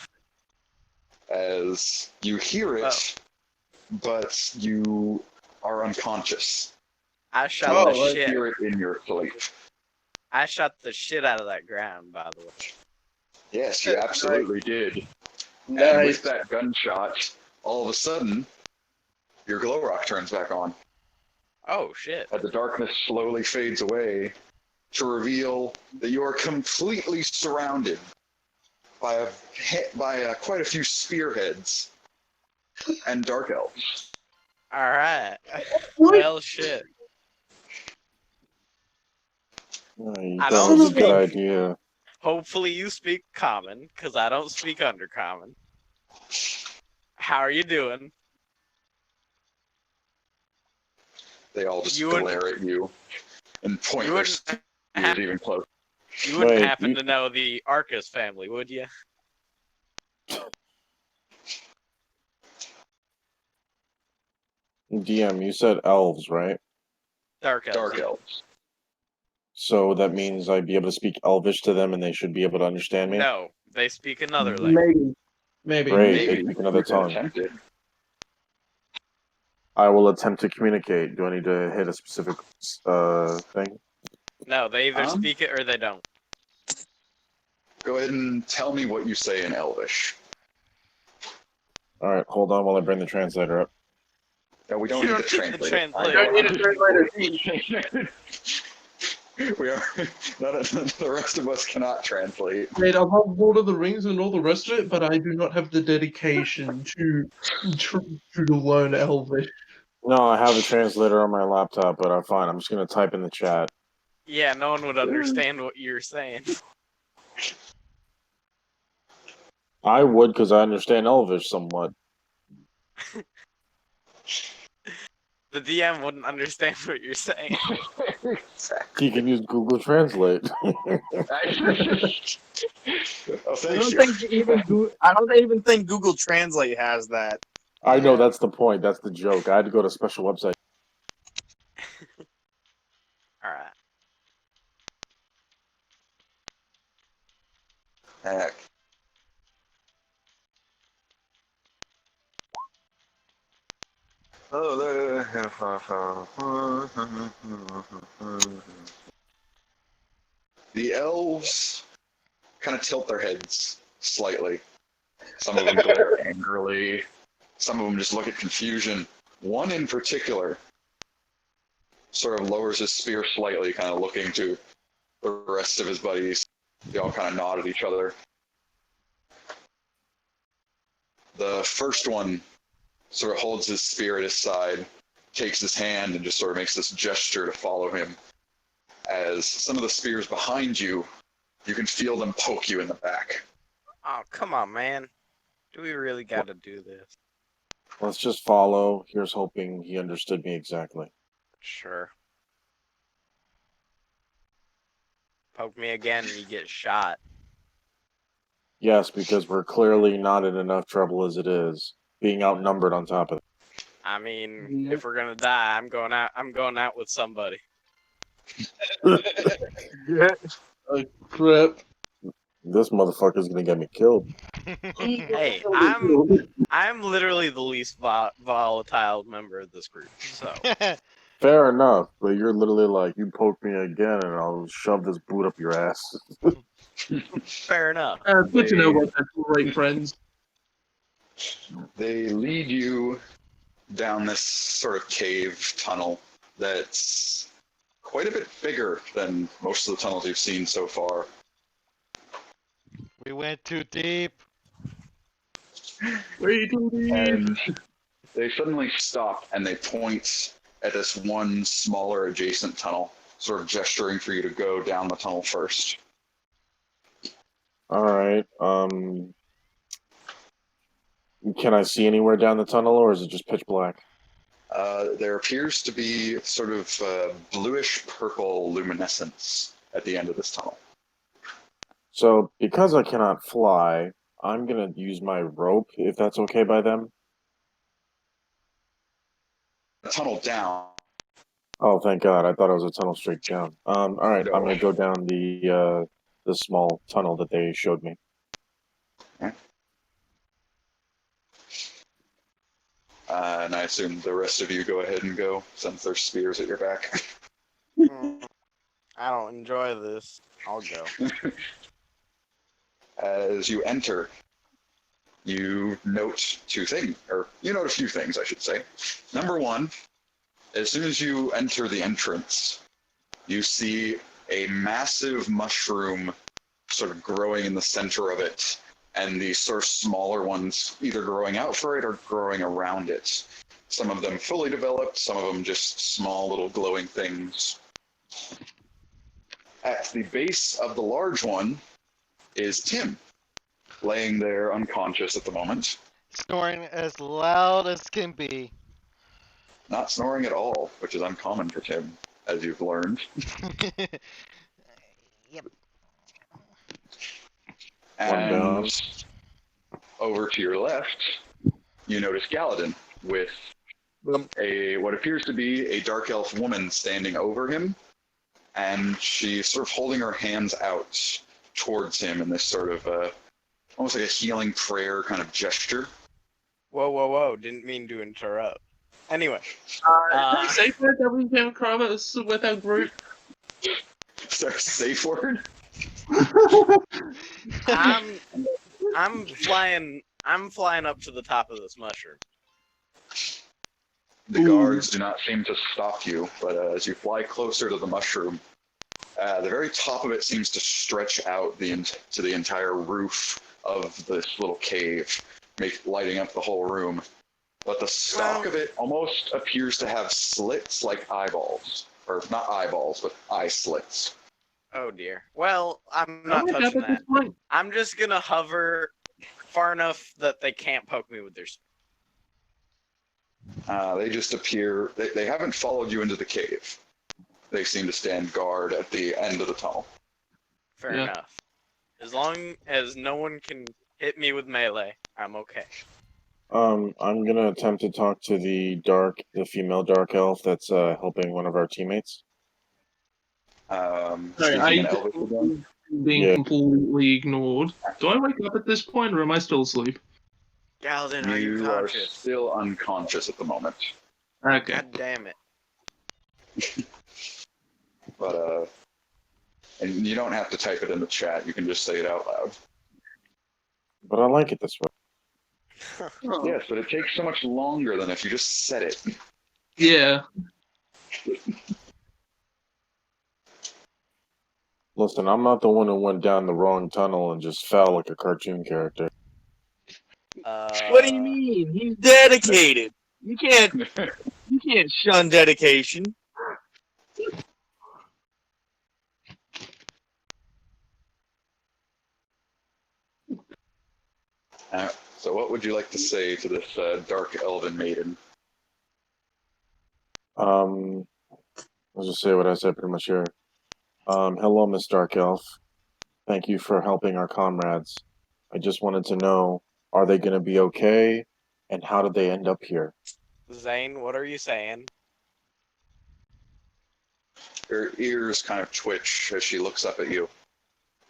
As you hear it, but you are unconscious. I shot Oh, the You shit. hear it in your sleep. I shot the shit out of that ground, by the way. Yes, you absolutely did. And Nice. with that gunshot, all of a sudden, your glow rock turns back on. Oh shit. As the darkness slowly fades away to reveal that you are completely surrounded by quite a few spearheads and dark elves. Alright. What? Well, shit. You I thought don't it was a good speak- idea. Hopefully you speak common, because I don't speak undercommon. How are you doing? They all just You wouldn't- glare at you and point You their wouldn't, spears even closer. you wouldn't Wait, happen you- to know the Arcuus family, would you? DM, you said elves, right? Dark elves. Dark yeah. elves. So that means I'd be able to speak elvish to them and they should be able to understand me? No, they speak another language. Maybe. Great, Maybe. they speak another You could tongue. attempt it. I will attempt to communicate. Do I need to hit a specific thing? No, they either Um, speak it or they don't. Go ahead and tell me what you say in Elvish. Alright, hold on while I bring the translator up. No, we don't You need don't to need the translate. translator. We are. The rest of us cannot translate. Mate, I love Lord of the Rings and all the rest of it, but I do not have the dedication to learn Elvish. No, I have a translator on my laptop, but I'm fine. I'm just gonna type in the chat. Yeah, no one would understand what you're saying. I would, because I understand Elvish somewhat. The DM wouldn't understand what you're saying. He can use Google Translate. Oh, I thank don't you. even think Google Translate has that. I know, that's the point. That's the joke. I had to go to a special website. Alright. Heck. The elves kind of tilt their heads slightly. Some of them glare angrily. Some of them just look at confusion. One in particular sort of lowers his spear slightly, kind of looking to the rest of his buddies. They all kind of nod at each other. The first one sort of holds his spear at his side, takes his hand, and just sort of makes this gesture to follow him. As some of the spears behind you, you can feel them poke you in the back. Oh, come on, man. Do we really gotta do this? Let's just follow. Here's hoping he understood me exactly. Sure. Poke me again and you get shot. Yes, because we're clearly not in enough trouble as it is, being outnumbered on top of it. I mean, if we're gonna die, I'm going out. I'm going out with somebody. Oh, crap. This motherfucker's gonna get me killed. Hey, I'm literally the least volatile member of this group. So Fair enough, but you're literally like, you poke me again and I'll shove this boot up your ass. fair enough. Good to know what that's great friends. They lead you down this sort of cave tunnel that's quite a bit bigger than most of the tunnels you've seen so far. We went too deep. And they suddenly stop and they point at this one smaller adjacent tunnel, sort of gesturing for you to go down the tunnel first. Alright, can I see anywhere down the tunnel or is it just pitch black? There appears to be sort of bluish purple luminescence at the end of this tunnel. So, because I cannot fly, I'm gonna use my rope, if that's okay by them. The tunnel down. Oh, thank God! I thought it was a tunnel straight down. All right, I'm gonna go down the small tunnel that they showed me. And I assume the rest of you go ahead and go, since there's spears at your back. I don't enjoy this. I'll go. As you enter, you note two things, or you note a few things, I should say. Number one, as soon as you enter the entrance, you see a massive mushroom sort of growing in the center of it, and these sort of smaller ones either growing out for it or growing around it. Some of them fully developed, some of them just small little glowing things. At the base of the large one is Tim, laying there unconscious at the moment. Snoring as loud as can be. Not snoring at all, which is uncommon for Tim, as you've learned. Yep. And over to your left, you notice Galadin with what appears to be a dark elf woman standing over him, and she's sort of holding her hands out towards him in this sort of almost like a healing prayer kind of gesture. Whoa, whoa, whoa! Didn't mean to interrupt. Anyway, Safe word that we can cross with our group. Is there a safe word? I'm flying up to the top of this mushroom. The guards do not seem to stop you, but as you fly closer to the mushroom, the very top of it seems to stretch out to the entire roof of this little cave, lighting up the whole room. But the stalk of it almost appears to have slits like eyeballs. Or not eyeballs, but eye slits. Oh dear. Well, I'm not touching that. I'm just gonna hover far enough that they can't poke me with their spear. They just appear. They haven't followed you into the cave. They seem to stand guard at the end of the tunnel. Fair enough. As long as no one can hit me with melee, I'm okay. I'm gonna attempt to talk to the female dark elf that's helping one of our teammates. Sorry, being completely ignored. Do I wake up at this point, or am I still asleep? Galadin, are you You are conscious? still unconscious at the moment. Okay. God damn it. But and you don't have to type it in the chat. You can just say it out loud. But I like it this way. Yes, but it takes so much longer than if you just said it. Yeah. Listen, I'm not the one who went down the wrong tunnel and just fell like a cartoon character. What do you mean? He's dedicated. You can't shun dedication. So what would you like to say to this dark elven maiden? I'll just say what I said pretty much here. Hello, Miss Dark Elf. Thank you for helping our comrades. I just wanted to know, are they going to be okay? And how did they end up here? Zane, what are you saying? Her ears kind of twitch as she looks up at you,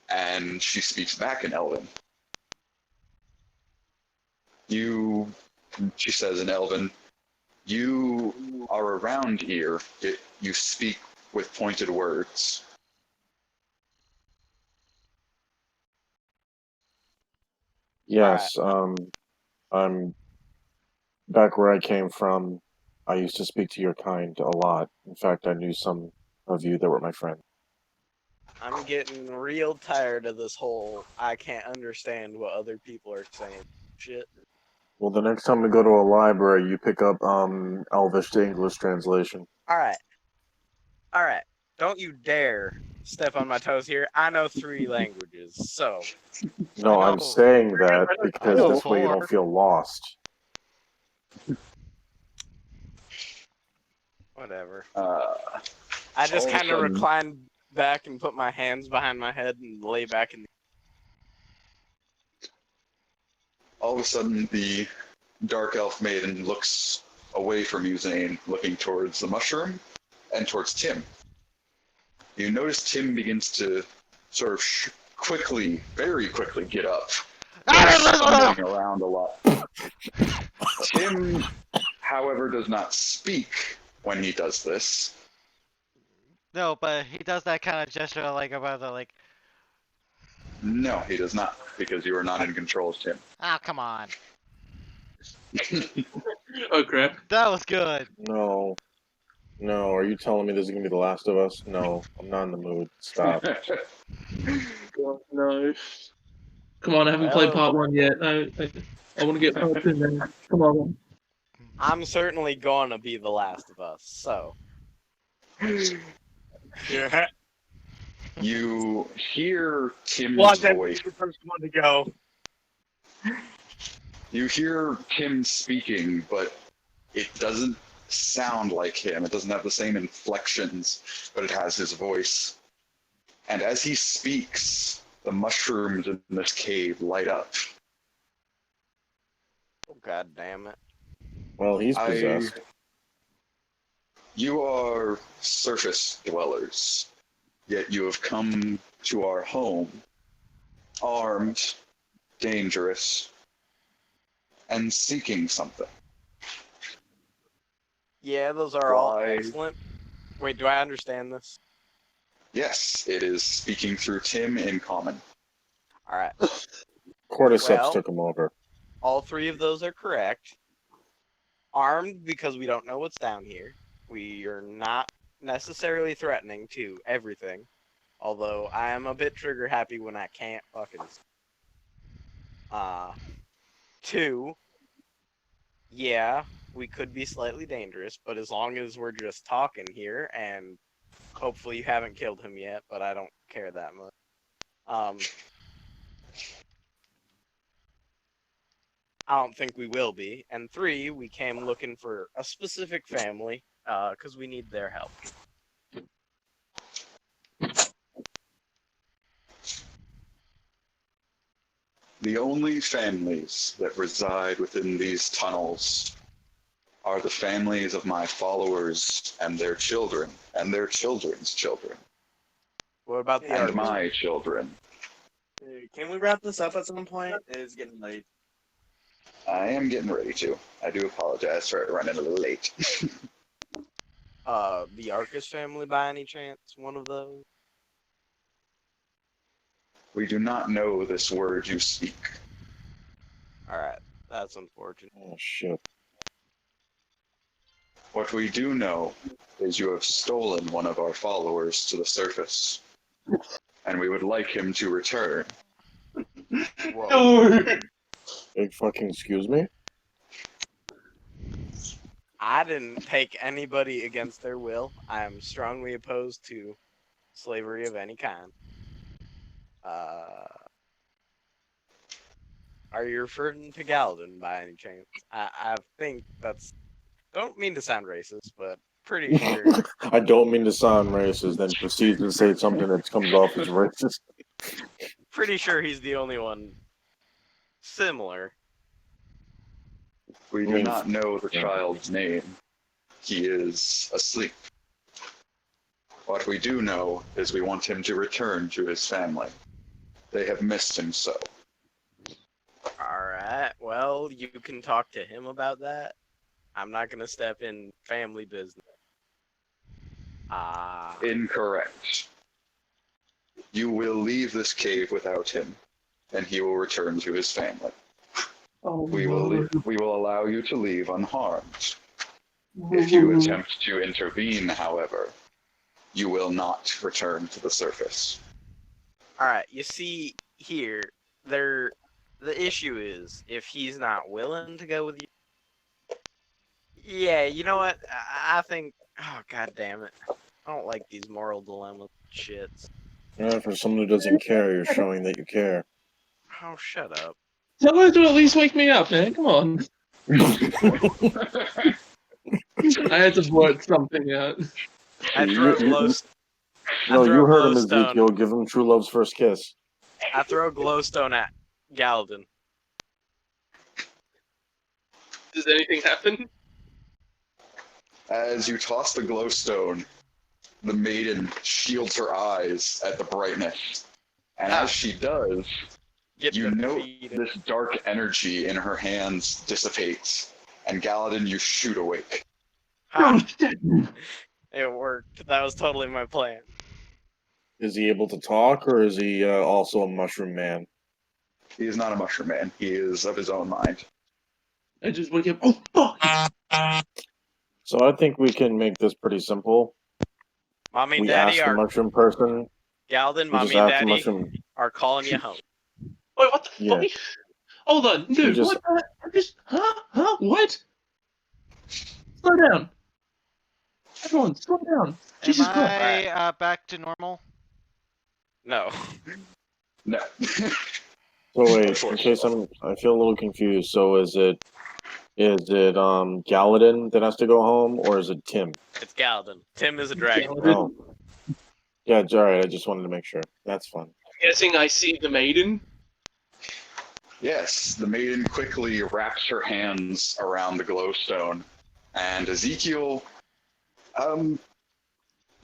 and she speaks back in Elven. She says in Elven, you are around here, you speak with pointed words. Yes, I'm back where I came from. I used to speak to your kind a lot. In fact, I knew some of you that were my friends. I'm getting real tired of this whole I can't understand what other people are saying shit. Well, the next time we go to a library, you pick up Elvish to English translation. Alright. Don't you dare step on my toes here. I know 3 languages, so. No, I I'm know. saying that because know this way you 4. don't feel lost. Whatever. all I just of a kind of sudden- reclined back and put my hands behind my head and lay back in. All of a sudden, the dark elf maiden looks away from you, Zane, looking towards the mushroom and towards Tim. You notice Tim begins to sort of very quickly get up, stumbling around a lot. Tim, however, does not speak when he does this. No, but he does that kind of gesture like about the like. No, he does not, because you are not in control of Tim. Ah, come on. Oh crap. That was good. No. No, are you telling me this is going to be The Last of Us? No, I'm not in the mood. Stop. God, no. Come on, I haven't played part 1 yet. I want to get part 2 now. Come on. I'm certainly gonna be the Last of Us, so. Yeah. You hear Tim's Watch that voice. the first one to go. You hear Tim speaking, but it doesn't sound like him. It doesn't have the same inflections, but it has his voice. And as he speaks, the mushrooms in this cave light up. Oh, God damn it. Well, he's possessed. You are surface dwellers, yet you have come to our home, armed, dangerous, and seeking something. Yeah, those are all Why? excellent. Wait, do I understand this? Yes, it is speaking through Tim in common. Alright. Cordyceps Well- took him over. All 3 of those are correct. Armed because we don't know what's down here. We are not necessarily threatening to everything. Although I am a bit trigger happy when I can't fucking. 2. Yeah, we could be slightly dangerous, but as long as we're just talking here, and hopefully you haven't killed him yet, but I don't care that much. I don't think we will be. And 3, we came looking for a specific family, because we need their help. The only families that reside within these tunnels are the families of my followers and their children, and their children's children, What about the and Arcuus? my children. Can we wrap this up at some point? It's getting late. I am getting ready to. I do apologize for running a little late. The Arcuus family by any chance? One of those? We do not know this word you speak. Alright, that's unfortunate. Oh, shit. What we do know is you have stolen one of our followers to the surface, and we would like him to return. Whoa. No! fucking excuse me? I didn't take anybody against their will. I am strongly opposed to slavery of any kind. Are you referring to Galden by any chance? I think that's. Don't mean to sound racist, but pretty sure. I don't mean to sound racist, then proceed to say something that comes off as racist. Pretty sure he's the only one similar. We do not know the child's name. He is asleep. What we do know is we want him to return to his family. They have missed him so. Alright, well, you can talk to him about that. I'm not gonna step in family business. Incorrect. You will leave this cave without him, and he will return to his family. Oh, We will allow you to leave unharmed. If you attempt to intervene, however, you will not return to the surface. Alright, you see here, the issue is, if he's not willing to go with you, yeah, you know what, I think, oh god damn it, I don't like these moral dilemma shits. Yeah, for someone who doesn't care, you're showing that you care. Oh, shut up. Tell her to at least wake me up, man. Come on. I had to blurt something out. I throw No, you heard him, glowstone. Ezekiel. Give him true love's first kiss. I throw glowstone at Galden. Does anything happen? As you toss the glowstone, the maiden shields her eyes at the brightness. And as she does, you note this dark energy in her hands dissipates. And Galadin, you shoot awake. It worked. That was totally my plan. Is he able to talk, or is he also a mushroom man? He is not a mushroom man. He is of his own mind. I just wake up. Oh, fuck! So I think we can make this pretty simple. Mommy and We Daddy ask the are mushroom person. Galden. We Mommy just and ask the Daddy mushroom. are calling you home. Wait, what the Yeah. fuck? Hold on, dude. just- What? Huh? What? Slow down. Everyone, slow down. Jesus Am Christ. I back to normal? No. No. So wait, in case I feel a little confused. So is it Galadin that has to go home, or is it Tim? It's Galden. Tim is a dragon. Oh, yeah, all right. I just wanted to make sure. That's fun. Guessing I see the maiden. Yes, the maiden quickly wraps her hands around the glowstone, and Ezekiel,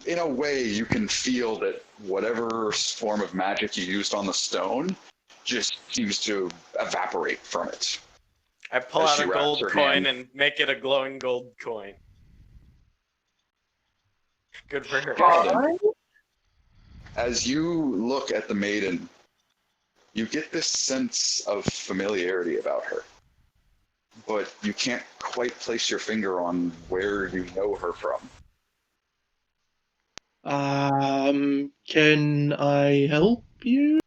in a way, you can feel that whatever form of magic you used on the stone just seems to evaporate from it. I pull As out she a wraps gold her coin hand. and make it a glowing gold coin. Good for her. Galadin, as you look at the maiden, you get this sense of familiarity about her, but you can't quite place your finger on where you know her from. Can I help you?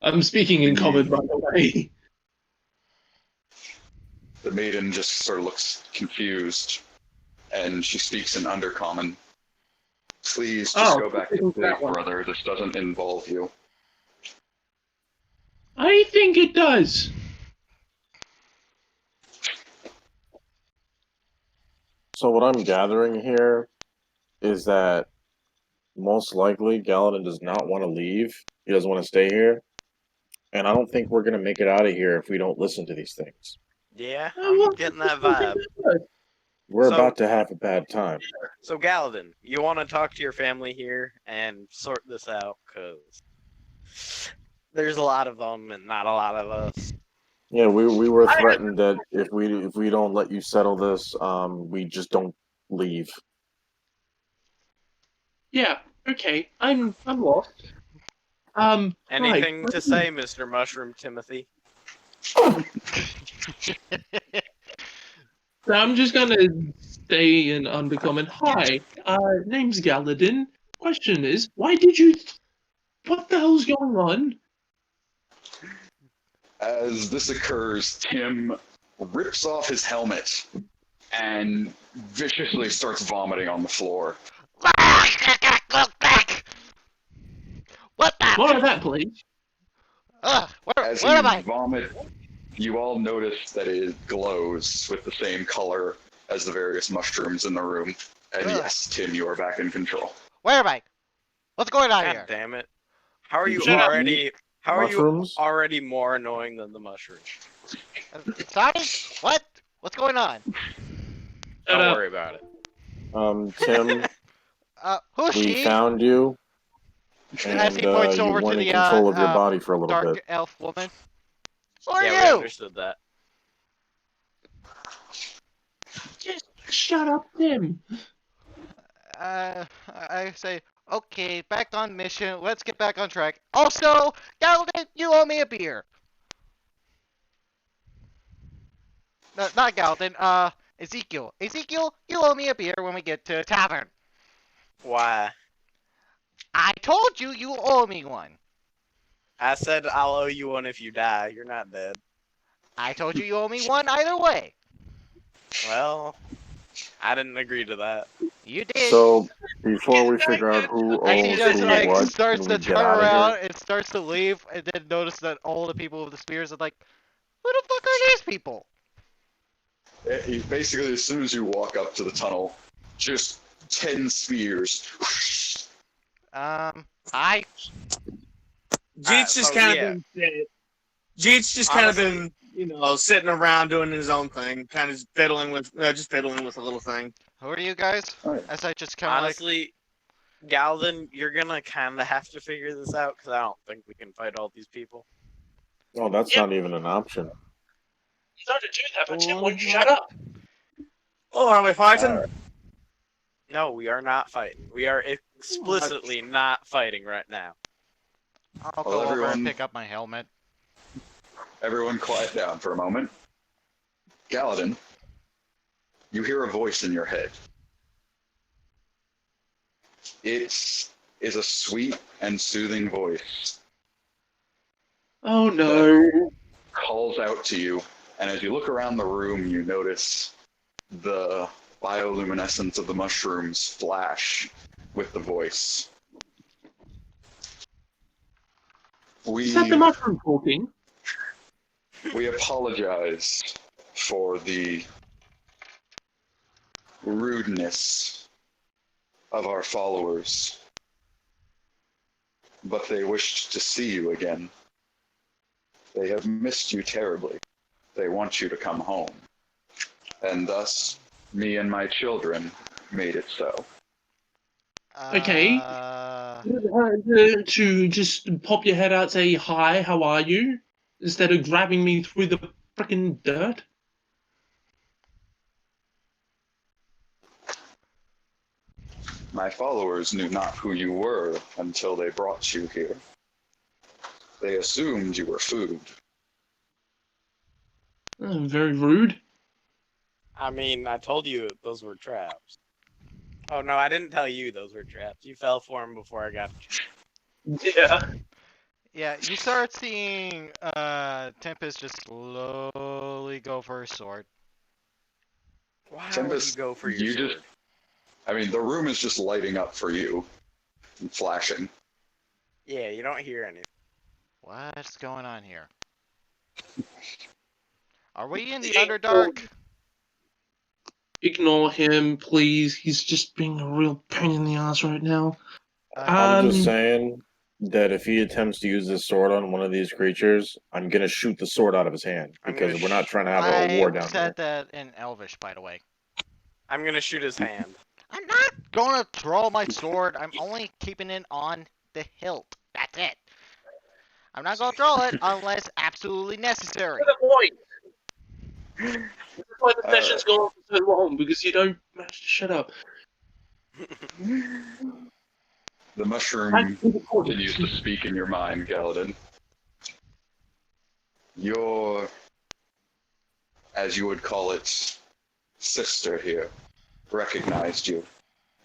I'm speaking in common, by the way. The maiden just sort of looks confused, and she speaks in Undercommon. Please just go back to big brother. This doesn't involve you. I think it does. So what I'm gathering here is that most likely Galadin does not want to leave. He doesn't want to stay here. And I don't think we're going to make it out of here if we don't listen to these things. Yeah, I'm getting that vibe. We're So- about to have a bad time. So Galladin, you want to talk to your family here and sort this out, because there's a lot of them and not a lot of us. Yeah, we were threatened that if we don't let you settle this, we just don't leave. Yeah. Okay. I'm lost. Anything right. to say, Mr. Mushroom Timothy? So I'm just gonna stay in Undercommon. Hi, name's Galadin. Question is, why did you? What the hell's going on? As this occurs, Tim rips off his helmet and viciously starts vomiting on the floor. Look back! What the? More of that, please. As Where am he I? vomits, you all notice that it glows with the same color as the various mushrooms in the room. And Ugh. yes, Tim, you are back in control. Where am I? What's going on God here? damn it! How are you Shut up. already? How are you Mushrooms? already more annoying than the mushroom? Sorry? What? What's going on? Shut Don't up. worry about it. Tim, Who's we she? found you, As and he points you over to weren't in the control of your body for a little dark bit. elf woman. Who are Yeah, we you? understood that. Just shut up, Tim. I say, okay, back on mission. Let's get back on track. Also, Galvin, you owe me a beer. No, not Galvin. Ezekiel. Ezekiel, you owe me a beer when we get to a tavern. Why? I told you you owe me one. I said I'll owe you one if you die. You're not dead. I told you you owe me one either way. Well, I didn't agree to that. You did. So, before we figure out who And he owes just who like what, starts can we to get turn out of around here? and starts to leave, and then notice that all the people with the spears are like, who the fuck are these people? Basically, as soon as you walk up to the tunnel, just 10 spears. I Jeet's just so kind yeah. of been. Jeet's just kind of Honestly- been, sitting around doing his own thing, kind of just fiddling with a little thing. Who are you guys? Alright. As I just kind of like, Honestly, Galvin, you're gonna kind of have to figure this out because I don't think we can fight all these people. Oh, that's not even an option. You don't have to do that, but Tim won't shut up. Oh, are we fighting? Alright. No, we are not fighting. We are explicitly not fighting right now. I'll Well, go over and everyone- pick up my helmet. Everyone quiet down for a moment. Galadin, you hear a voice in your head. It is a sweet and soothing voice. Oh no. Calls out to you, and as you look around the room, you notice the bioluminescence of the mushrooms flash with the voice. Is that the mushroom talking? We apologize for the rudeness of our followers, but they wished to see you again. They have missed you terribly. They want you to come home. And thus, me and my children made it so. Okay. To just pop your head out, say hi, how are you? Instead of grabbing me through the freaking dirt. My followers knew not who you were until they brought you here. They assumed you were food. Very rude. I mean, I told you those were traps. Oh no, I didn't tell you those were traps. You fell for them before I got you. Yeah. Yeah, you start seeing Tempest just slowly go for his sword. Why would Tempest, you go for your you sword? just- I mean, the room is just lighting up for you and flashing. Yeah, you don't hear anything. What's going on here? Are we in the Underdark? Ignore him, please. He's just being a real pain in the ass right now. I'm just saying that if he attempts to use this sword on one of these creatures, I'm gonna shoot the sword out of his hand I'm because gonna we're not trying to have a war I down here. said that in Elvish, by the way. I'm gonna shoot his hand. I'm not gonna throw my sword. I'm only keeping it on the hilt. That's it. I'm not gonna throw it unless absolutely necessary. That's the point. This is why the session's gone on for so long, because you don't manage to shut up. The mushroom continues to speak in your mind, Galadin. Your, as you would call it, sister here recognized you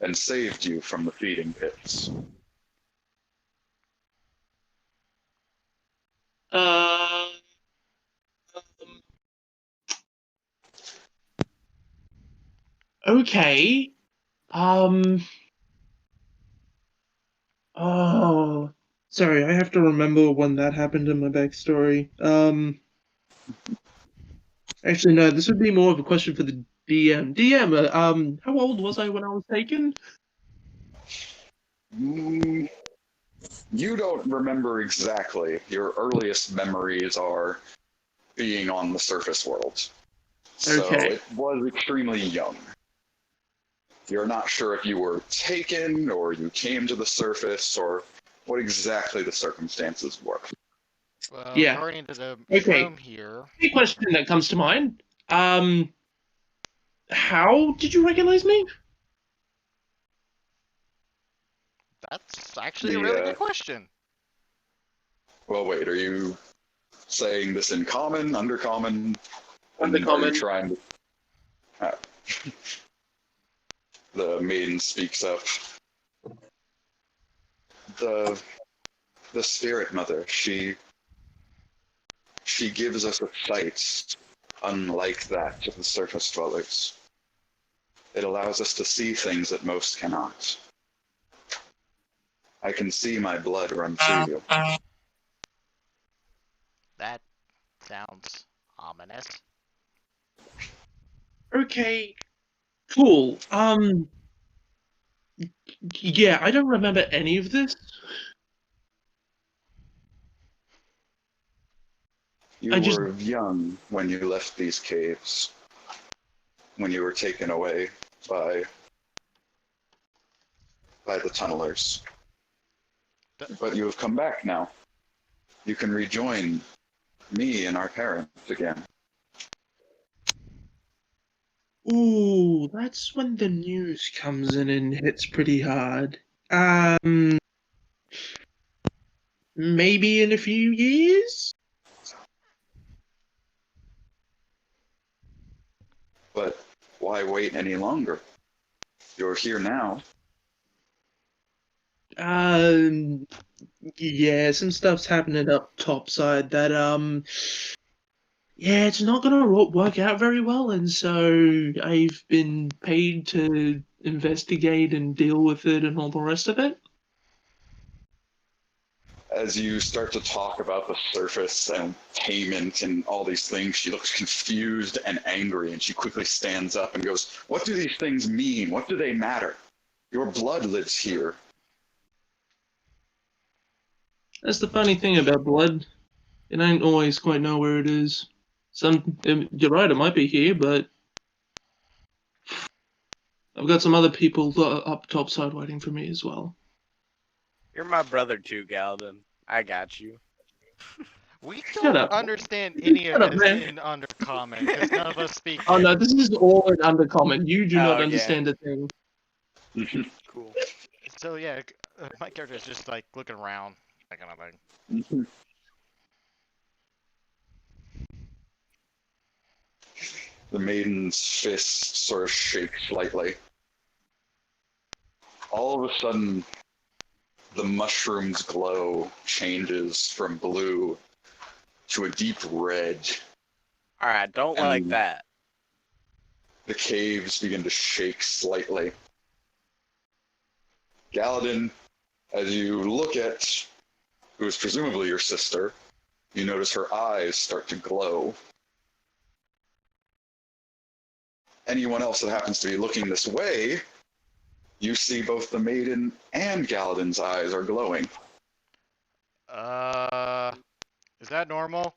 and saved you from the feeding pits. Um, okay. Oh, sorry. I have to remember when that happened in my backstory. Actually, no. This would be more of a question for the DM. DM. How old was I when I was taken? Mm, you don't remember exactly. Your earliest memories are being on the surface world. So Okay. it was extremely young. You're not sure if you were taken or you came to the surface or what exactly the circumstances were. Well, Yeah. according to the Okay. room here, The question that comes to mind. How did you recognize me? that's actually a really The good question. well, wait, are you saying this in common, undercommon, and are you Undercommon. trying to? Uh, the maiden speaks up. The the spirit mother. She gives us a sight unlike that of the surface dwellers. It allows us to see things that most cannot. I can see my blood run through you. That sounds ominous. Okay. Cool. Yeah, I don't remember any of this. You I just were young when you left these caves, when you were taken away by the tunnelers. But you have come back now. You can rejoin me and our parents again. Ooh, that's when the news comes in and hits pretty hard. Um, maybe in a few years? But why wait any longer? You're here now. Um, yeah, some stuff's happening up topside that, yeah, it's not gonna work out very well, and so I've been paid to investigate and deal with it and all the rest of it. As you start to talk about the surface and payment and all these things, she looks confused and angry, and she quickly stands up and goes, "What do these things mean? What do they matter? Your blood lives here." That's the funny thing about blood. It ain't always quite know where it is. You're right, it might be here, but I've got some other people up topside waiting for me as well. You're my brother too, Galden. I got you. We Shut don't up. understand any of Shut up, this man. in Undercommon because none of us speak Oh it. no, this is all in undercommon. You do Oh, not yeah. understand a thing. Cool. So yeah, my character is just like looking around, that kind of thing. The maiden's fist sort of shakes slightly. All of a sudden, the mushroom's glow changes from blue to a deep red. All right, don't And like that. the caves begin to shake slightly. Galadin, as you look at who is presumably your sister, you notice her eyes start to glow. Anyone else that happens to be looking this way, you see both the maiden and Galadin's eyes are glowing. Is that normal?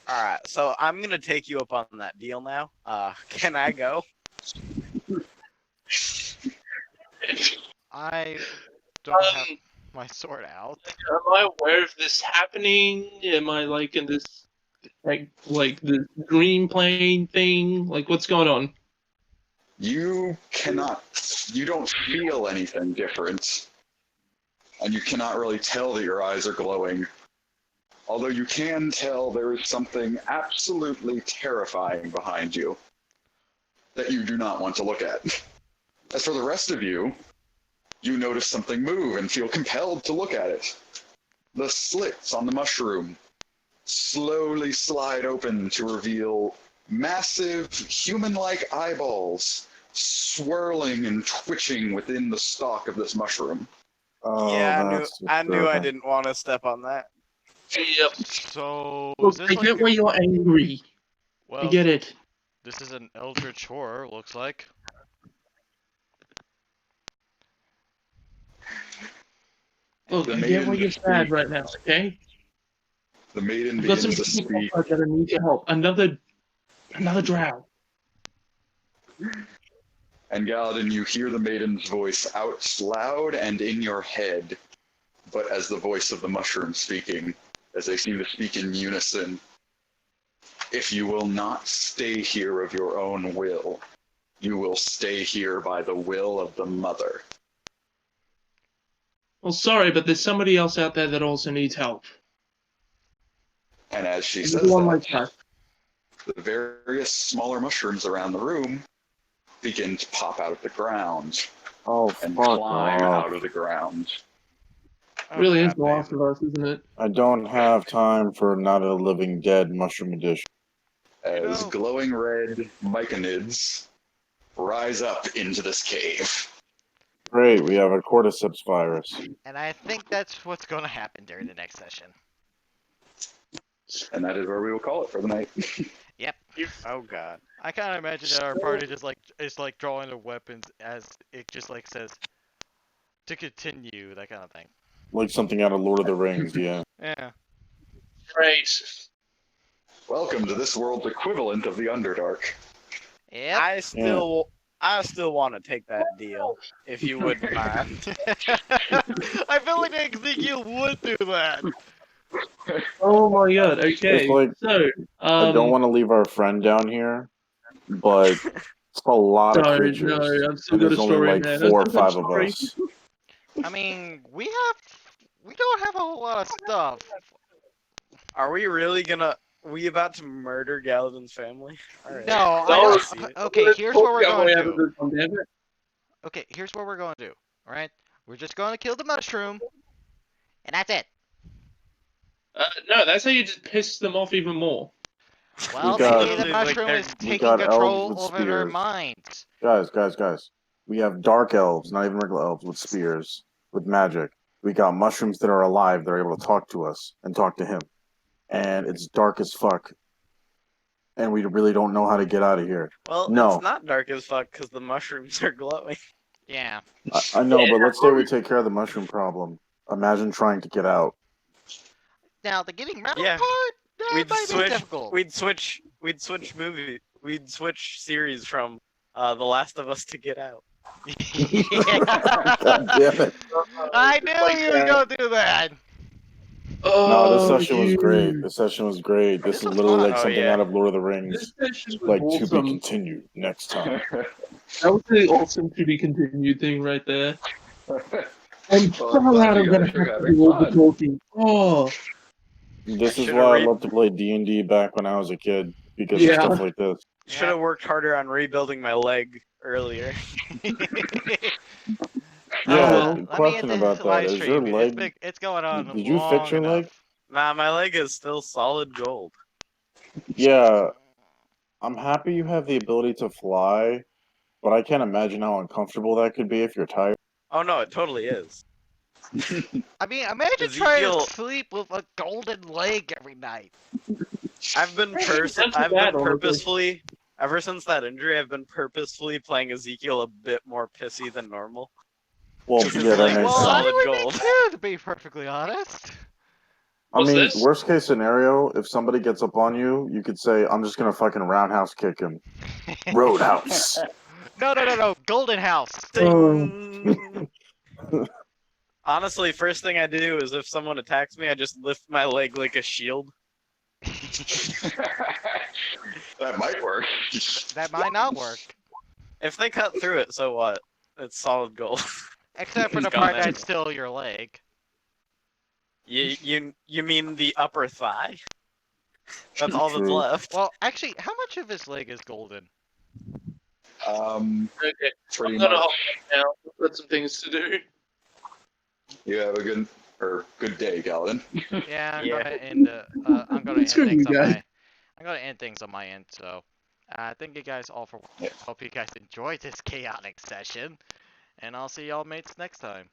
All right, so I'm gonna take you up on that deal now. Can I go? I don't have my sword out. Am I aware of this happening? Am I like in this like the green plane thing? Like what's going on? You don't feel anything different, and you cannot really tell that your eyes are glowing. Although you can tell there is something absolutely terrifying behind you that you do not want to look at. As for the rest of you, you notice something move and feel compelled to look at it. The slits on the mushroom slowly slide open to reveal massive human-like eyeballs swirling and twitching within the stalk of this mushroom. Oh, Yeah, that's I knew I disturbing. didn't want to step on that. Yep. So is Look, this I like get why you're angry. I well, get it. this is an eldritch horror, looks like. Look, The I get why maiden you're sad right now, okay? The maiden I've got some begins to people speak. outside that need your help. Another drow. And Galadin, you hear the maiden's voice out loud and in your head, but as the voice of the mushroom speaking, as they seem to speak in unison. If you will not stay here of your own will, you will stay here by the will of the mother. Well, sorry, but there's somebody else out there that also needs help. And as she Another says one that, like that. the various smaller mushrooms around the room begin to pop out of the ground Oh, and fuck climb off. out of the ground. Really is God, The Last baby. of Us, isn't it? I don't have time for not a living dead mushroom edition. As know- glowing red myconids rise up into this cave. Great, we have a cordyceps virus. And I think that's what's going to happen during the next session. And that is where we will call it for the night. Yep. Oh God. I kind of imagine that our party just like is like drawing their weapons as it just like says to continue, that kind of thing. Like something out of Lord of the Rings, yeah. Yeah. Great. Welcome to this world's equivalent of the Underdark. Yep. I still want to take that deal, if you wouldn't mind. I feel like Ezekiel would do that. Oh my god, okay. It's like, So, I don't want to leave our friend down here, but it's a lot of no, creatures. no, I've still And got a there's only story in like there. 4 or I've got a 5 of story. us. I mean, we don't have a whole lot of stuff. Are we really gonna? We about to murder Galadin's family? All right. No, No. I don't. See it. Okay, here's what we're going to do. Damn it. Okay, here's what we're going to do. All right, we're just going to kill the mushroom, and that's it. No, that's how you just piss them off even more. Well, got- maybe the Literally, like, mushroom they're- is we taking got elves control with over their spears. minds. Guys. We have dark elves, not even regular elves, with spears, with magic. We got mushrooms that are alive, they're able to talk to us and talk to him. And it's dark as fuck. And we really don't know how to get out of here. Well, No. it's not dark as fuck because the mushrooms are glowing. Yeah. I know, but let's say we take care of the mushroom problem. Imagine trying to get out. Now the getting metal Yeah. part that We'd might be switch. difficult. We'd switch movie. We'd switch series from The Last of Us to Get Out. God damn it. I knew you were gonna do that. No, this Oh, session was great. This session was great. This This is was literally fun. like Oh, something yeah. out of Lord of the Rings. This session was Like, to be awesome. continued next time. That was the awesome to be continued thing right there. And Well, far glad out you I'm gonna guys are have to having do all the fun. talking. Oh, This is Should've why I re- love to play D&D back when I was a kid. Because of Yeah. stuff like this. Should have worked harder on rebuilding my leg earlier. Yeah, well. Let me question end about this that. live Is your stream. leg... It's going on Did you fix long your leg? enough. Nah, my leg is still solid gold. Yeah, I'm happy you have the ability to fly, but I can't imagine how uncomfortable that could be if you're tired. Oh no, it totally is. I mean, imagine trying Ezekiel- to sleep with a golden leg every night. I've been That's bad, honestly. purposefully, ever since that injury, I've been purposefully playing Ezekiel a bit more pissy than normal. Well, This is yeah, that like makes Well, sense. I solid would gold. be too, to be perfectly honest. I What's mean, this? worst case scenario, if somebody gets up on you, you could say, I'm just gonna fucking roundhouse kick him. Roadhouse. No. Golden House. Ding! Honestly, first thing I do is if someone attacks me, I just lift my leg like a shield. That might work. That might not work. If they cut through it, so what? It's solid gold. Except for He's the gone part anyway. that's still your leg. You mean the upper thigh? That's all that's True. left. Well, actually, how much of his leg is golden? Okay. Pretty I'm gonna much. hop off now. I've got some things to do. You have a Or good day, Galadin. Yeah, I'm Yeah. gonna end. I'm gonna It's end things good, on guys. my. I'm gonna end things on my end. So, thank you guys all for. Yeah. Hope you guys enjoyed this chaotic session, and I'll see y'all mates next time.